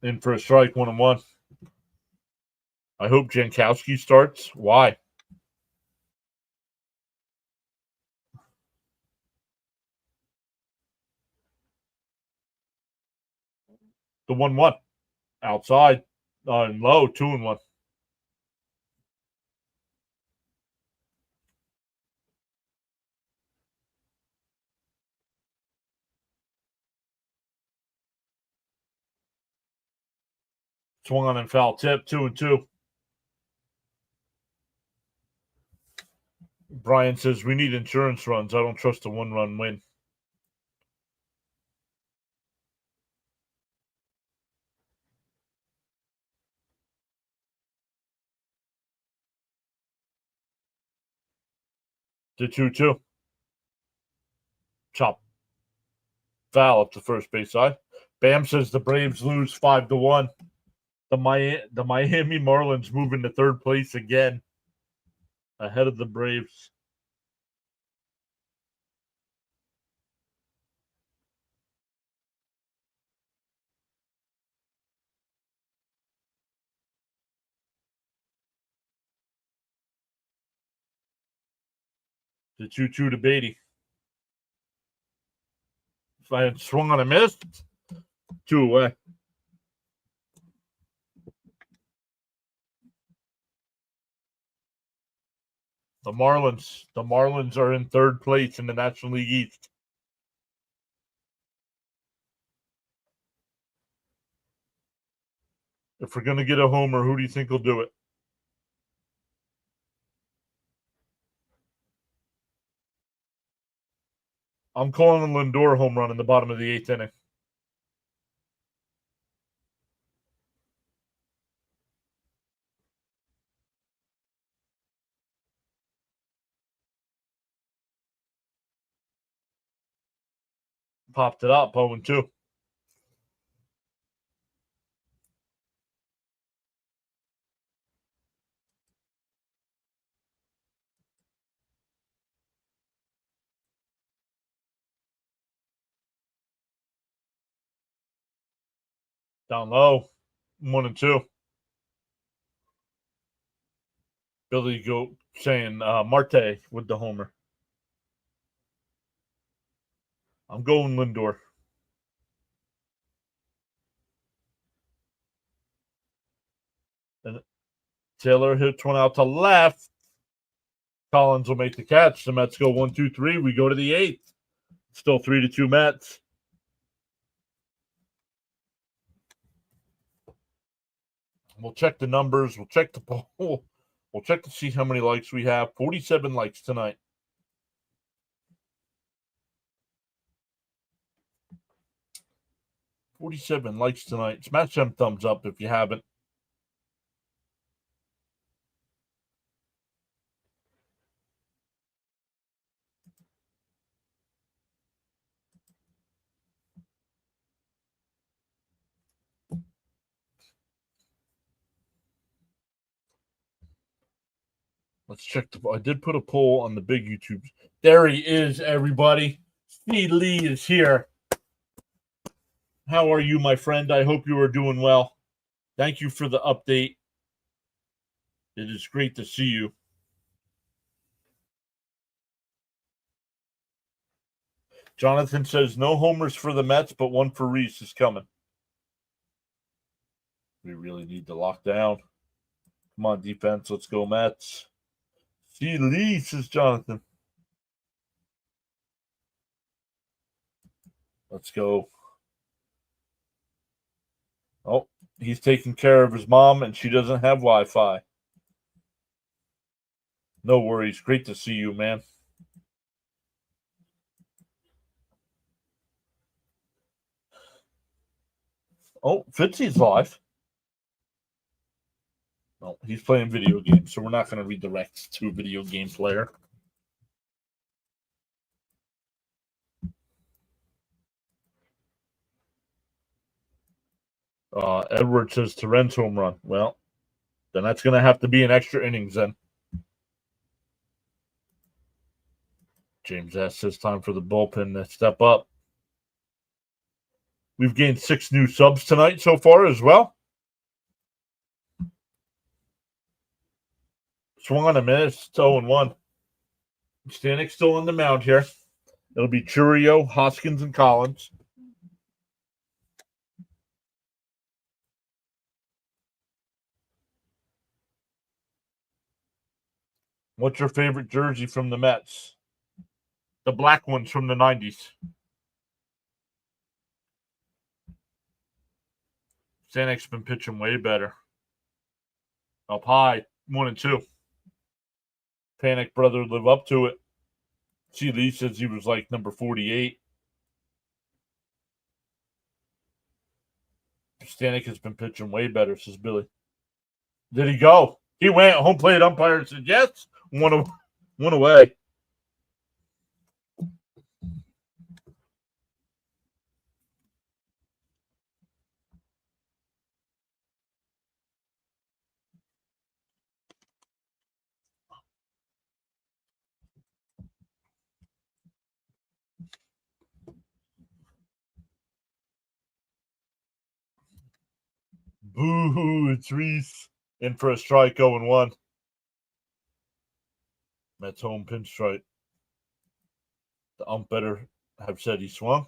In for a strike, 1-1. I hope Jankowski starts. Why? The 1-1. Outside. And low, 2-1. Swung on and foul tip, 2-2. Brian says, we need insurance runs. I don't trust a one-run win. The 2-2. Chop. Foul up the first base side. Bam says the Braves lose 5-1. The Miami Marlins move into third place again. Ahead of the Braves. The 2-2 to Beatty. If swung on a miss. 2 away. The Marlins are in third place in the National League East. If we're going to get a homer, who do you think will do it? I'm calling a Lindor home run in the bottom of the 8th inning. Popped it up, 0-2. Down low, 1-2. Billy go saying Marte with the homer. I'm going Lindor. And Taylor hits one out to left. Collins will make the catch. The Mets go 1-2-3. We go to the 8th. Still 3-2 Mets. We'll check the numbers. We'll check the poll. We'll check to see how many likes we have. 47 likes tonight. $47 likes tonight. Smash them thumbs up if you haven't. Let's check I did put a poll on the big YouTubes. There he is, everybody. Steve Lee is here. How are you, my friend? I hope you are doing well. Thank you for the update. It is great to see you. Jonathan says no homers for the Mets, but one for Reese is coming. We really need to lock down. Come on, defense. Let's go, Mets. See Lee, says Jonathan. Let's go. Oh, he's taking care of his mom, and she doesn't have Wi-Fi. No worries. Great to see you, man. Oh, Fitzy's live. No, he's playing video games, so we're not going to redirect to a video game player. Edward says Torrens home run. Well, then that's going to have to be an extra innings then. James S. says time for the bullpen to step up. We've gained 6 new subs tonight so far as well. Swung a minute. It's 0-1. Stanek still on the mound here. It'll be Churio, Hoskins, and Collins. What's your favorite jersey from the Mets? The black ones from the 90s. Stanek's been pitching way better. Up high, 1-2. Panic brother live up to it. C. Lee says he was like number 48. Stanek has been pitching way better, says Billy. Did he go? He went. Home plate umpire said yes. One away. Boo-hoo, it's Reese. In for a strike, 0-1. Mets home pinstripe. The ump better have said he swung.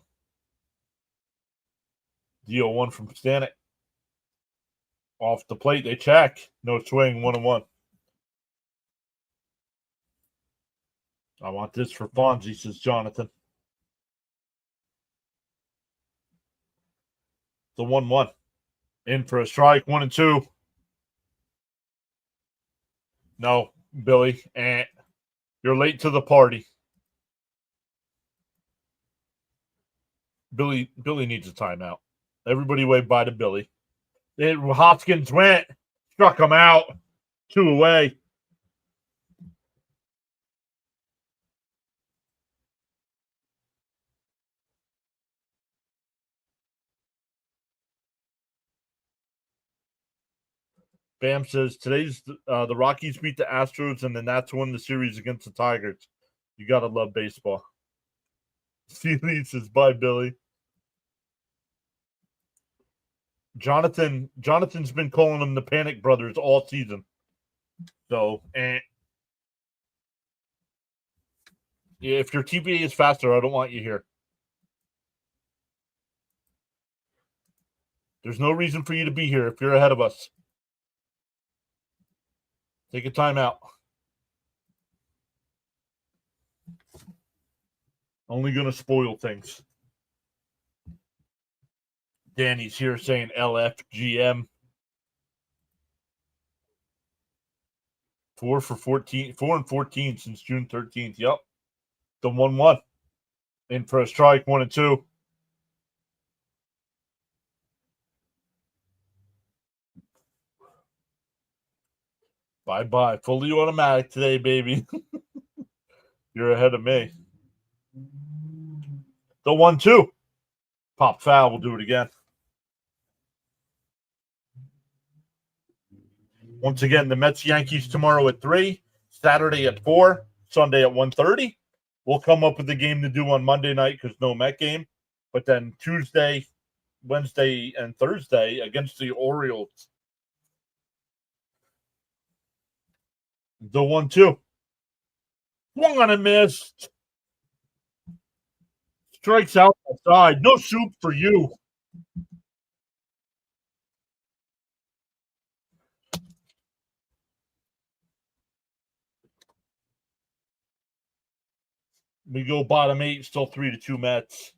The 0-1 from Stanek. Off the plate, they check. No swing, 1-1. I want this for Fonzie, says Jonathan. The 1-1. In for a strike, 1-2. No, Billy. You're late to the party. Billy needs a timeout. Everybody wave bye to Billy. Hoskins went, struck him out. 2 away. Bam says today's the Rockies beat the Astros and the Nats won the series against the Tigers. You gotta love baseball. Seeley says bye, Billy. Jonathan's been calling them the Panic Brothers all season. So, yeah, if your TBA is faster, I don't want you here. There's no reason for you to be here if you're ahead of us. Take a timeout. Only going to spoil things. Danny's here saying LFGM. 4 and 14 since June 13th. Yep. The 1-1. In for a strike, 1 and 2. Bye-bye. Fully automatic today, baby. You're ahead of me. The 1-2. Pop foul. We'll do it again. Once again, the Mets-Yankees tomorrow at 3, Saturday at 4, Sunday at 1:30. We'll come up with the game to do on Monday night because no Met game. But then Tuesday, Wednesday, and Thursday against the Orioles. The 1-2. Swung on a miss. Strikes out the side. No soup for you. We go bottom 8, still 3-2 Mets.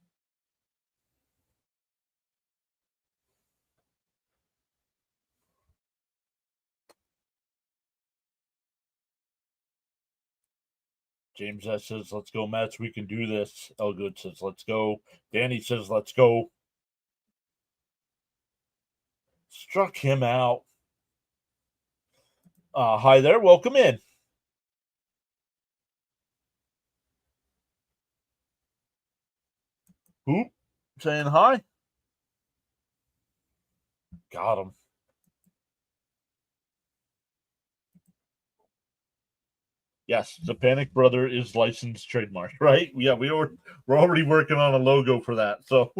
James S. says, let's go, Mets. We can do this. Elgood says, let's go. Danny says, let's go. Struck him out. Hi there. Welcome in. Who? Saying hi? Got him. Yes, the Panic Brother is licensed trademark, right? Yeah, we're already working on a logo for that. So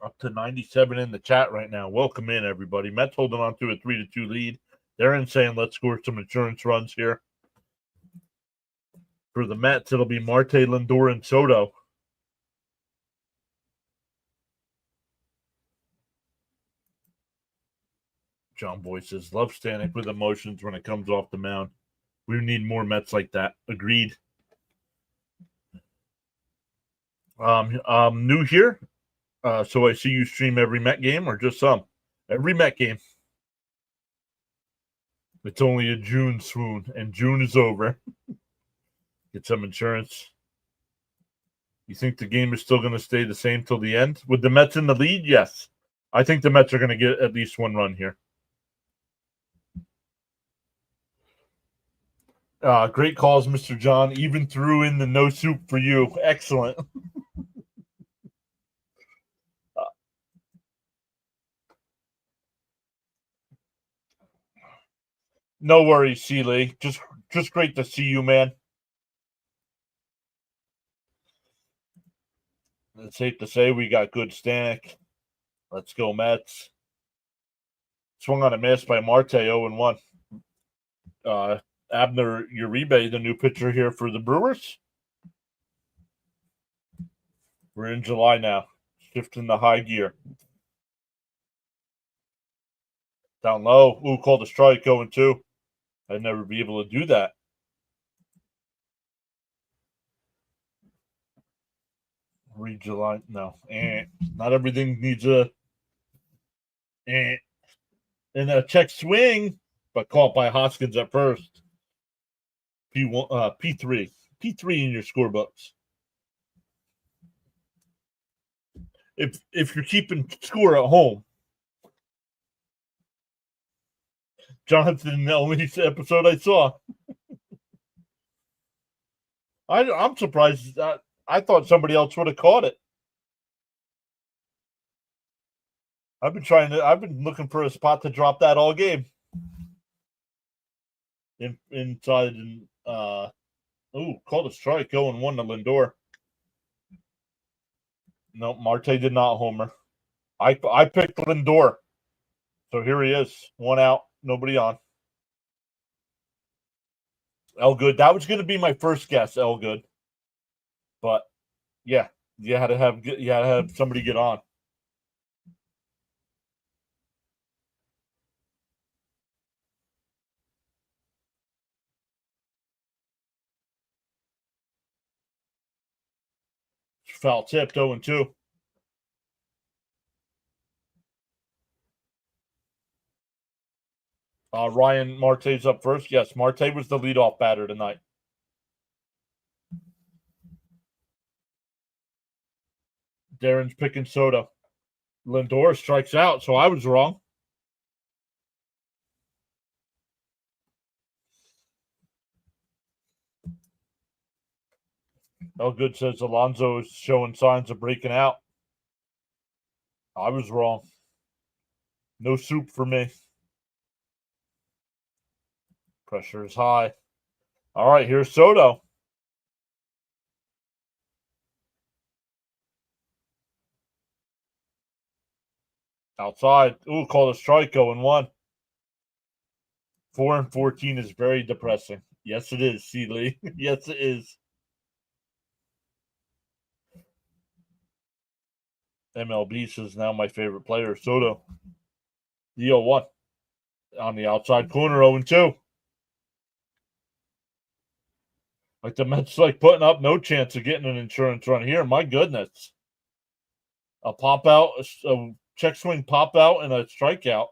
up to 97 in the chat right now. Welcome in, everybody. Mets holding on to a 3-2 lead. They're in saying let's score some insurance runs here. For the Mets, it'll be Marte, Lindor, and Soto. John Boy says, love Stanek with emotions when it comes off the mound. We need more Mets like that. Agreed. New here. So I see you stream every Met game or just some? Every Met game. It's only a June swoon, and June is over. Get some insurance. You think the game is still going to stay the same till the end? With the Mets in the lead? Yes. I think the Mets are going to get at least one run here. Great calls, Mr. John. Even threw in the no soup for you. Excellent. No worries, Seeley. Just great to see you, man. It's safe to say we got good Stanek. Let's go, Mets. Swung on a miss by Marte, 0-1. Abner Uribe, the new pitcher here for the Brewers. We're in July now. Shifting the high gear. Down low. Ooh, called a strike, 0-2. I'd never be able to do that. Read July. No. Not everything needs a and a check swing, but caught by Hoskins at first. P1, P3. P3 in your scorebooks. If you're keeping score at home, Jonathan, the only episode I saw. I'm surprised. I thought somebody else would have caught it. I've been looking for a spot to drop that all game. Inside and called a strike, 0-1 to Lindor. No, Marte did not homer. I picked Lindor. So here he is. 1 out, nobody on. Elgood. That was going to be my first guess, Elgood. But yeah, you had to have somebody get on. Foul tipped, 0-2. Ryan Marte's up first. Yes, Marte was the leadoff batter tonight. Darren's picking Soto. Lindor strikes out, so I was wrong. Elgood says Alonso is showing signs of breaking out. I was wrong. No soup for me. Pressure is high. All right, here's Soto. Outside. Ooh, called a strike, 0-1. 4-14 is very depressing. Yes, it is, C. Lee. Yes, it is. MLB says now my favorite player, Soto. The 0-1. On the outside corner, 0-2. Like the Mets putting up no chance of getting an insurance run here. My goodness. A pop out, a check swing pop out, and a strikeout.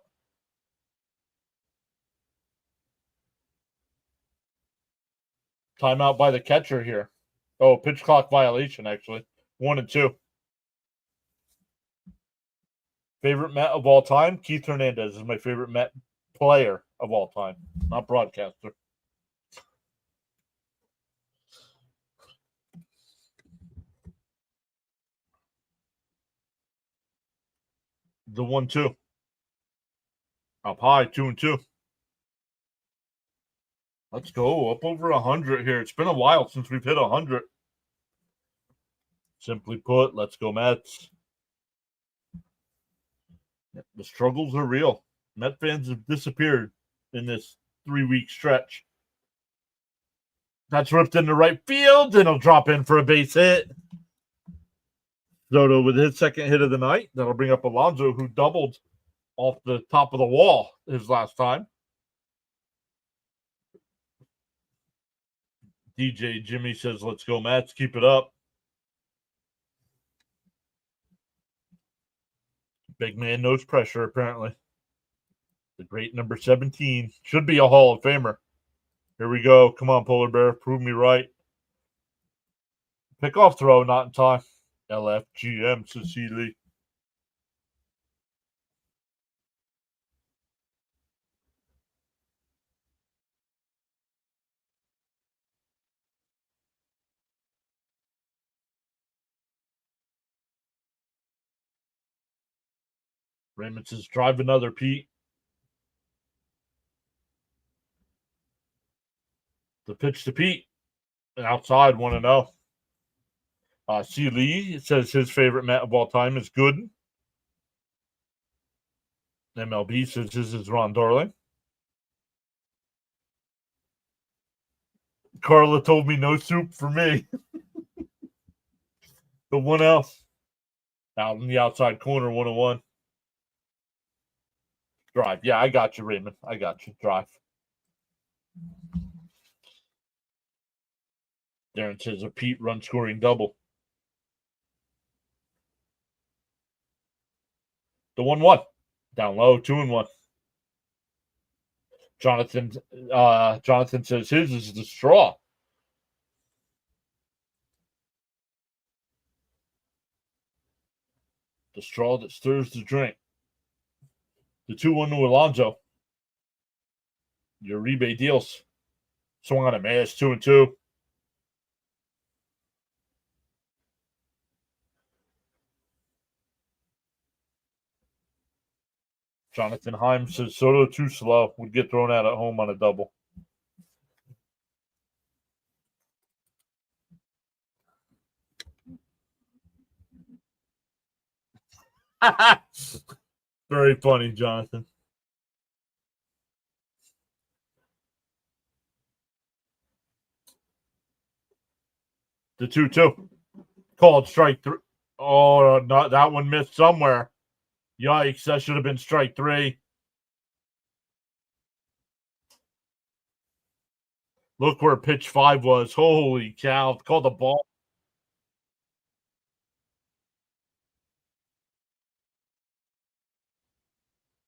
Timeout by the catcher here. Oh, pitch clock violation, actually. 1-2. Favorite Met of all time? Keith Hernandez is my favorite Met player of all time, not broadcaster. The 1-2. Up high, 2-2. Let's go. Up over 100 here. It's been a while since we've hit 100. Simply put, let's go Mets. The struggles are real. Met fans have disappeared in this 3-week stretch. That's ripped into right field, and he'll drop in for a base hit. Soto with his second hit of the night. That'll bring up Alonso, who doubled off the top of the wall his last time. DJ Jimmy says, let's go, Mets. Keep it up. Big man knows pressure, apparently. The great number 17. Should be a Hall of Famer. Here we go. Come on, Polar Bear. Prove me right. Pickoff throw, not in time. LFGM, Cecilie. Raymond says, drive another, Pete. The pitch to Pete. And outside, 1-0. C. Lee says his favorite Met of all time is Gooden. MLB says his is Ron Darling. Carla told me no soup for me. The 1-0. Out in the outside corner, 1-1. Drive. Yeah, I got you, Raymond. I got you. Drive. Darren says a Pete run scoring double. The 1-1. Down low, 2-1. Jonathan says his is the straw. The straw that stirs the drink. The 2-1 to Alonso. Your rebate deals. Swung on a miss, 2-2. Jonathan Heim says Soto too slow. Would get thrown out at home on a double. Very funny, Jonathan. The 2-2. Called strike 3. Oh, not that one missed somewhere. Yikes, that should have been strike 3. Look where pitch 5 was. Holy cow. Called the ball.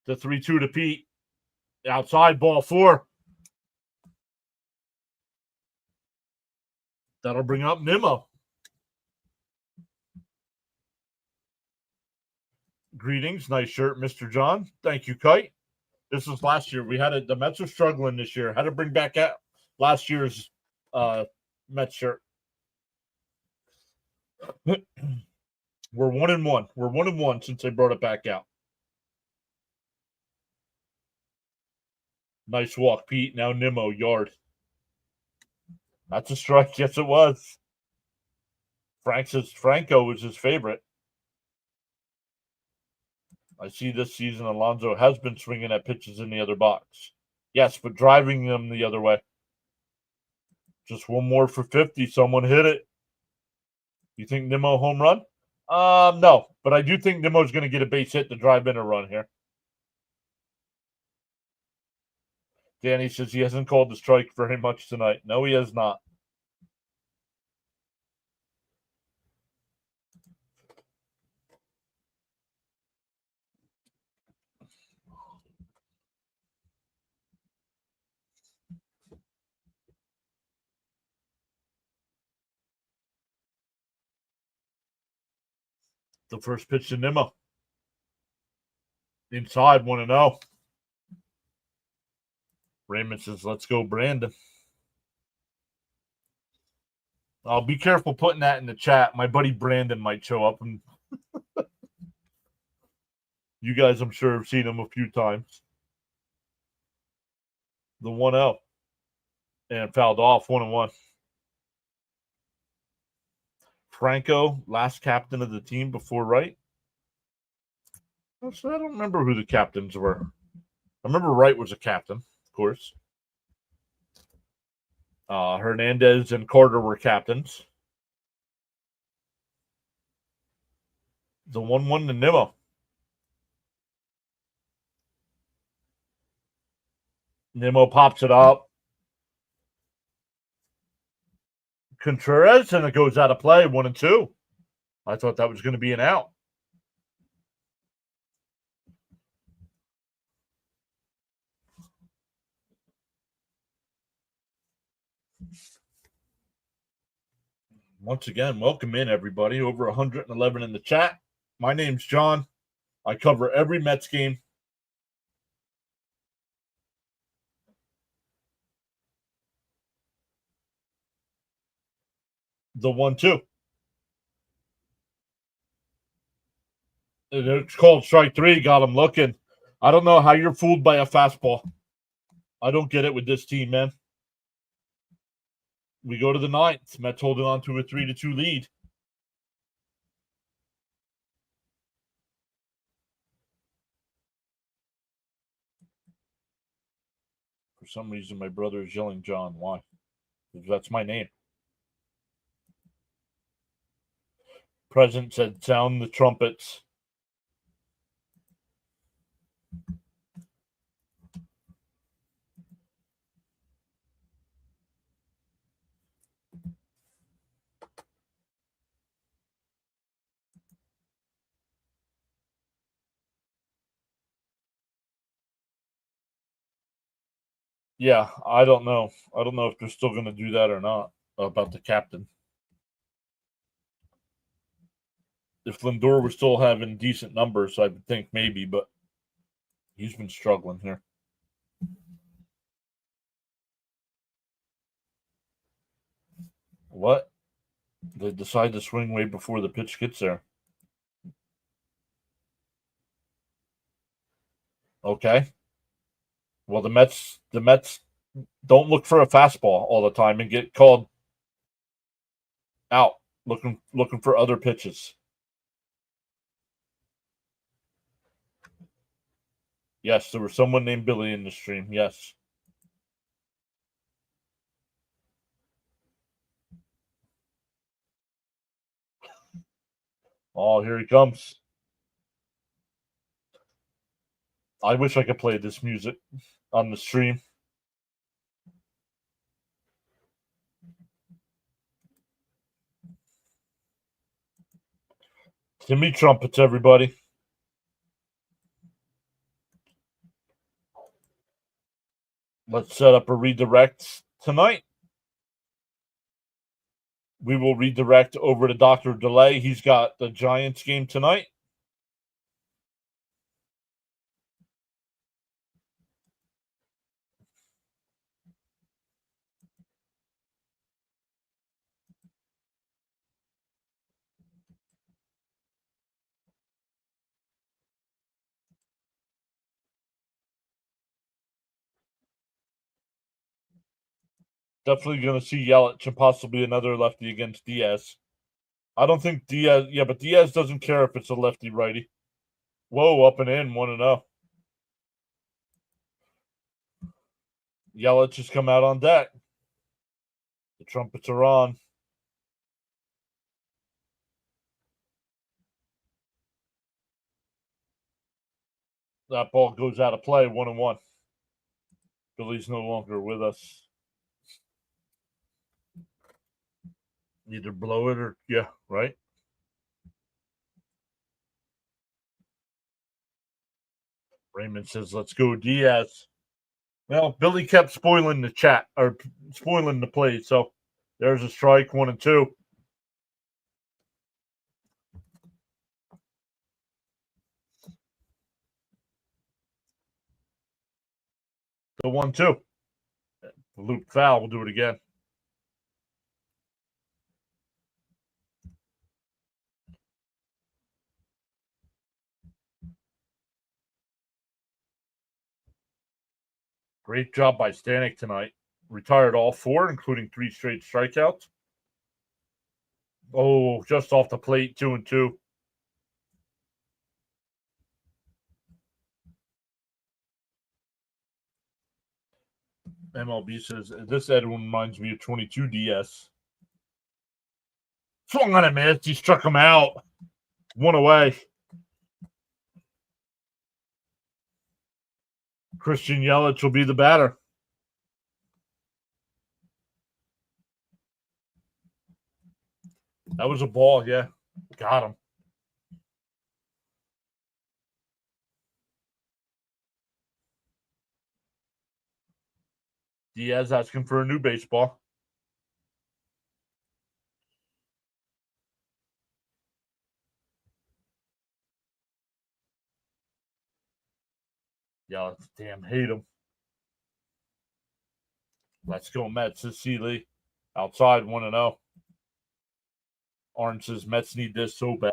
The 3-2 to Pete. Outside, ball 4. That'll bring up Nimmo. Greetings. Nice shirt, Mr. John. Thank you, Kite. This was last year. The Mets are struggling this year. Had to bring back out last year's Mets shirt. We're 1-1. We're 1-1 since they brought it back out. Nice walk, Pete. Now Nimmo, yard. That's a strike. Yes, it was. Frank says Franco was his favorite. I see this season Alonso has been swinging at pitches in the other box. Yes, but driving them the other way. Just one more for 50. Someone hit it. You think Nimmo home run? No, but I do think Nimmo's going to get a base hit to drive in a run here. Danny says he hasn't called the strike very much tonight. No, he has not. The first pitch to Nimmo. Inside, 1-0. Raymond says, let's go, Brandon. I'll be careful putting that in the chat. My buddy Brandon might show up. And you guys, I'm sure, have seen him a few times. The 1-0. And fouled off, 1-1. Franco, last captain of the team before Wright. So I don't remember who the captains were. I remember Wright was a captain, of course. Hernandez and Carter were captains. The 1-1 to Nimmo. Nimmo pops it up. Contreras, and it goes out of play, 1-2. I thought that was going to be an out. Once again, welcome in, everybody. Over 111 in the chat. My name's John. I cover every Mets game. The 1-2. It's called strike 3. Got him looking. I don't know how you're fooled by a fastball. I don't get it with this team, man. We go to the 9th. Mets holding on to a 3-2 lead. For some reason, my brother is yelling John. Why? Because that's my name. President said, sound the trumpets. Yeah, I don't know. I don't know if they're still going to do that or not about the captain. If Lindor was still having decent numbers, I would think maybe, but he's been struggling here. What? They decide to swing way before the pitch gets there. Okay. Well, the Mets don't look for a fastball all the time and get called out looking for other pitches. Yes, there was someone named Billy in the stream. Yes. Oh, here he comes. I wish I could play this music on the stream. Timmy trumpets, everybody. Let's set up a redirect tonight. We will redirect over to Dr. Delay. He's got the Giants game tonight. Definitely going to see Yelich and possibly another lefty against Diaz. I don't think Diaz. Yeah, but Diaz doesn't care if it's a lefty righty. Whoa, up and in, 1-0. Yelich has come out on deck. The trumpets are on. That ball goes out of play, 1-1. Billy's no longer with us. Either blow it or, yeah, right? Raymond says, let's go, Diaz. Well, Billy kept spoiling the chat, or spoiling the play, so there's a strike, 1-2. The 1-2. Loop foul, we'll do it again. Great job by Stanek tonight. Retired all 4, including 3 straight strikeouts. Oh, just off the plate, 2-2. MLB says, this Edwin reminds me of 22 DS. Swung on a miss. He struck him out. 1 away. Christian Yelich will be the batter. That was a ball, yeah. Got him. Diaz asking for a new baseball. Yeah, damn, hate him. Let's go, Mets. This is Seeley. Outside, 1-0. Orange says Mets need this so bad.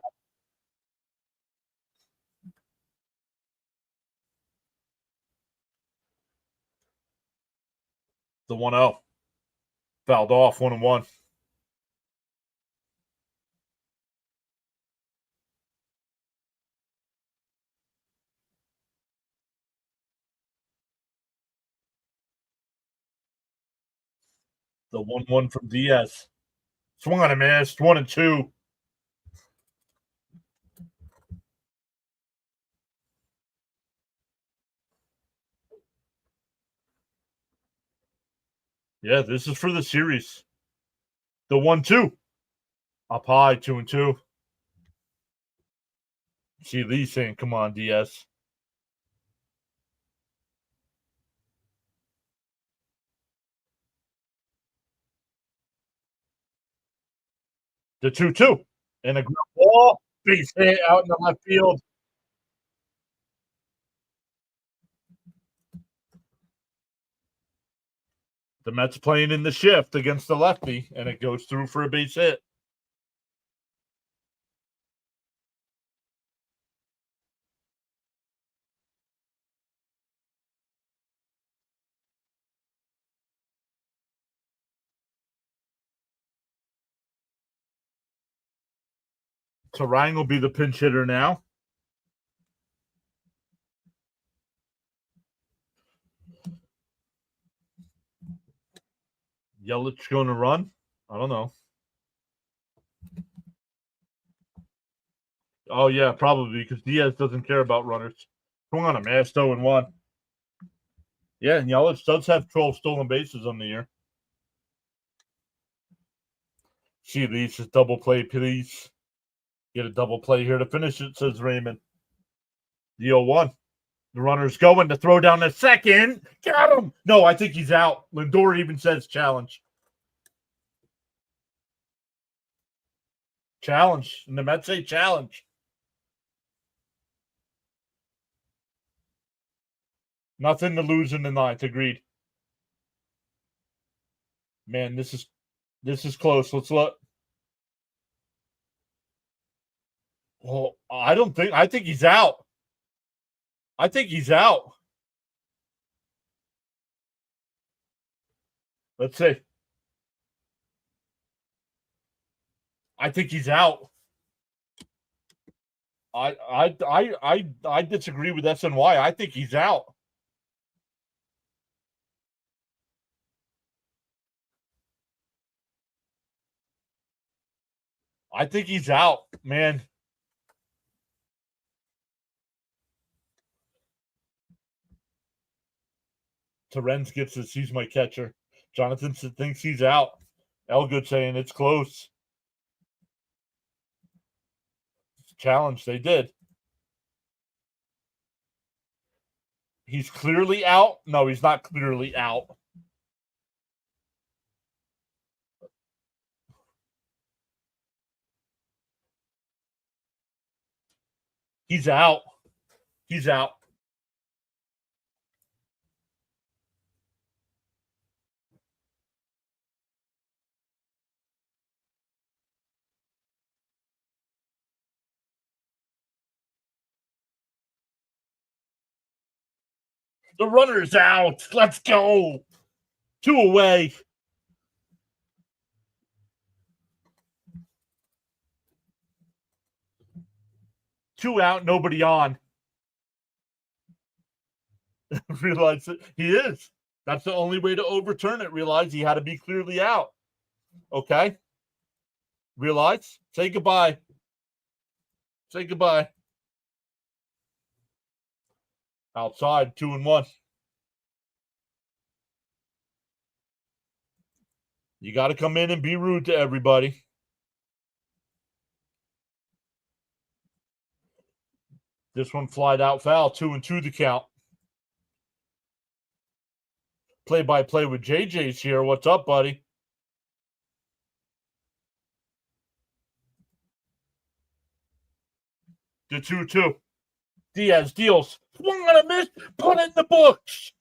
The 1-0. Fouled off, 1-1. The 1-1 from Diaz. Swung on a miss, 1-2. Yeah, this is for the series. The 1-2. Up high, 2-2. See Lee saying, come on, Diaz. The 2-2. And a ground ball. Base hit out in the left field. The Mets playing in the shift against the lefty, and it goes through for a base hit. Tarang will be the pinch hitter now. Yelich going to run? I don't know. Oh, yeah, probably, because Diaz doesn't care about runners. Come on, man. 0-1. Yeah, and Yelich does have 12 stolen bases on the year. See, Leach, just double play, please. Get a double play here to finish it, says Raymond. The 0-1. The runner's going to throw down the second. Got him. No, I think he's out. Lindor even says challenge. Challenge. And the Mets say challenge. Nothing to lose in the ninth. Agreed. Man, this is close. Let's look. Well, I think he's out. I think he's out. Let's see. I think he's out. I disagree with SNY. I think he's out. I think he's out, man. Terens gets this. He's my catcher. Jonathan thinks he's out. Elgood saying it's close. Challenge. They did. He's clearly out. No, he's not clearly out. He's out. He's out. The runner's out. Let's go. 2 away. Two out, nobody on. Realize that he is. That's the only way to overturn it. Realize he had to be clearly out. Okay? Realize? Say goodbye. Say goodbye. Outside, 2-1. You got to come in and be rude to everybody. This one flied out foul. 2-2 the count. Play-by-play with JJ's here. What's up, buddy? The 2-2. Diaz deals. Swung on a miss. Put it in the books.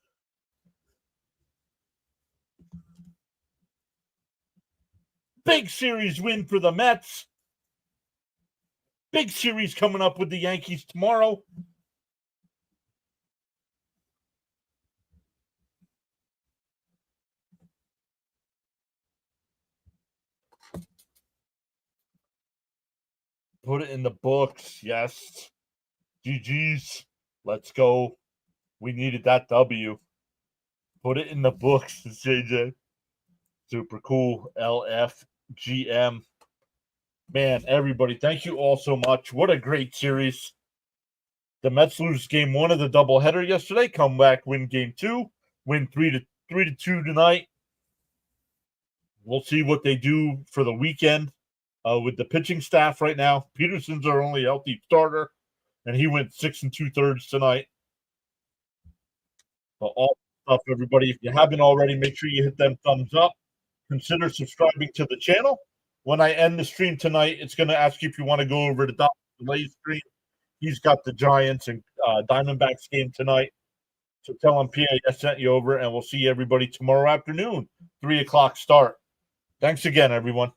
Big series win for the Mets. Big series coming up with the Yankees tomorrow. Put it in the books. Yes. GG's. Let's go. We needed that W. Put it in the books, JJ. Super cool. LFGM. Man, everybody, thank you all so much. What a great series. The Mets lose game 1 of the doubleheader yesterday. Come back, win game 2. Win 3-2 tonight. We'll see what they do for the weekend with the pitching staff right now. Peterson's our only healthy starter, and he went 6 2/3 tonight. But all stuff, everybody. If you haven't already, make sure you hit them thumbs up. Consider subscribing to the channel. When I end the stream tonight, it's going to ask you if you want to go over to Dr. Delay's stream. He's got the Giants and Diamondbacks game tonight. So tell them PAS sent you over, and we'll see everybody tomorrow afternoon, 3 o'clock start. Thanks again, everyone.